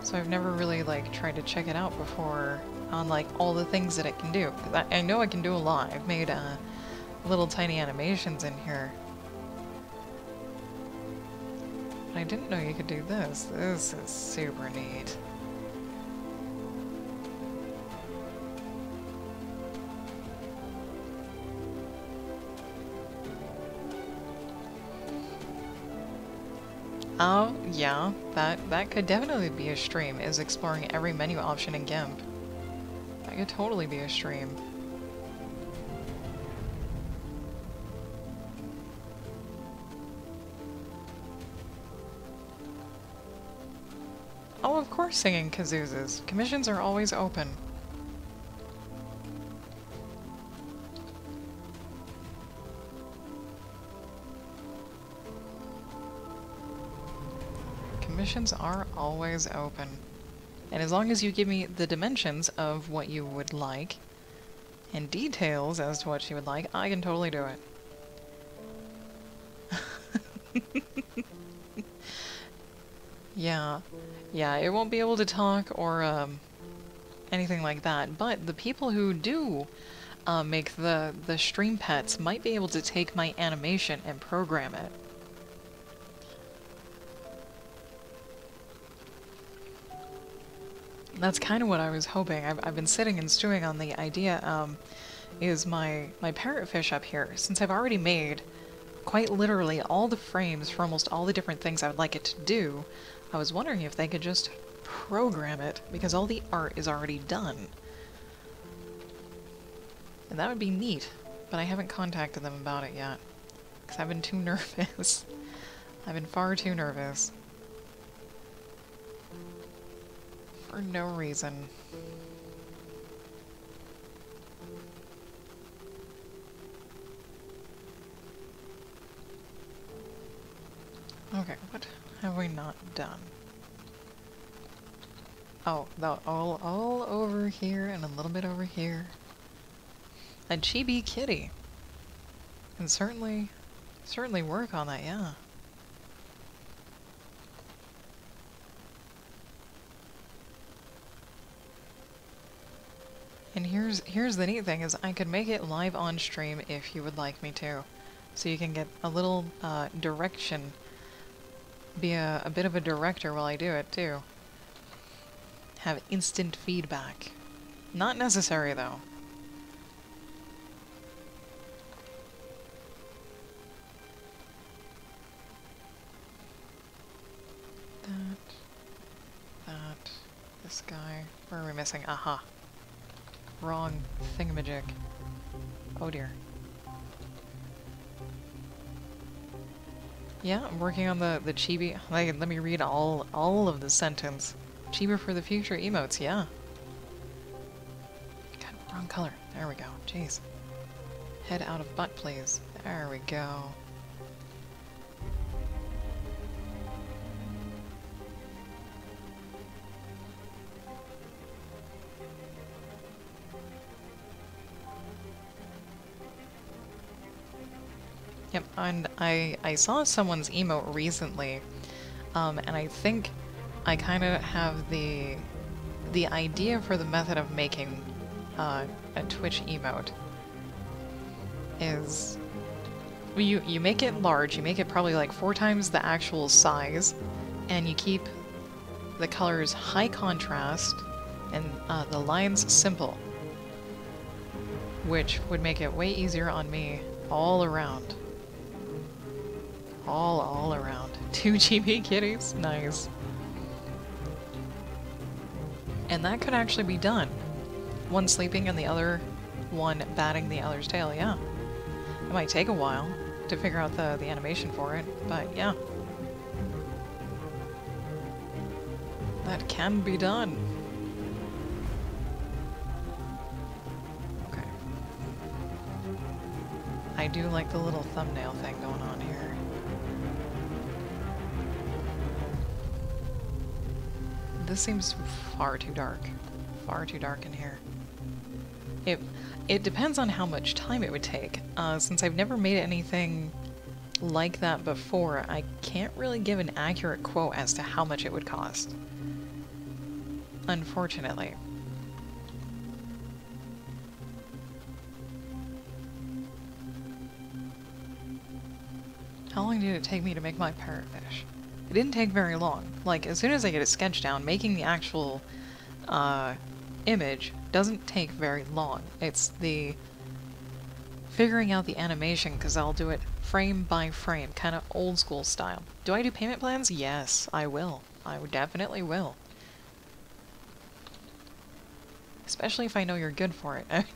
So I've never really, like, tried to check it out before on, like, all the things that it can do. 'Cause I know it can do a lot. I've made, little tiny animations in here. But I didn't know you could do this. This is super neat. Oh, yeah, that could definitely be a stream, is exploring every menu option in GIMP. That could totally be a stream. Oh, of course singing kazoozes. Commissions are always open. Missions are always open. And as long as you give me the dimensions of what you would like, and details as to what you would like, I can totally do it. Yeah. Yeah, it won't be able to talk or anything like that, but the people who do make the stream pets might be able to take my animation and program it. That's kind of what I was hoping. I've been sitting and stewing on the idea, is my parrotfish up here. Since I've already made, quite literally, all the frames for almost all the different things I would like it to do, I was wondering if they could just program it, because all the art is already done. And that would be neat, but I haven't contacted them about it yet, because I've been too nervous. I've been far too nervous. For no reason. Okay, what have we not done? Oh, all over here and a little bit over here. A chibi kitty. Can certainly work on that, yeah. And here's the neat thing, is I could make it live on stream if you would like me to. So you can get a little direction, be a bit of a director while I do it too. Have instant feedback. Not necessary though. That, this guy. Where are we missing? Aha. Wrong thingamajig. Oh dear. Yeah, I'm working on the chibi. Like, let me read all of the sentence. Chibi for the future emotes, yeah. God, wrong color. There we go. Jeez. Head out of butt, please. There we go. Yep, and I saw someone's emote recently, and I think I kind of have the idea for the method of making a Twitch emote. is you make it large, you make it probably like 4 times the actual size, and you keep the colors high contrast and the lines simple, which would make it way easier on me all around. All around. 2 GB kitties, nice. And that could actually be done. One sleeping and the other one batting the other's tail, yeah. It might take a while to figure out the animation for it, but yeah. That can be done. Okay. I do like the little thumbnail thing going on here. This seems far too dark. Far too dark in here. It depends on how much time it would take. Since I've never made anything like that before, I can't really give an accurate quote as to how much it would cost. Unfortunately. How long did it take me to make my parrotfish? It didn't take very long. Like, as soon as I get a sketch down, making the actual image doesn't take very long. It's the figuring out the animation, because I'll do it frame by frame, kind of old school style. Do I do payment plans? Yes, I will. I definitely will. Especially if I know you're good for it.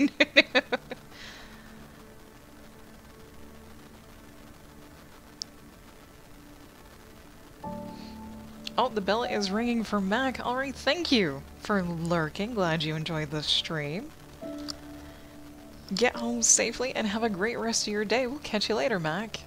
Oh, the bell is ringing for Mac. Alright, thank you for lurking. Glad you enjoyed the stream. Get home safely and have a great rest of your day. We'll catch you later, Mac.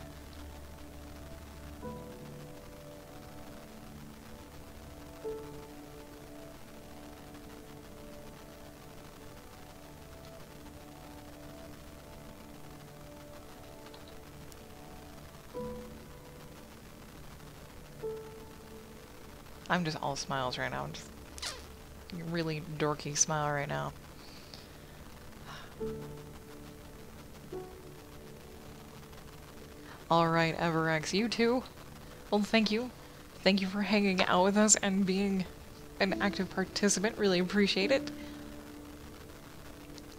I'm just all smiles right now. I'm just a really dorky smile right now. Alright, Everex, you too. Well, thank you. Thank you for hanging out with us and being an active participant. Really appreciate it.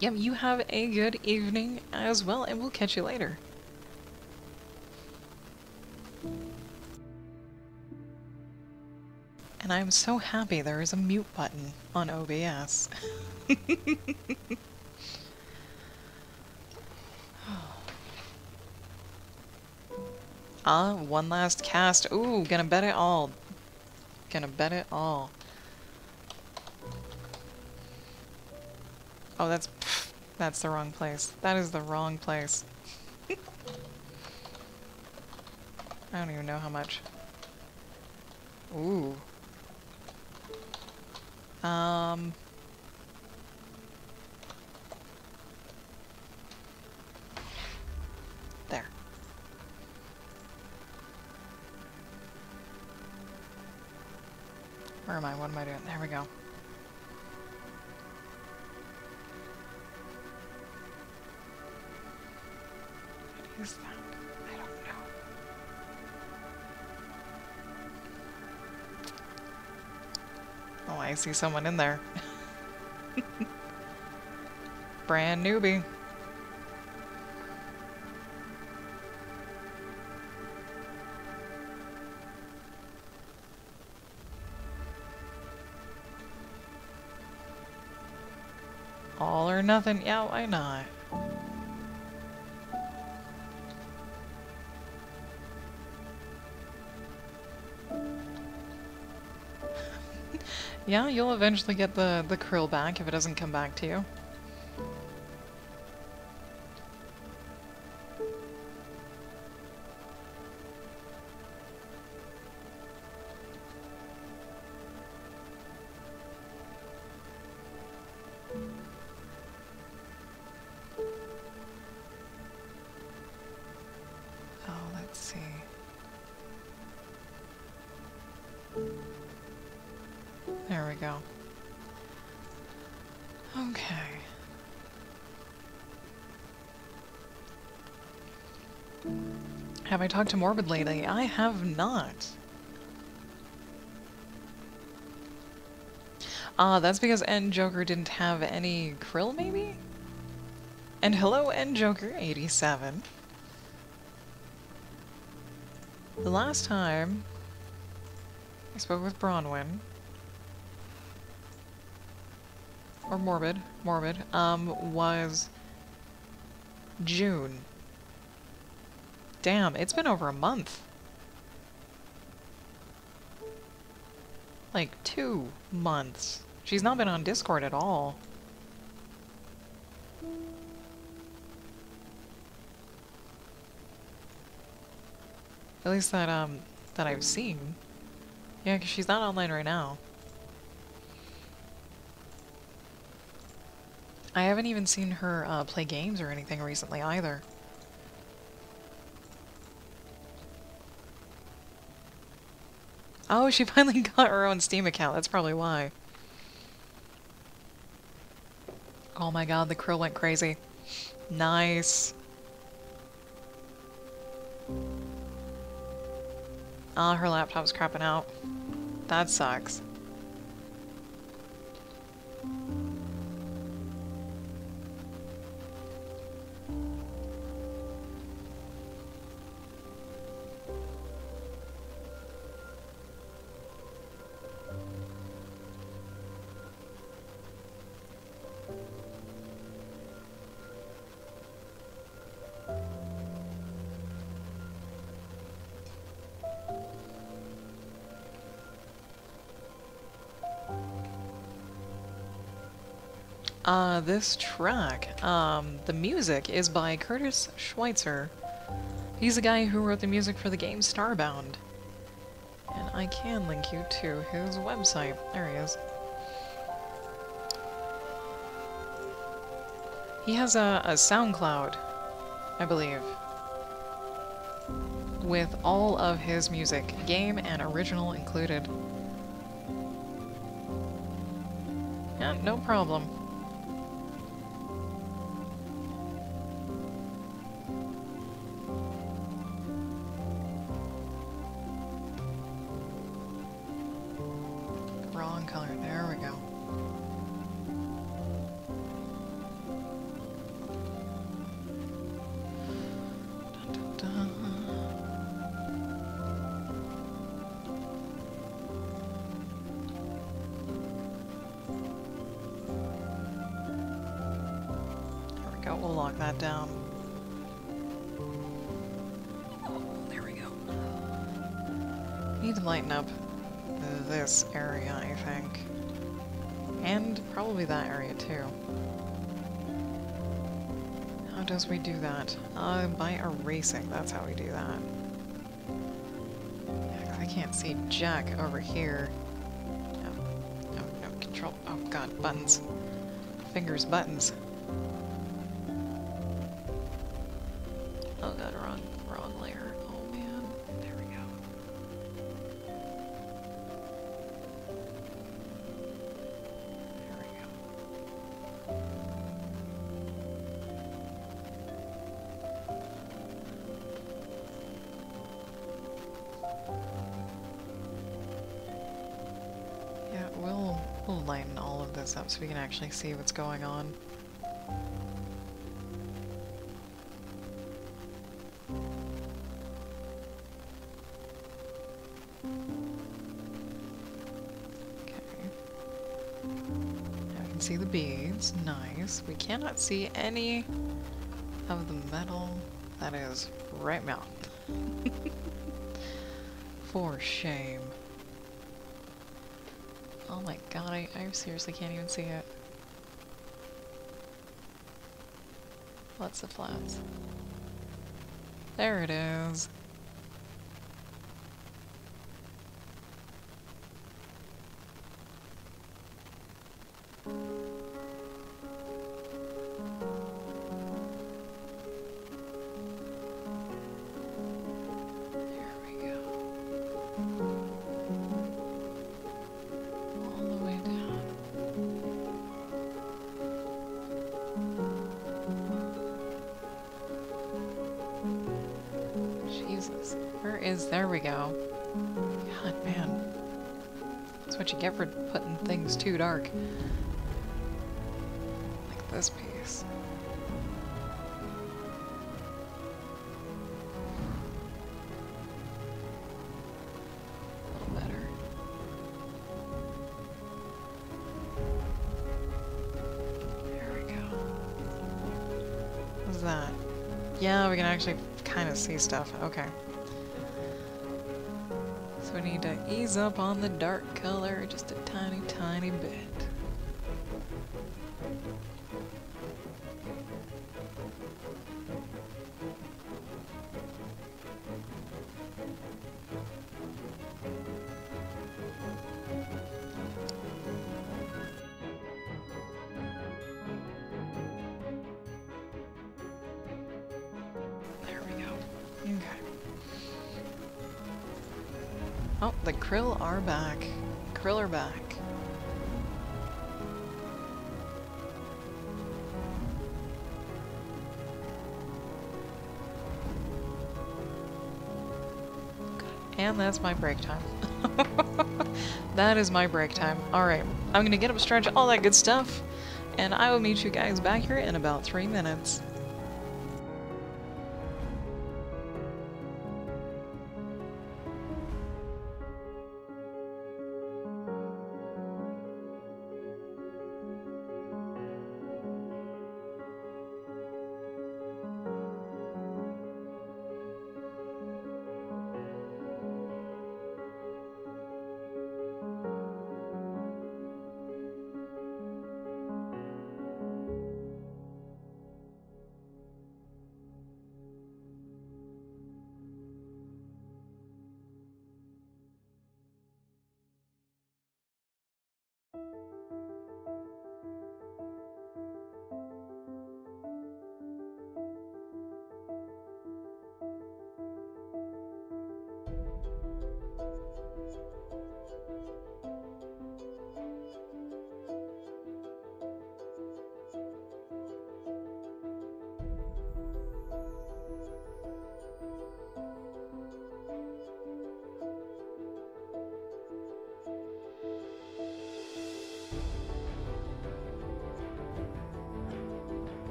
Yep, you have a good evening as well, and we'll catch you later. And I'm so happy there is a mute button on OBS. One last cast. Ooh, gonna bet it all. Gonna bet it all. Oh, that's the wrong place. That is the wrong place. I don't even know how much. Ooh. There. Where am I? What am I doing? There we go. What is that? I don't know. Oh, I see someone in there. Brand newbie. All or nothing. Yeah, why not? Yeah, you'll eventually get the krill back if it doesn't come back to you. Oh, let's see. There we go. Okay. Have I talked to Morbid lately? I have not. Ah, that's because N Joker didn't have any krill, maybe? And hello, N Joker 87. The last time I spoke with Bronwyn, or Morbid, was June. Damn, it's been over a month. Like 2 months. She's not been on Discord at all. At least that I've seen. Yeah, 'cause she's not online right now. I haven't even seen her play games or anything recently either. Oh, she finally got her own Steam account. That's probably why. Oh my god, the krill went crazy. Nice. Ah, her laptop's crapping out. That sucks. This track, the music is by Curtis Schweitzer. He's the guy who wrote the music for the game Starbound. And I can link you to his website. There he is. He has a SoundCloud, I believe, with all of his music, game and original included. Yeah, no problem. Wrong color, there we go. Dun, dun, dun. There we go, we'll lock that down. Oh, there we go. Need to lighten up this area, I think. And probably that area too. How does we do that? By erasing, that's how we do that. Yeah, 'cause I can't see Jack over here. No, no, control. Oh god, buttons. Fingers, buttons. Oh god, wrong layer. Oh man, there we go. There we go. Yeah, we'll lighten all of this up so we can actually see what's going on. See the beads. Nice. We cannot see any of the metal that is right now. For shame. Oh my god, I seriously can't even see it. What's the flats? There it is. Where is... There we go. God, man. That's what you get for putting things too dark. Like this piece. A little better. There we go. What's that? Yeah, we can actually kind of see stuff. Okay. So we need to ease up on the dark color just a tiny, tiny bit. There we go. Okay. Oh, the krill are back. Krill are back. And that's my break time. That is my break time. Alright, I'm gonna get up, stretch, all that good stuff, and I will meet you guys back here in about 3 minutes.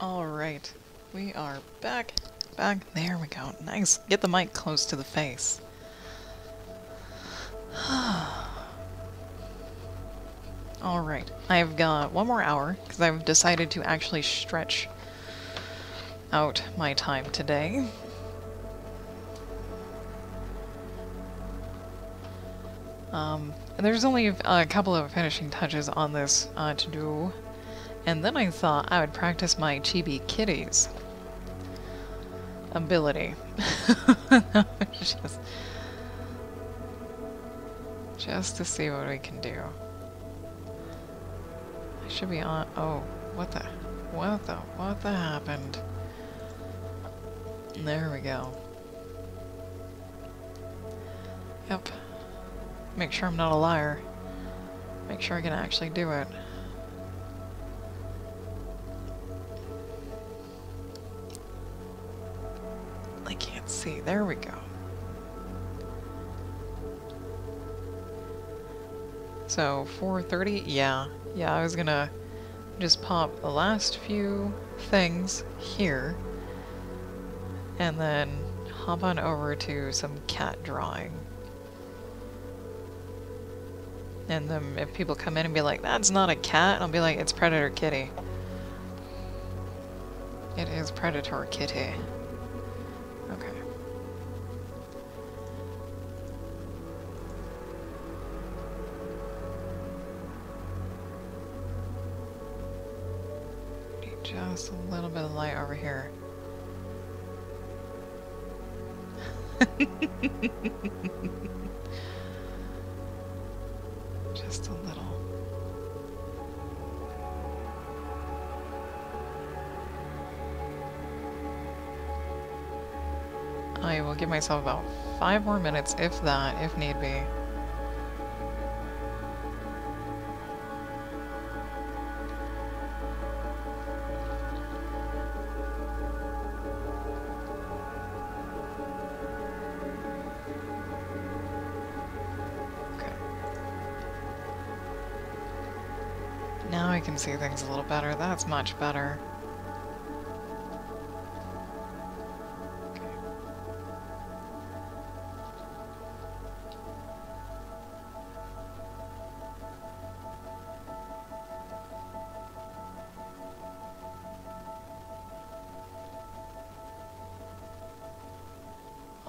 Alright, we are back. There we go. Nice. Get the mic close to the face. Alright, I've got 1 more hour, because I've decided to actually stretch out my time today. There's only a couple of finishing touches on this to do, and then I thought I would practice my Chibi Kitties ability. Just to see what we can do. I should be on... Oh, what the happened? There we go. Yep. Make sure I'm not a liar. Make sure I can actually do it. I can't see. There we go. So, 4:30? Yeah. Yeah, I was gonna just pop the last few things here, and then hop on over to some cat drawing. And then if people come in and be like, that's not a cat, I'll be like, it's Predator Kitty. It is Predator Kitty. Okay. Need just a little bit of light over here. Just a little. I will give myself about 5 more minutes, if that, if need be. Now I can see things a little better. That's much better. Okay.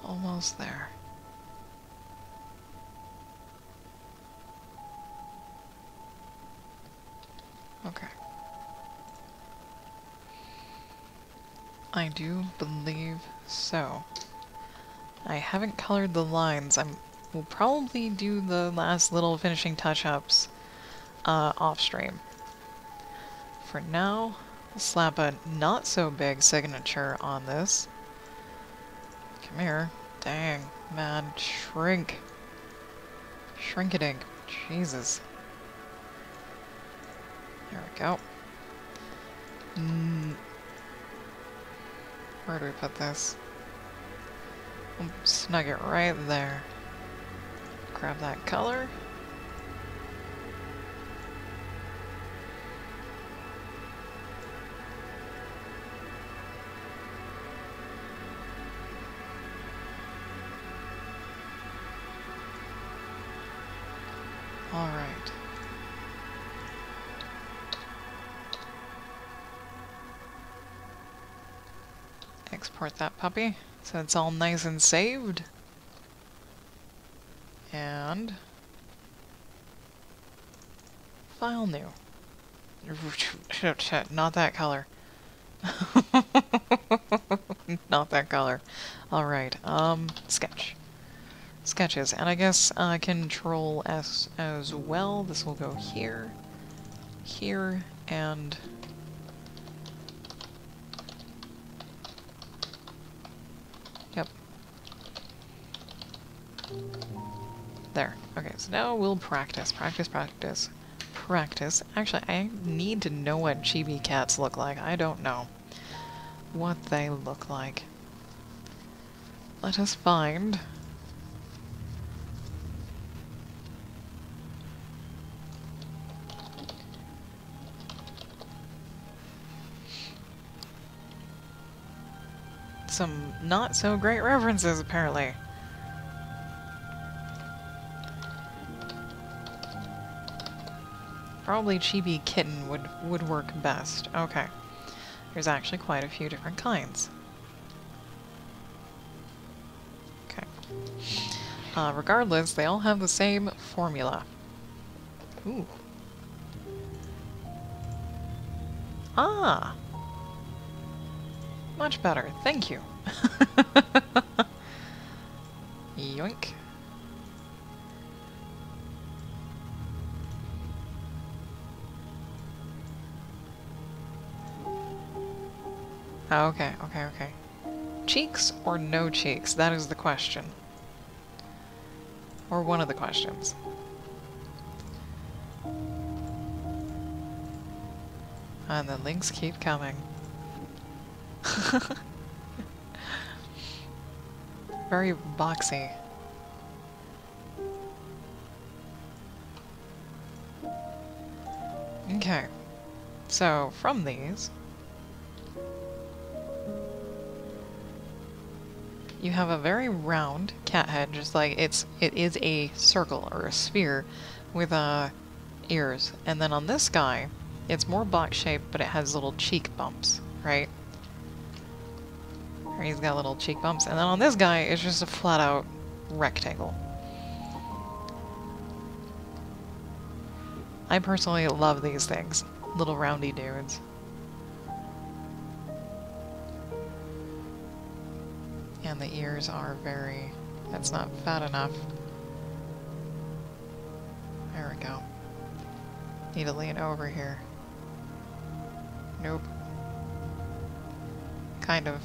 Almost there. Okay. I do believe so. I haven't colored the lines. We'll probably do the last little finishing touch-ups off stream. For now, we'll slap a not so big signature on this. Come here. Dang, man, shrink. Shrink-a-dink. Jesus. There we go. Where do we put this? We'll snug it right there. Grab that color. All right. Export that puppy, so it's all nice and saved. And file new. Not that color. Not that color. Alright, sketch. Sketches, and I guess Control S as well. This will go here, here, and yep. There. Okay, so now we'll practice. Practice. Actually, I need to know what chibi cats look like. I don't know what they look like. Let us find some not so great references, apparently. Probably Chibi Kitten would work best. Okay. There's actually quite a few different kinds. Okay. Regardless, they all have the same formula. Ooh. Ah! Much better, thank you. Yoink. Oh, okay, okay, okay. Cheeks or no cheeks? That is the question. Or one of the questions. And the links keep coming. Very boxy. Okay. So, from these, you have a very round cat head, just like it is a circle or a sphere with ears. And then on this guy, it's more box shaped, but it has little cheek bumps, right? Or he's got little cheek bumps. And then on this guy, it's just a flat out rectangle. I personally love these things. Little roundy dudes. And the ears are very... That's not fat enough. There we go. Need to lean over here. Nope. Kind of.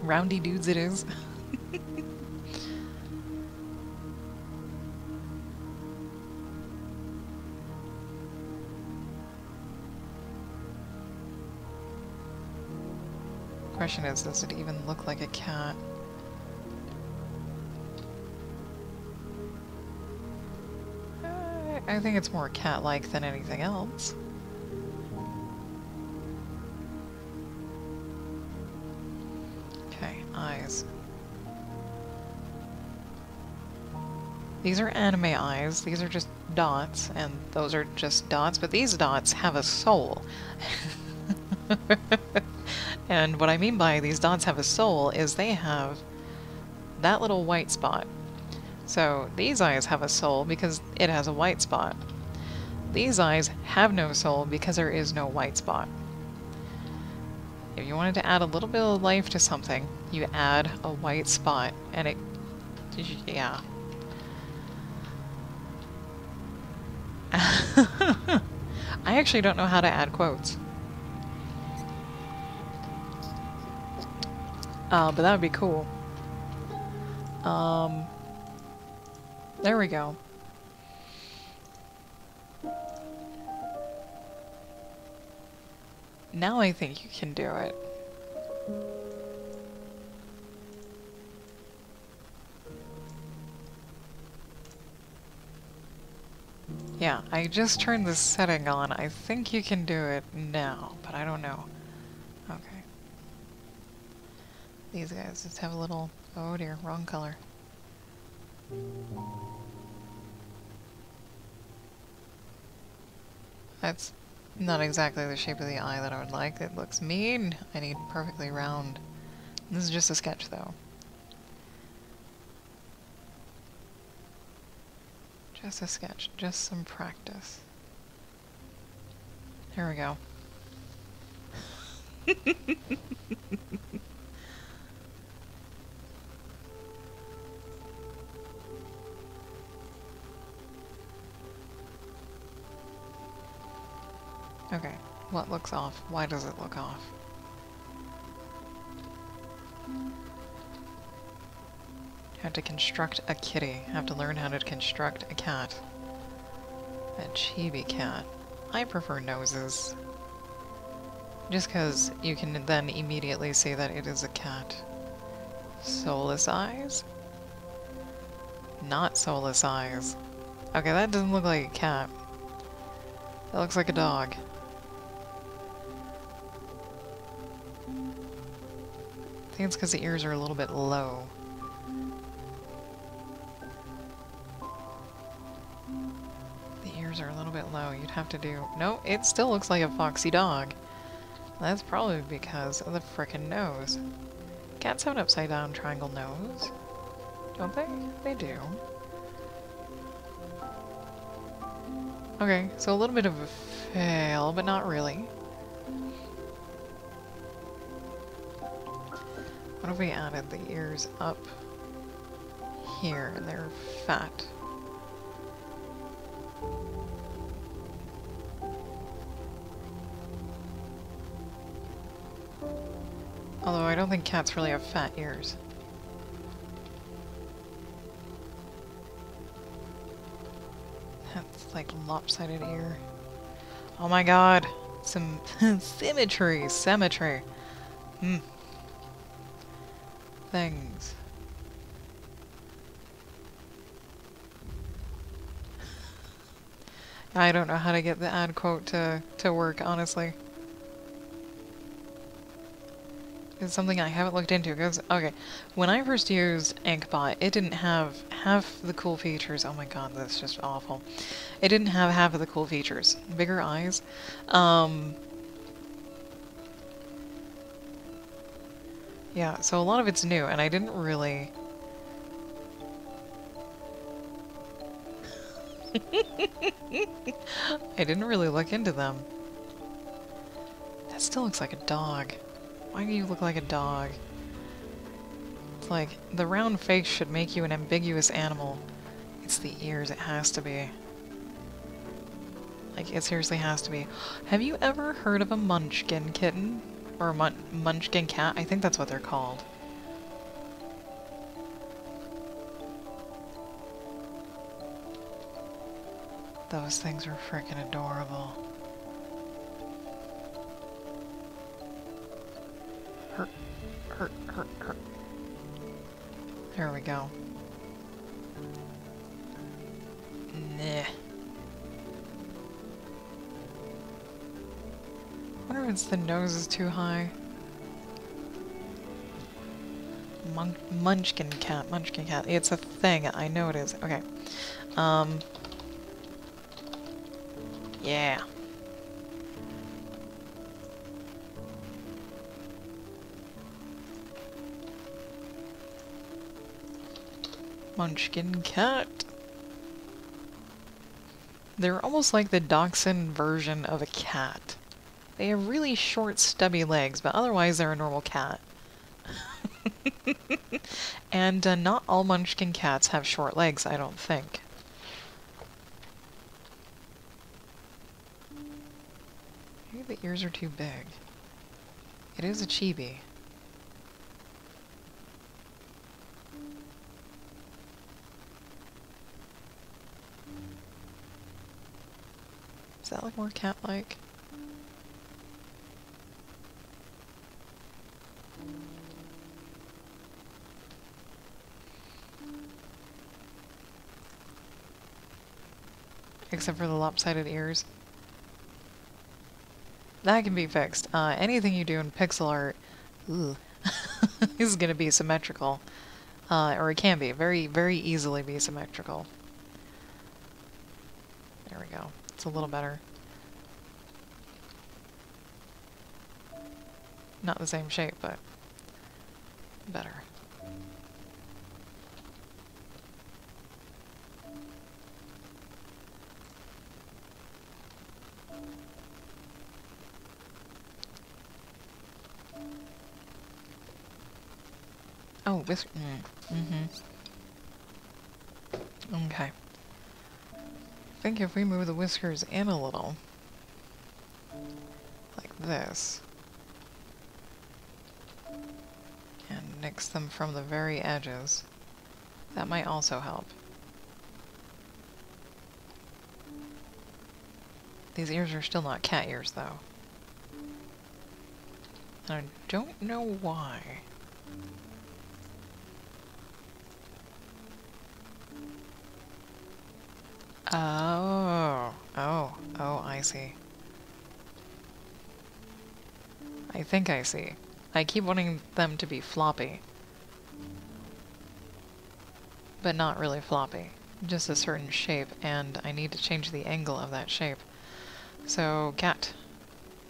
Roundy dudes it is. Question is, does it even look like a cat? I think it's more cat-like than anything else. Okay, eyes. These are anime eyes. These are just dots, and those are just dots, but these dots have a soul. And what I mean by these dots have a soul is they have that little white spot. So these eyes have a soul because it has a white spot. These eyes have no soul because there is no white spot. If you wanted to add a little bit of life to something, you add a white spot and it... yeah. I actually don't know how to add quotes. But that would be cool. There we go. Now I think you can do it. Yeah, I just turned the setting on. I think you can do it now, but I don't know. Okay. These guys just have a little... oh dear, wrong color. That's not exactly the shape of the eye that I would like. It looks mean. I need perfectly round. This is just a sketch, though. Just a sketch. Just some practice. Here we go. Okay, what looks off? Why does it look off? How to construct a kitty. Have to learn how to construct a cat. A chibi cat. I prefer noses. Just because you can then immediately see that it is a cat. Soulless eyes? Not soulless eyes. Okay, that doesn't look like a cat. That looks like a dog. I think it's because the ears are a little bit low. The ears are a little bit low. You'd have to do... no, it still looks like a foxy dog. That's probably because of the frickin' nose. Cats have an upside-down triangle nose. Don't they? They do. Okay, so a little bit of a fail, but not really. What if we added the ears up here and they're fat? Although I don't think cats really have fat ears. That's like lopsided ear. Oh my god! Some symmetry! Symmetry! Things. I don't know how to get the ad quote to work, honestly. It's something I haven't looked into, because, okay, when I first used Inkbot, it didn't have half the cool features. Oh my god, that's just awful. It didn't have half of the cool features. Bigger eyes. Yeah, so a lot of it's new, and I didn't really... I didn't really look into them. That still looks like a dog. Why do you look like a dog? It's like, the round face should make you an ambiguous animal. It's the ears, it has to be. Like, it seriously has to be. Have you ever heard of a munchkin kitten? Or a munchkin cat? I think that's what they're called. Those things are freaking adorable. Hurt, hurt, hurt, hurt. There we go. Nah. I wonder if it's the nose is too high. Munchkin cat, munchkin cat. It's a thing, I know it is. Okay. Yeah. Munchkin cat. They're almost like the dachshund version of a cat. They have really short, stubby legs, but otherwise they're a normal cat. And not all munchkin cats have short legs, I don't think. Maybe the ears are too big. It is a chibi. Does that look more cat-like? Except for the lopsided ears. That can be fixed. Anything you do in pixel art is going to be symmetrical. Or it can be. Very, very easily be symmetrical. There we go. It's a little better. Not the same shape, but better. Oh, whisker. Okay. I think if we move the whiskers in a little, like this, and nix them from the very edges, that might also help. These ears are still not cat ears, though. And I don't know why. Oh, I see. I think I see. I keep wanting them to be floppy. But not really floppy. Just a certain shape, and I need to change the angle of that shape. So, cat.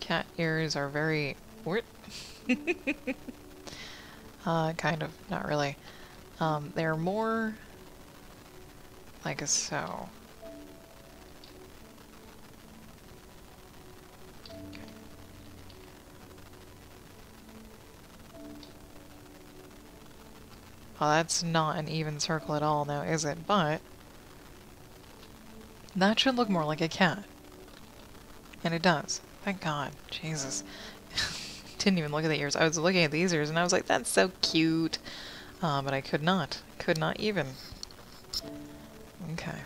Cat ears are very... What? Kind of. Not really. They're more... like so. Well, that's not an even circle at all now, is it? But that should look more like a cat. And it does. Thank God. Jesus. didn't even look at the ears. I was looking at these ears and I was like, that's so cute. But I could not. Could not even. Okay.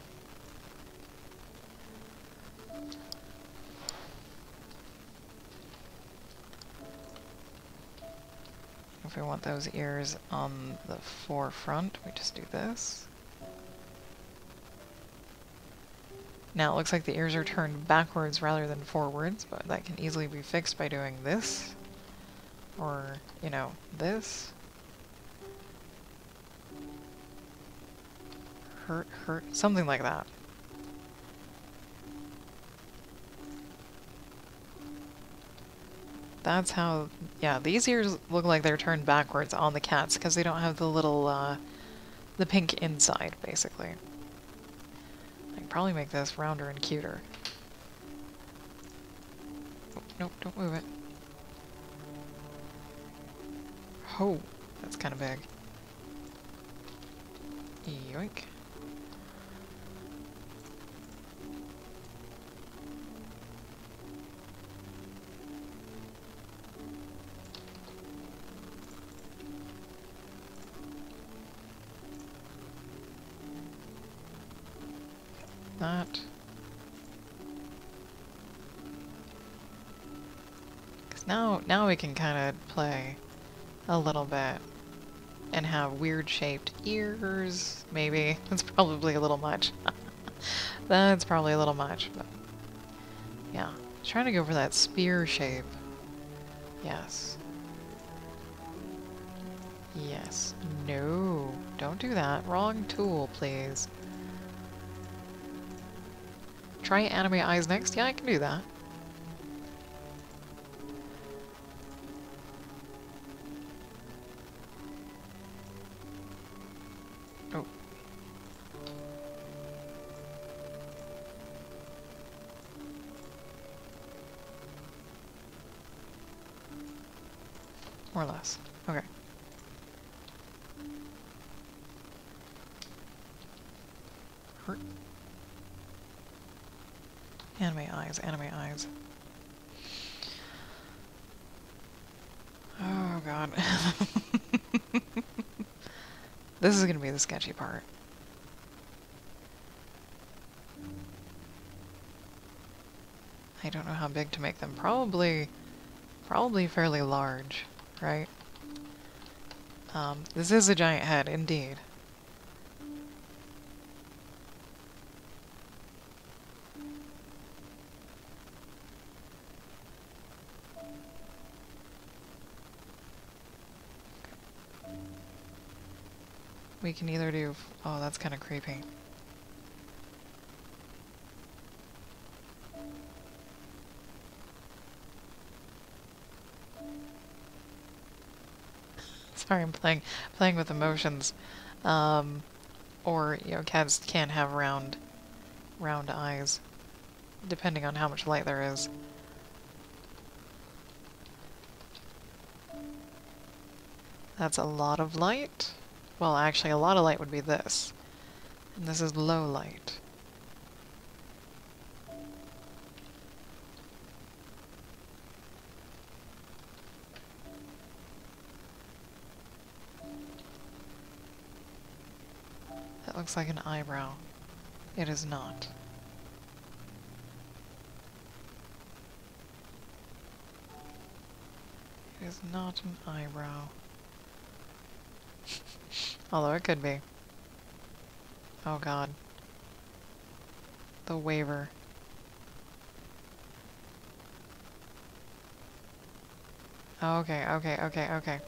If we want those ears on the forefront, we just do this. Now it looks like the ears are turned backwards rather than forwards, but that can easily be fixed by doing this. Or, you know, this. Hurt, something like that. That's how, yeah, these ears look like they're turned backwards on the cats because they don't have the little, the pink inside, basically. I can probably make this rounder and cuter. Oh, nope, don't move it. Oh, that's kind of big. Yoink. That. Because now we can kind of play a little bit and have weird shaped ears, maybe. That's probably a little much. That's probably a little much, but yeah. Trying to go for that spear shape. Yes. Yes. No. Don't do that. Wrong tool, please. Try anime eyes next? Yeah, I can do that. Oh. More or less. Okay. Hurt. Anime eyes, anime eyes. Oh god. This is gonna be the sketchy part. I don't know how big to make them. Probably fairly large, right? This is a giant head, indeed. We can either do... Oh, that's kind of creepy. Sorry, I'm playing with emotions. Or, you know, cats can have round eyes, depending on how much light there is. That's a lot of light. Well, actually, a lot of light would be this. And this is low light. That looks like an eyebrow. It is not. It is not an eyebrow. Although it could be. Oh god. The waiver. Okay, okay, okay, okay.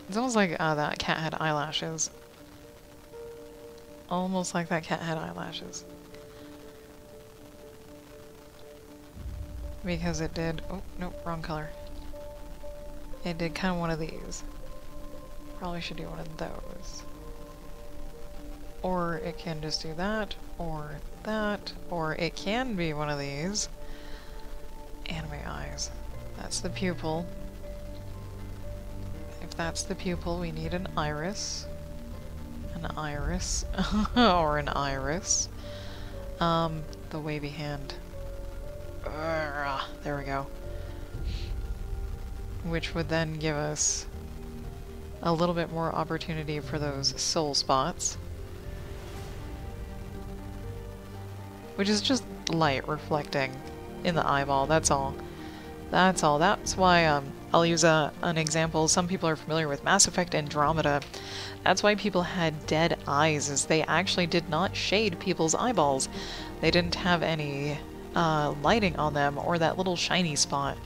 It's almost like that cat had eyelashes. Almost like that cat had eyelashes. Because it did... Oh, nope, wrong color. It did kind of one of these. Probably should do one of those. Or it can just do that, or that, or it can be one of these. Anime eyes. That's the pupil. If that's the pupil, we need an iris. An iris. Or an iris. the wavy hand. There we go. Which would then give us a little bit more opportunity for those soul spots. Which is just light reflecting in the eyeball, that's all. That's all. That's why I'll use an example. Some people are familiar with Mass Effect Andromeda. That's why people had dead eyes, is they actually did not shade people's eyeballs. They didn't have any lighting on them or that little shiny spot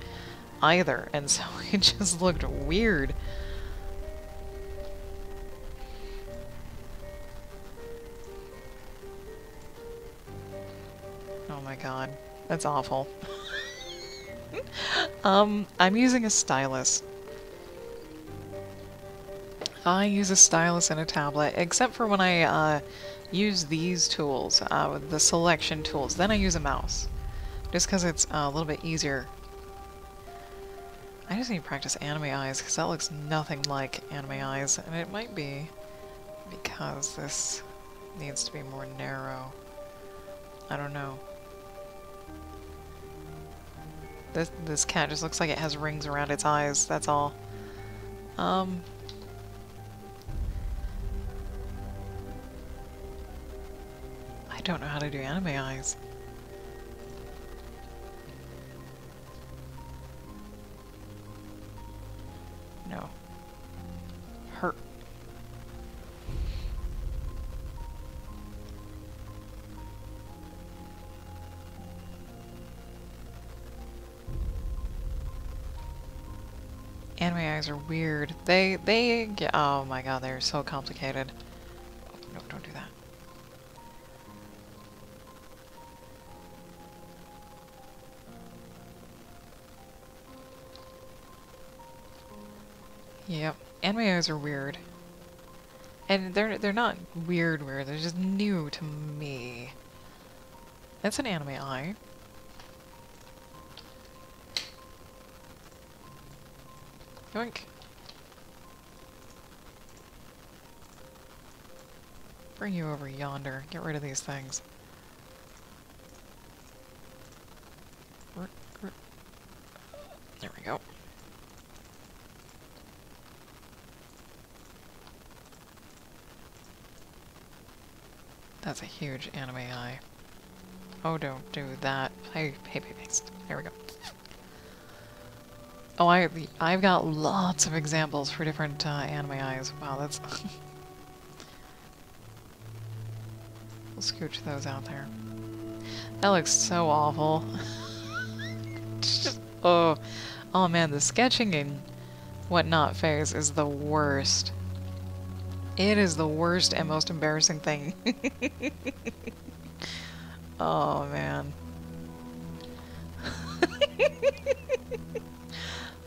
either, and so it just looked weird. Oh my god, that's awful. I'm using a stylus. I use a stylus and a tablet, except for when I use these tools, the selection tools. Then I use a mouse, just because it's a little bit easier. I just need to practice anime eyes, because that looks nothing like anime eyes, and it might be because this needs to be more narrow. I don't know. This cat just looks like it has rings around its eyes, that's all. I don't know how to do anime eyes. No. Hurt. Anime eyes are weird. They get, oh my god, they're so complicated. Oh, no, don't do that. Yep, anime eyes are weird. And they're not weird, they're just new to me. That's an anime eye. Yoink. Bring you over yonder. Get rid of these things. There we go. That's a huge anime eye. Oh, don't do that. Hey, paste. There we go. Oh, I've got lots of examples for different anime eyes. Wow, that's... We'll scooch those out there. That looks so awful. Oh, oh man, the sketching and whatnot phase is the worst. It is the worst and most embarrassing thing. Oh man.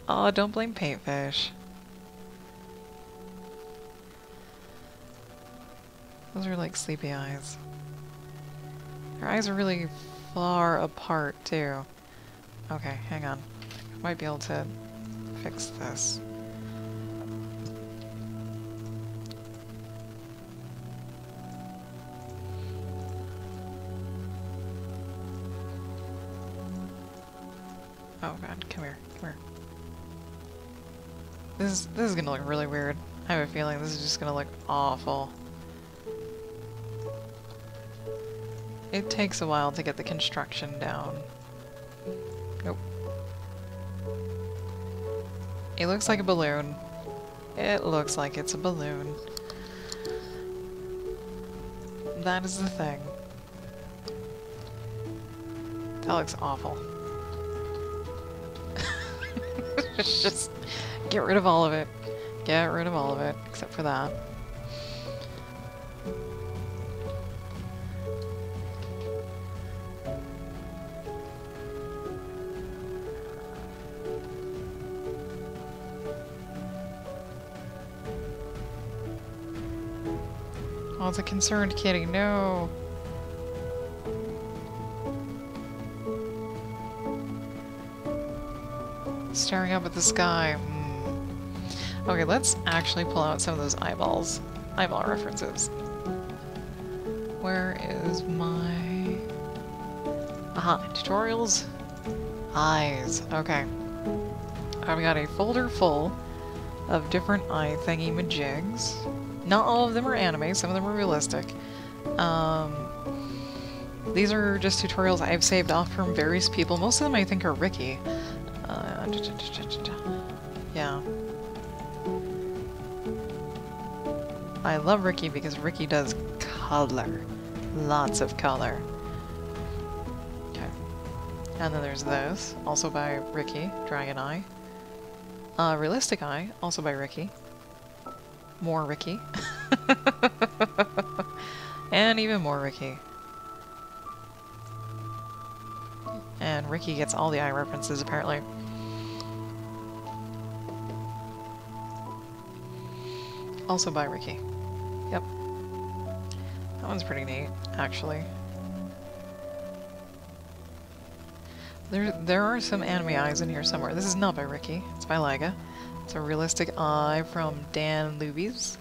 Oh, don't blame Paintfish. Those are like sleepy eyes. Her eyes are really far apart, too. Okay, hang on. I might be able to fix this. Oh god, come here, come here. This is gonna look really weird. I have a feeling this is just gonna look awful. It takes a while to get the construction down. Nope. It looks like a balloon. It looks like it's a balloon. That is the thing. That looks awful. Just get rid of all of it. Get rid of all of it, except for that. Oh, it's a concerned kitty. No. Staring up at the sky. Okay, let's actually pull out some of those eyeballs. Eyeball references. Where is my... Aha, tutorials. Eyes. Okay. I've got a folder full of different eye thingy-majigs. Not all of them are anime, some of them are realistic. These are just tutorials I've saved off from various people. Most of them I think are Ricky. Yeah. I love Ricky because Ricky does color. Lots of color. Okay. And then there's this, also by Ricky, Dragon Eye. Realistic Eye, also by Ricky. More Ricky. And even more Ricky. And Ricky gets all the eye references, apparently. Also by Ricky. Yep. That one's pretty neat, actually. There are some anime eyes in here somewhere. This is not by Ricky. It's by Liga. It's a realistic eye from Dan Lubies.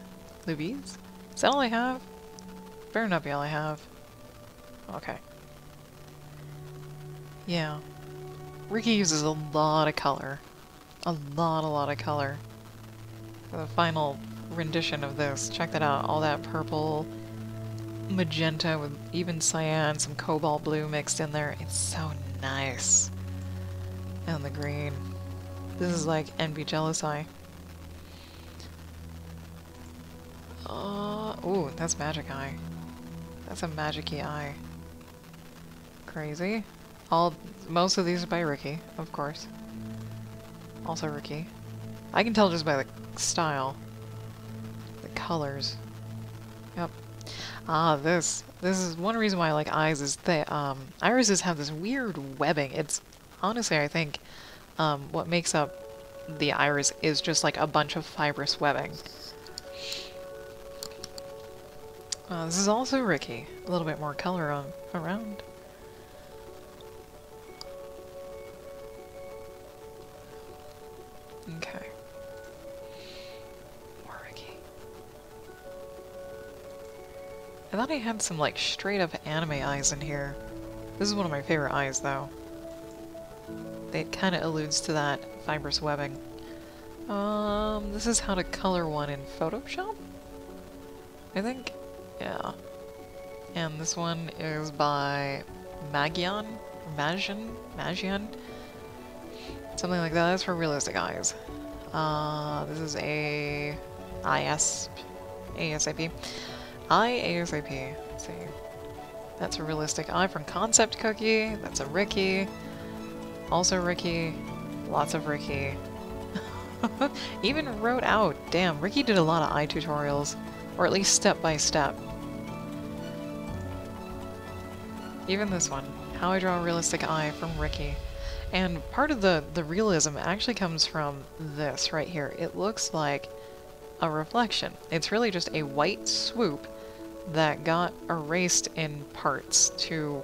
Lubies? Is that all I have? Better not be all I have. Okay. Yeah. Ricky uses a lot of color. A lot of color. For the final rendition of this. Check that out. All that purple, magenta with even cyan, some cobalt blue mixed in there. It's so nice. And the green. This is like Envy Jealous Eye. Ooh, that's Magic Eye. That's a magic-y eye. Crazy. Most of these are by Ricky, of course. Also Ricky. I can tell just by the style. The colors. Yep. This is one reason why I like eyes is that irises have this weird webbing. It's honestly, I think, what makes up the iris is just like a bunch of fibrous webbing. This is also Ricky. A little bit more color around. Okay. More Ricky. I thought I had some like straight up anime eyes in here. This is one of my favorite eyes though. It kind of alludes to that fibrous webbing. This is how to color one in Photoshop? I think? Yeah. And this one is by Magian? Magian? Something like that. That's for realistic eyes. This is a ASAP. Let's see. That's a realistic eye from Concept Cookie. That's a Ricky. Also Ricky. Lots of Ricky. Even wrote out. Damn, Ricky did a lot of eye tutorials. Or at least step by step. Even this one. How I Draw a Realistic Eye from Ricky. And part of the realism actually comes from this right here. It looks like a reflection. It's really just a white swoop that got erased in parts to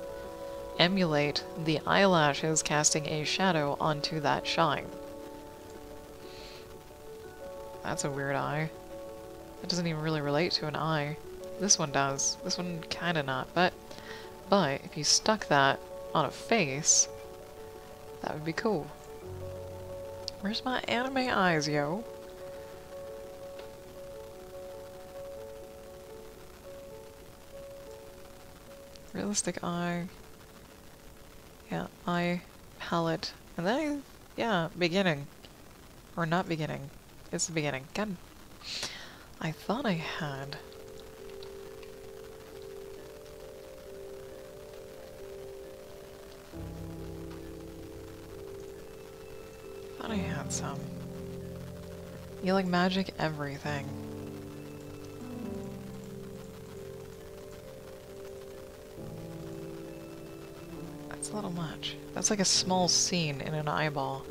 emulate the eyelashes casting a shadow onto that shine. That's a weird eye. It doesn't even really relate to an eye. This one does. This one kinda not, but if you stuck that on a face, that would be cool. Where's my anime eyes, yo? Realistic eye. Yeah, eye palette. And then, yeah, beginning. Or not beginning. It's the beginning. God. I thought I had. Thought I had some. You like magic everything. That's a little much. That's like a small scene in an eyeball.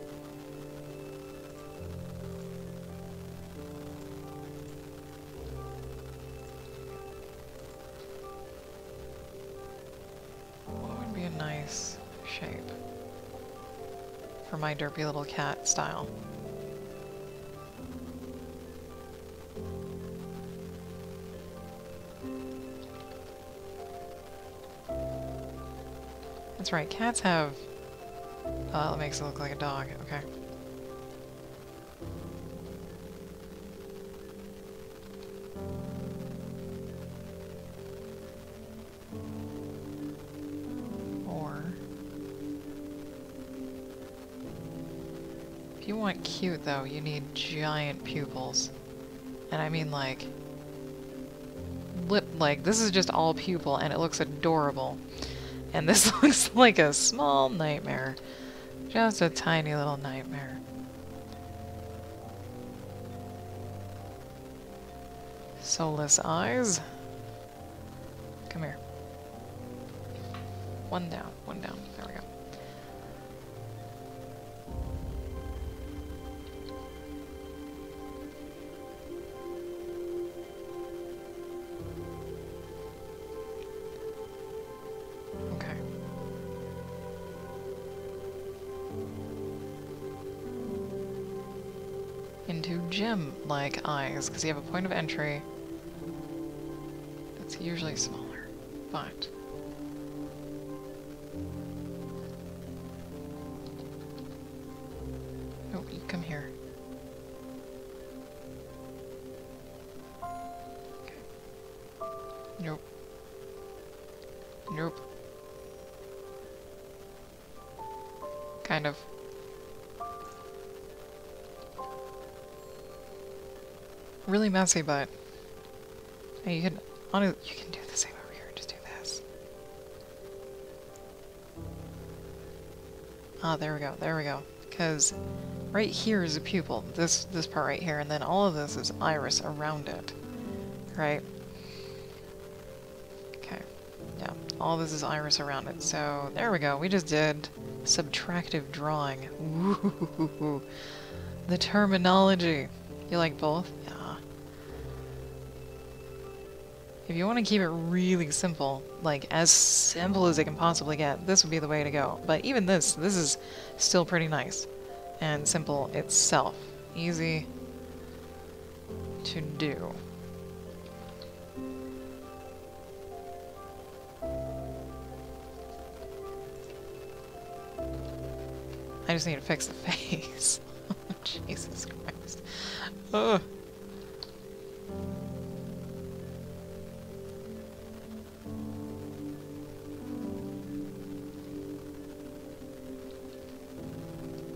What would be a nice shape for my derpy little cat style? That's right, cats have... it makes it look like a dog. Okay. Or... if you want cute, though, you need giant pupils. And I mean, like... like, this is just all pupil, and it looks adorable. And this looks like a small nightmare. Just a tiny little nightmare. Soulless eyes. Come here. One down, one down. There we go. Okay. Into gym-like eyes, because you have a point of entry. It's usually smaller, but... oh, you come here. Okay. Nope. Nope. Kind of. Really messy, but... hey, you can do the same over here. Just do this. Ah, there we go. There we go. Because right here is a pupil. This part right here, and then all of this is iris around it. Right? Okay. Yeah. All this is iris around it. So there we go. We just did subtractive drawing. Woo! The terminology. You like both? Yeah. If you want to keep it really simple, like as simple as it can possibly get, this would be the way to go. But even this is still pretty nice and simple itself. Easy to do. I just need to fix the face. Jesus Christ. Ugh.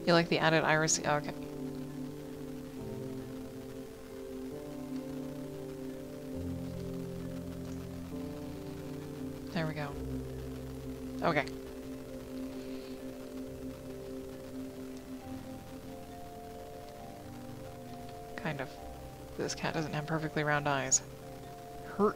You like the added iris? Oh, okay. There we go. Okay. Kind of. This cat doesn't have perfectly round eyes. Hurt.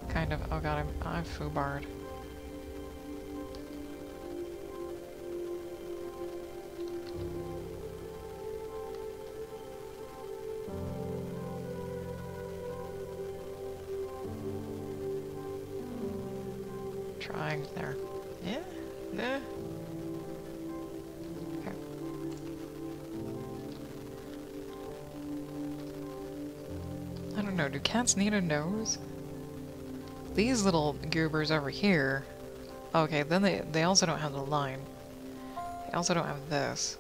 Kind of. Oh god, I'm foobarred. Trying there. Yeah. Yeah. Okay. I don't know. Do cats need a nose? These little goobers over here... okay, then they also don't have the line. They also don't have this.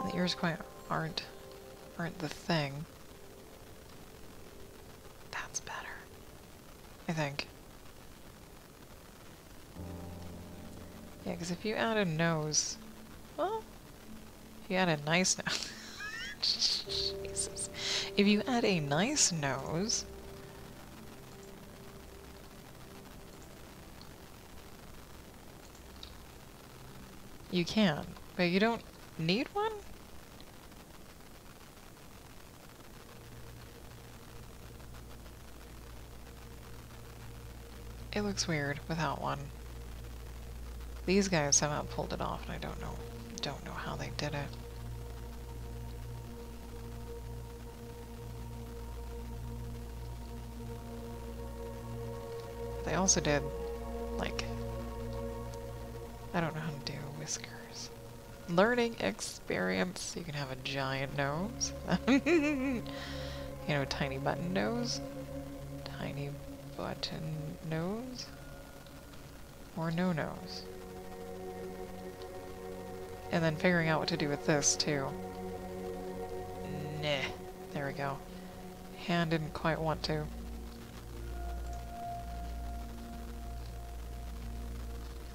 The ears quite aren't the thing. That's better, I think. Yeah, because if you add a nose... well, if you add a nice nose... Jesus. If you add a nice nose... you can, but you don't need one? It looks weird without one. These guys somehow pulled it off, and I don't know how they did it. They also did, like, whiskers. Learning experience. You can have a giant nose. You know, tiny button nose. Tiny button nose. Or no nose. And then figuring out what to do with this, too. Nah. There we go. Hand didn't quite want to. And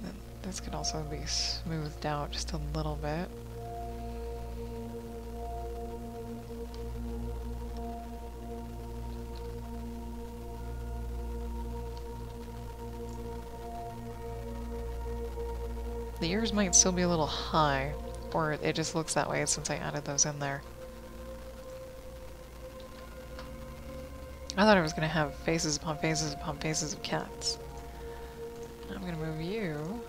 then this could also be smoothed out just a little bit. The ears might still be a little high, or it just looks that way since I added those in there. I thought I was going to have faces upon faces upon faces of cats. I'm going to move you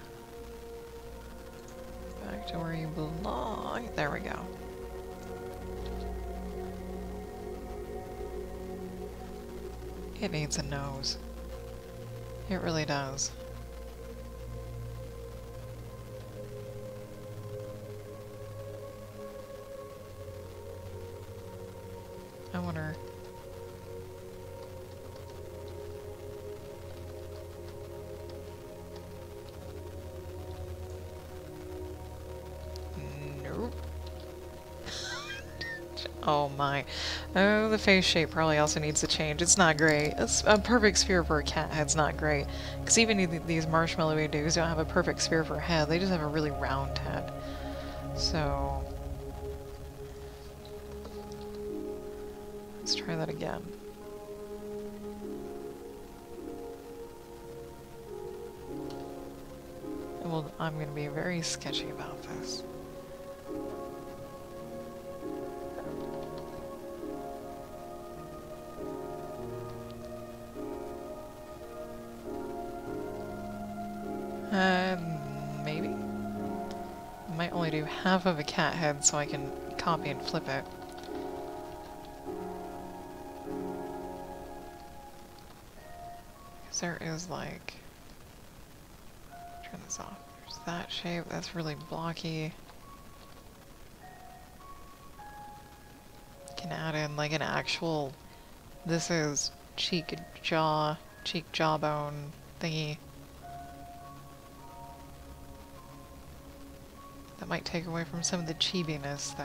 back to where you belong. There we go. It needs a nose. It really does. I wonder... Nope. Oh my. Oh, the face shape probably also needs to change. It's not great. It's a perfect sphere for a cat head's not great. Because even these marshmallowy dudes don't have a perfect sphere for a head. They just have a really round head. So... let's try that again. Well, I'm going to be very sketchy about this. Maybe? I might only do half of a cat head so I can copy and flip it. Because there is like... turn this off. There's that shape, that's really blocky. Can add in like an actual... this is cheek jawbone thingy. That might take away from some of the chibiness, though.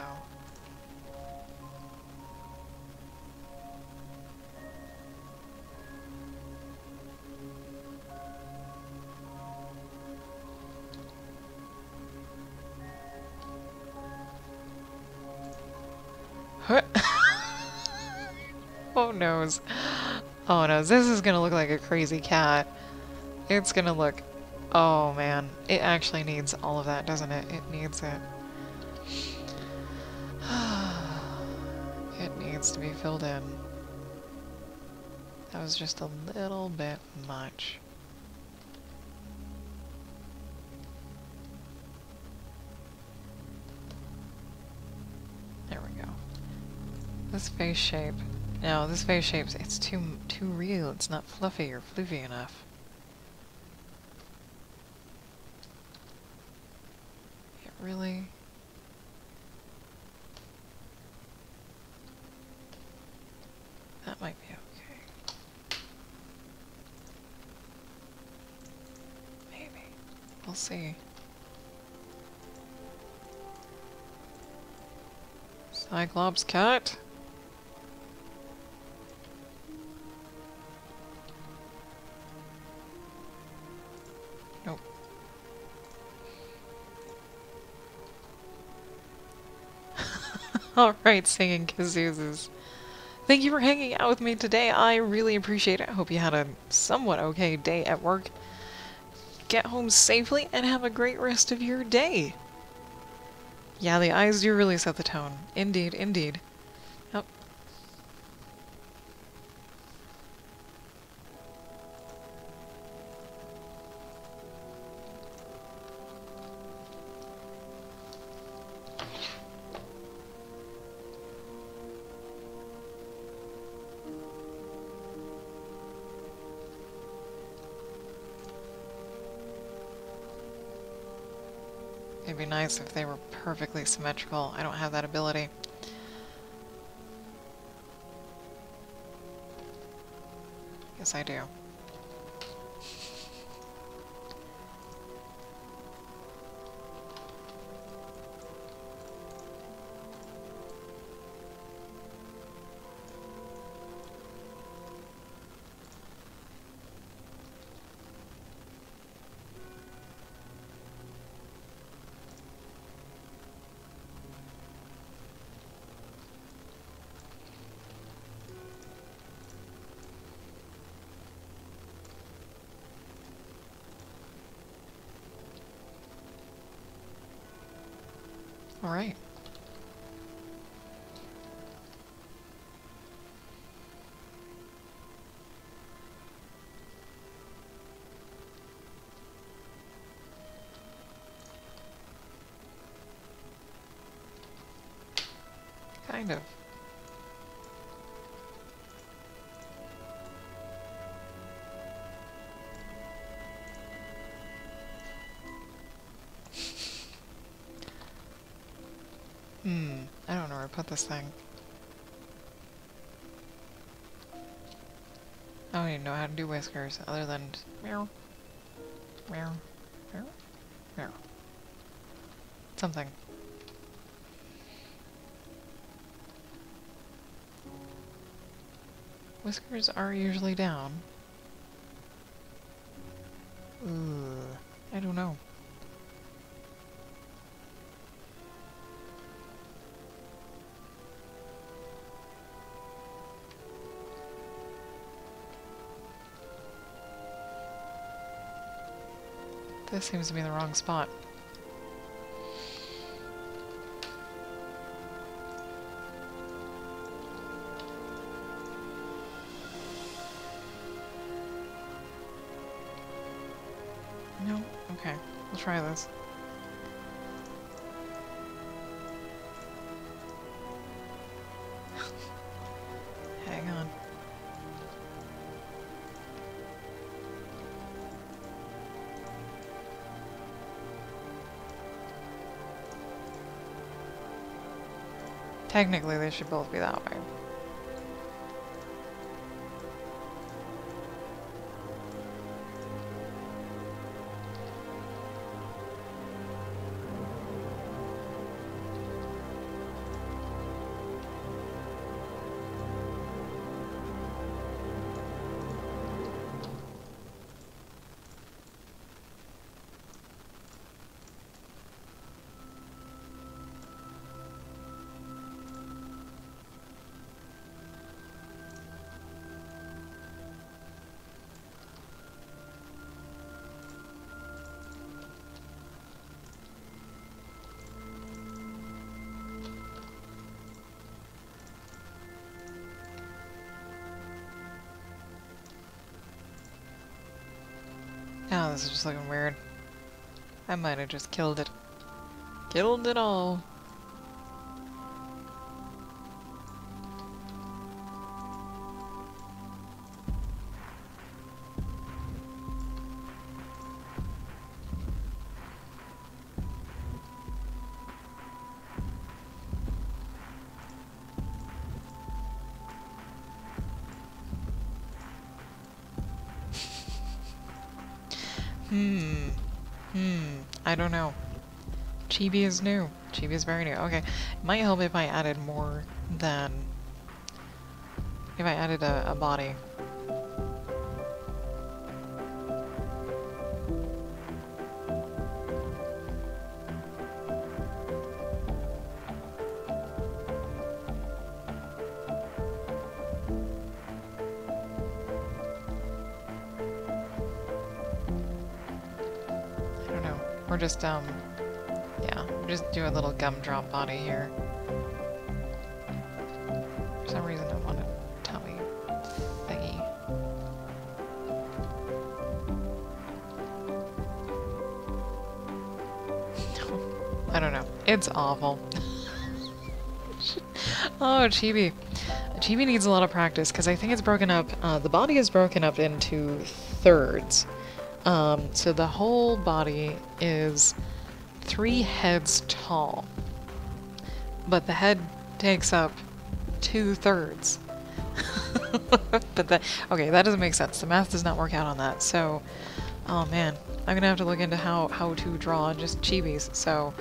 Oh noes. Oh no, this is gonna look like a crazy cat. It's gonna look... oh man, it actually needs all of that, doesn't it? It needs it. It needs to be filled in. That was just a little bit much. There we go. This face shape. No, this face shape, it's too real. It's not fluffy or floofy enough. It really... that might be okay. Maybe. We'll see. Cyclops cat? Nope. Alright, singing kazoozes. Thank you for hanging out with me today. I really appreciate it. I hope you had a somewhat okay day at work. Get home safely and have a great rest of your day. Yeah, the eyes do really set the tone. Indeed, indeed. Oh. be nice if they were perfectly symmetrical. I don't have that ability. Yes, I do. All right. Kind of. I don't know where to put this thing. I don't even know how to do whiskers other than just meow, meow, meow, meow. Something. Whiskers are usually down. I don't know. This seems to be the wrong spot. No? Okay. We'll try this. Hang on. Technically, they should both be that way. Oh, this is just looking weird. I might have just killed it. Killed it all. I don't know. Chibi is new. Chibi is very new. Okay. It might help if I added more than... if I added a body. Or just, yeah, just do a little gumdrop body here. For some reason I want a tummy thingy. I don't know. It's awful. Oh, Chibi. Chibi needs a lot of practice, because I think it's broken up, the body is broken up into thirds. So the whole body is 3 heads tall. But the head takes up 2/3. But that, okay, that doesn't make sense. The math does not work out on that. So, oh man, I'm gonna have to look into how to draw just chibis. So,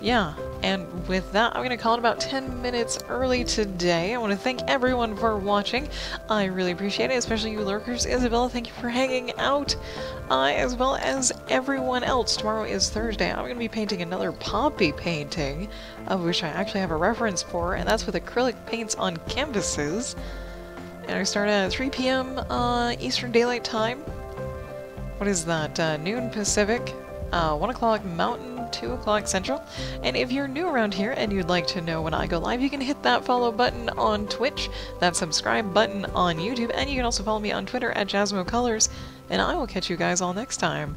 yeah, and with that, I'm gonna call it about 10 minutes early today. I want to thank everyone for watching. I really appreciate it, especially you lurkers. Isabella, thank you for hanging out, as well as everyone else. Tomorrow is Thursday. I'm gonna be painting another Poppy painting, of which I actually have a reference for, and that's with acrylic paints on canvases. And I start at 3 p.m. Eastern Daylight Time. What is that? Noon Pacific, 1 o'clock Mountain, 2 o'clock Central. And if you're new around here and you'd like to know when I go live, you can hit that follow button on Twitch, that subscribe button on YouTube, and you can also follow me on Twitter at JasmoColors, and I will catch you guys all next time.